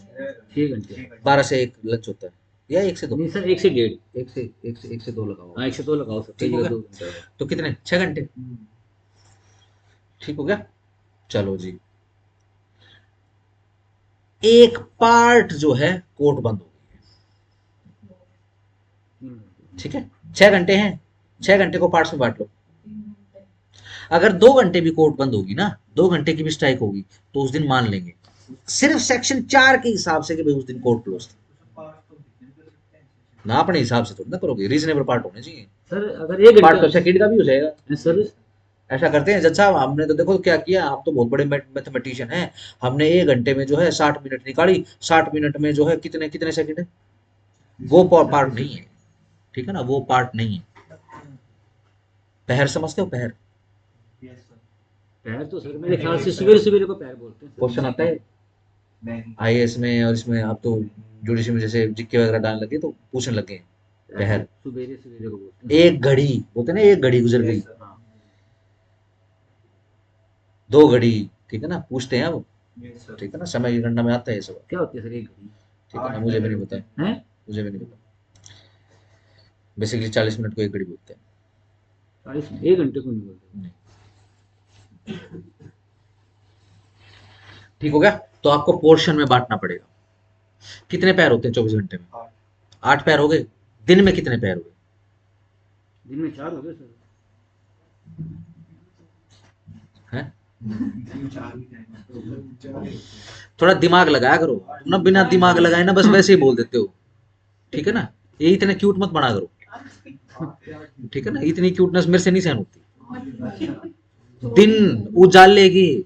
6 घंटे। 12 से 1 लंच होता है, या 1 से 2? नहीं सर, 1 से 1.5। 1 से 2 लगाओ, हाँ 1 से 2 लगाओ सर, ठीक हो गया? 2 घंटे। तो कितने? 6 घंटे, ठीक हो गया? चलो जी, एक पार्ट जो है कोर्ट बंद हो गई है, ठीक है, 6 घंटे हैं, 6 घंटे को पार्ट्स में बांट लो। अगर 2 घंटे भी कोर्ट बंद होगी ना, 2 घंटे की भी स्ट्राइक होगी तो उस दिन मान लेंगे सिर्फ सेक्शन 4 के हिसाब से कि भाई उस दिन कोर्ट क्लोज था ना, अपने हिसाब से थोड़ी ना करोगे, रीजनेबल पार्ट होने चाहिए। सर अगर 1 पार्ट तो घंटे सेकंड का भी हो जाएगा सर, ऐसा करते हैं जज साहब, हमने तो देखो क्या किया, हम तो बहुत बड़े मैथमेटिशियन हैं, हमने 1 घंटे में जो है 60 मिनट निकाली, 60 मिनट में जो है कितने कितने सेकंड है, वो पार्ट नहीं है, ठीक है ना, वो पार्ट नहीं है। पहर समझते हो? पहर, पैर तो सर मेरे ख्याल से सवेरे सवेरे को पैर बोलते हैं सर। क्वेश्चन आता है नहीं आईएएस में और इसमें, अब तो जुडिशरी में जैसे जिक्के वगैरह डालने लगे तो पूछने लगे हैं। पैर। सवेरे सवेरे को बोलते हैं। एक घड़ी बोलते हैं ना, एक घड़ी गुजर गई, हाँ 2 घड़ी, ठीक है ना, पूछते हैं अब, यस सर ठीक है ना, समय की गणना में आता है ये सब, क्या होती है सर एक घड़ी ठीक है ना, मुझे भी नहीं पता है, है? मुझे भी नहीं पता। बेसिकली 40 मिनट को एक घड़ी बोलते हैं। 40 1 घंटे को नहीं बोलते। ठीक हो गया। तो आपको पोर्शन में बांटना पड़ेगा। कितने पैर होते हैं 24 घंटे में? 8 पैर हो गए। दिन में कितने पैर हुए? दिन में 4 हो गए सर। हैं? चार ही टाइम थोड़ा दिमाग लगाया करो, तुम ना बिना दिमाग लगाए ना बस वैसे ही बोल देते हो, ठीक है ना। ये इतने क्यूट मत बना करो, ठीक है ना, इतनी क्यूटनेस मेरे से नहीं सहन होती। दिन उजालेगी।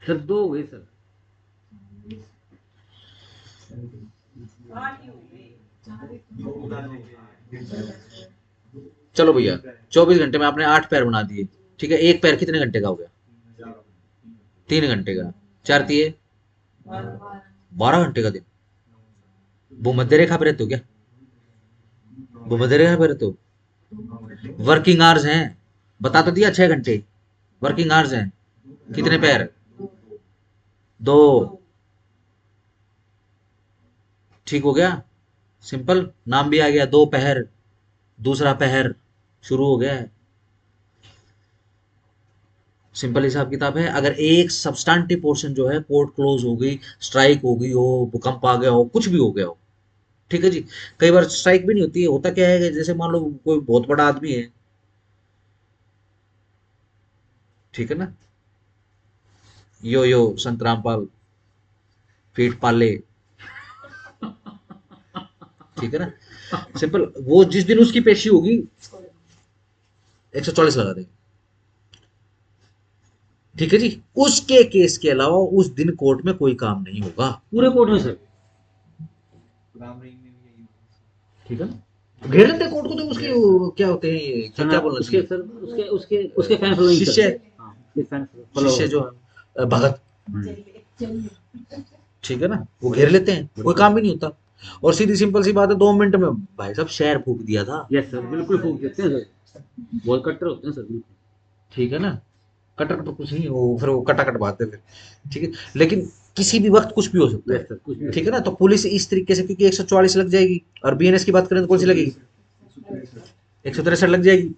सर 2 हो गए सर। 8 ही हो गए। चलो भैया 24 घंटे में आपने 8 पैर बना दिए, ठीक है। एक पैर कितने घंटे का हो गया? 3 घंटे का। 4 दिए 12 घंटे का दिन। भूमध्य रेखा पे रहते हो क्या? भूमध्य रेखा पे रहते हो? वर्किंग आवर्स हैं, बता तो दिया 6 घंटे वर्किंग आवर्स हैं। कितने पैर? 2। ठीक हो गया, सिंपल। नाम भी आ गया, 2 पहर, दूसरा पहर शुरू हो गया है। सिंपल हिसाब किताब है। अगर एक सब्सटैंटिव पोर्शन जो है, कोर्ट क्लोज हो गई, स्ट्राइक हो गई हो, भूकंप आ गया हो, कुछ भी हो गया हो, ठीक है जी। कई बार स्ट्राइक भी नहीं होती है, होता क्या है कि जैसे मान लो कोई बहुत बड़ा आदमी है, ठीक है ना, यो संत रामपाल फीट पाले, ठीक है ना, सिंपल। वो जिस दिन उसकी पेशी होगी 144 लगा देंगे, ठीक है जी। उसके केस के अलावा उस दिन कोर्ट में कोई काम नहीं होगा। पूरे कोर्ट में सर, राम रिंग में भी यही होता है। ठीक है ना। घेर लेते कोर्ट को, तो उसकी वो क्या होते हैं ये, क्या बोलना उसके चाहिए, सर उसके उसके उसके फैन फॉलोइंग सर। शिष्य, हाँ उसके फैन फॉलो। शिष्य जो भगत, चलिए ठीक है ना, वो घेर लेते हैं, कोई काम भी नहीं होता। और सीधी सिंपल सी बात है, 2 मिनट में भाई साहब शहर फूक दिया था, यस सर बिल्कुल फूक देते हैं सर। बहुत कट्टर होते हैं सर बिल्कुल। ठीक है ना। कटर तो कुछ नहीं, वो फिर वो कटा कट बात है फिर, ठीक है। लेकिन किसी भी वक्त कुछ भी हो सकता यस है, सर कुछ भी। ठीक है ना। तो पुलिस इस तरीके से, क्योंकि 144 लग जाएगी, और बीएनएस की बात करें तो कौन सी लगेगी? 163 लग जाएगी।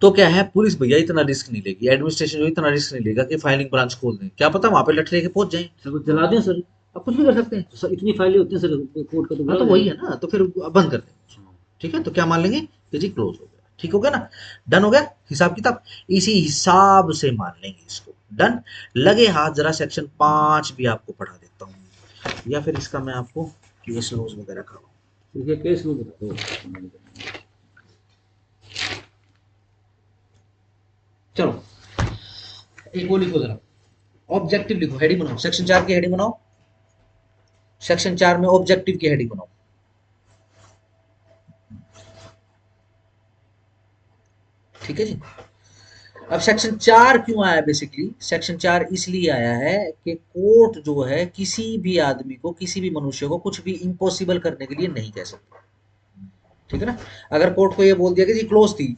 तो क्या है, पुलिस भैया इतना रिस्क नहीं लेगी, एडमिनिस्ट्रेशन जो इतना रिस्क नहीं लेगा कि फाइलिंग ब्रांच खोल दें। क्या पता वहां पे लठ लेके पहुंच जाए, सर कुछ जला दें सर। अब कुछ भी कर सकते हैं। सर इतनी फाइलें होती हैं सर कोर्ट का, तो हाँ तो वही है ना, तो फिर बंद कर दें, ठीक है। तो क्या मान लेंगे कि जी क्लोज हो गया, ठीक हो गया ना, डन हो गया हिसाब किताब। इसी हिसाब से मान लेंगे इसको, डन। लगे हाथ जरा सेक्शन 5 भी आपको पढ़ा देता हूँ, या फिर इसका मैं आपको केस लॉज वगैरह कराऊँ। देखिए केस लो बता दो। चलो एक वो लिखो जरा, ऑब्जेक्टिव लिखो, हेडिंग बनाओ, सेक्शन 4 की हेडिंग बनाओ, सेक्शन 4 में ऑब्जेक्टिव की हेडिंग बनाओ, ठीक है जी। अब सेक्शन 4 क्यों आया? बेसिकली सेक्शन 4 इसलिए आया है कि कोर्ट जो है किसी भी आदमी को, किसी भी मनुष्य को कुछ भी इम्पॉसिबल करने के लिए नहीं कह सकती, ठीक है ना। अगर कोर्ट को ये बोल दिया कि जी क्लोज थी,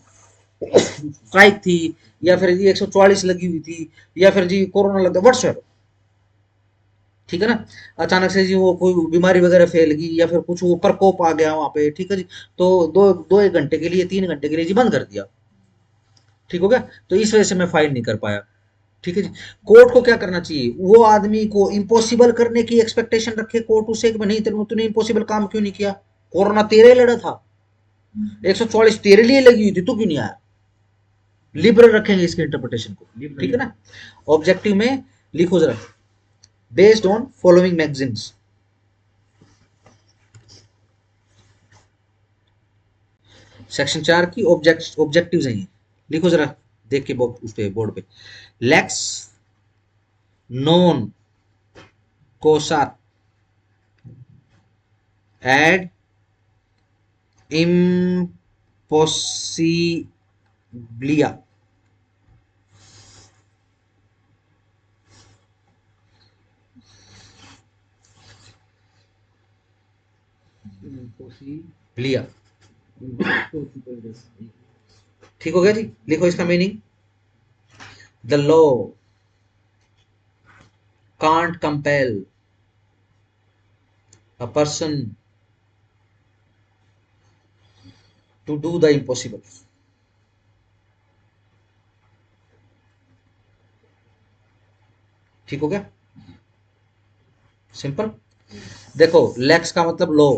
स्ट्राइक थी, या फिर जी 144 लगी हुई थी, या फिर जी कोरोना लग गया, व्हाट्सएवर, ठीक है ना, अचानक से जी वो कोई बीमारी वगैरह फैल गई, या फिर कुछ वो प्रकोप आ गया वहां पे, ठीक है जी, तो 2 1 घंटे के लिए, 3 घंटे के लिए जी बंद कर दिया, ठीक हो गया। तो इस वजह से मैं फाइल नहीं कर पाया, ठीक है जी। कोर्ट को क्या करना चाहिए, वो आदमी को इम्पॉसिबल करने की एक्सपेक्टेशन रखे कोर्ट उससे कि नहीं तूने इम्पॉसिबल काम क्यों नहीं किया, कोरोना तेरे लड़ा था, 144 तेरे लिए लगी हुई थी, तू क्यों नहीं आया। लिबरल रखेंगे इसके इंटरप्रिटेशन को, ठीक है ना। ऑब्जेक्टिव में लिखो जरा, based on following magazines, section 4 की ऑब्जेक्टिव्स हैं ये, लिखो जरा देख के उस पे बोर्ड पे। लेक्स नॉन कोसात एड इम्पोसिबिलिटी लिया। लिया। ठीक हो गया जी, लिखो इसका meaning. The law can't compel a person to do the impossible. ठीक हो गया, सिंपल। देखो लेक्स का मतलब लॉ,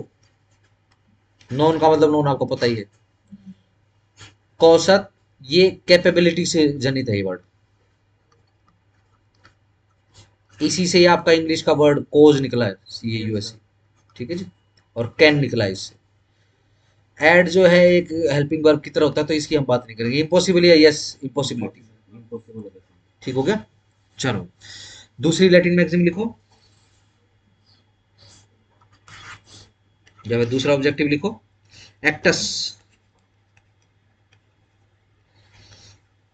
नॉन का मतलब नॉन आपको पता ही है। कौशत, ये कैपेबिलिटी से जनित है ये वर्ड, इसी से ही आपका इंग्लिश का वर्ड कोज निकला है, CAUSE। ठीक है जी, और कैन निकला है इससे। एड जो है एक हेल्पिंग वर्ब की तरह होता है, तो इसकी हम बात नहीं करेंगे। इम्पॉसिबल या यस, इम्पॉसिबिलिटी। ठीक हो गया, चलो दूसरी लैटिन मैक्सिम लिखो, जब दूसरा ऑब्जेक्टिव लिखो। एक्टस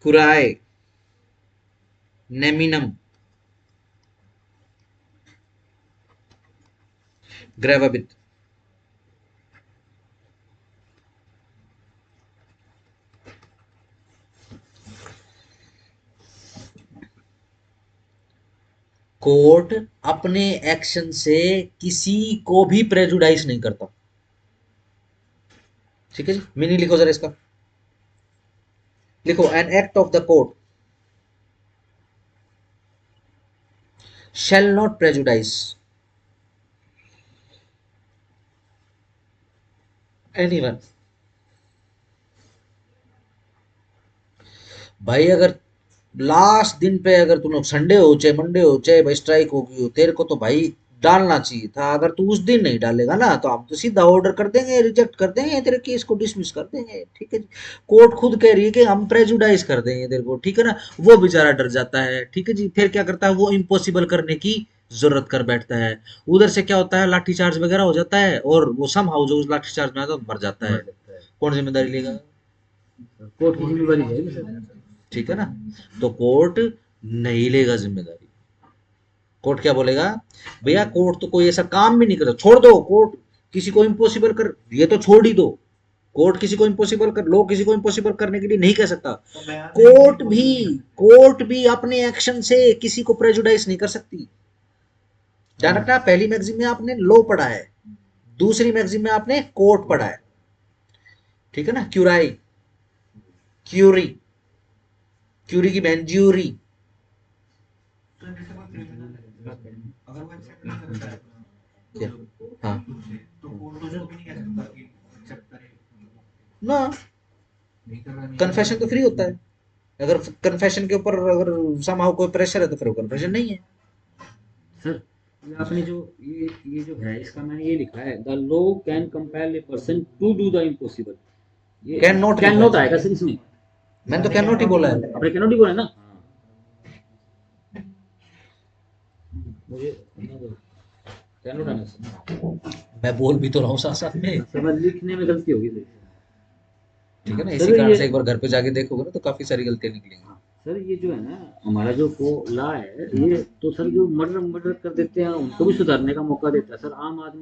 कुराए नेमिनम ग्रेवाबिट। कोर्ट अपने एक्शन से किसी को भी प्रेजुडाइज नहीं करता। ठीक है जी, मीनिंग लिखो जरा इसका, लिखो an act of the court shall not prejudice anyone। भाई अगर लास्ट दिन पे अगर तुम संडे हो चाहे मंडे हो चाहे भाई स्ट्राइक होगी हो, तेरे को तो भाई डालना चाहिए था। अगर तू उस दिन नहीं डालेगा ना तो हम तो सीधा ऑर्डर कर देंगे, रिजेक्ट कर देंगे, तेरे केस को डिसमिस कर देंगे। ठीक है जी, कोर्ट खुद कह रही है कि हम प्रेजुडाइज कर देंगे तेरे को। ठीक है ना, वो बेचारा डर जाता है। ठीक है जी, फिर क्या करता है, वो इम्पॉसिबल करने की जरूरत कर बैठता है। उधर से क्या होता है, लाठी चार्ज वगैरह हो जाता है, और वो सम हाउ जो उस लाठी चार्ज में आता है मर जाता है। कौन जिम्मेदारी लेगा? कोर्ट की जिम्मेदारी है सर। ठीक है ना, तो कोर्ट नहीं लेगा जिम्मेदारी। कोर्ट क्या बोलेगा, भैया कोर्ट तो कोई ऐसा काम भी नहीं करता, छोड़ दो। कोर्ट किसी को इम्पॉसिबल कर, ये तो छोड़ ही दो। कोर्ट किसी को इम्पॉसिबल कर, लोग किसी को इम्पॉसिबल करने के लिए नहीं कह सकता। तो मैं कोर्ट भी अपने एक्शन से किसी को प्रेजुडाइज नहीं कर सकती। ध्यान रखना, पहली मैगजीन में आपने लॉ पढ़ा है, दूसरी मैगजीन में आपने कोर्ट पढ़ा है। ठीक है ना, क्यूराई, क्यूरी, क्यूरी की बहन ज्यूरी। तो जैसे कोई क्रिमिनल है, अगर वो एक्सेप्ट नहीं करता है क्या? हाँ तो कोर्ट उसको भी नहीं कह सकता कि एक्सेप्ट करे। ना, नहीं कर रहा, नहीं कन्फेशन तो फ्री होता है। अगर कन्फेशन के ऊपर अगर समहाउ कोई प्रेशर है तो फिर वो कन्फेशन नहीं है। सर ये आपने जो ये जो है इसका मैंने ये लिखा है, the law can compel a person to do the impossible. ये कैन नॉट कैन नॉट आएगा सर इसमें। मैंने तो कैन नॉट ही बोला है। आपने कैन नॉट ही बोला ना। मुझे कैन नॉट आना सर। मैं बोल भी तो रहा हूँ साथ साथ में। सर मैं लिखने में गलती होगी सर। ठीक है ना, सर इसी कारण ये से एक बार घर पे जाके देखोगे ना तो काफी सारी गलतियां निकलेंगी। सर ये जो है ना हमारा जो लॉ है, ये तो सर जो मर्डर मर्डर कर देते हैं उनको भी सुधारने का मौका देता है सर। आम आदमी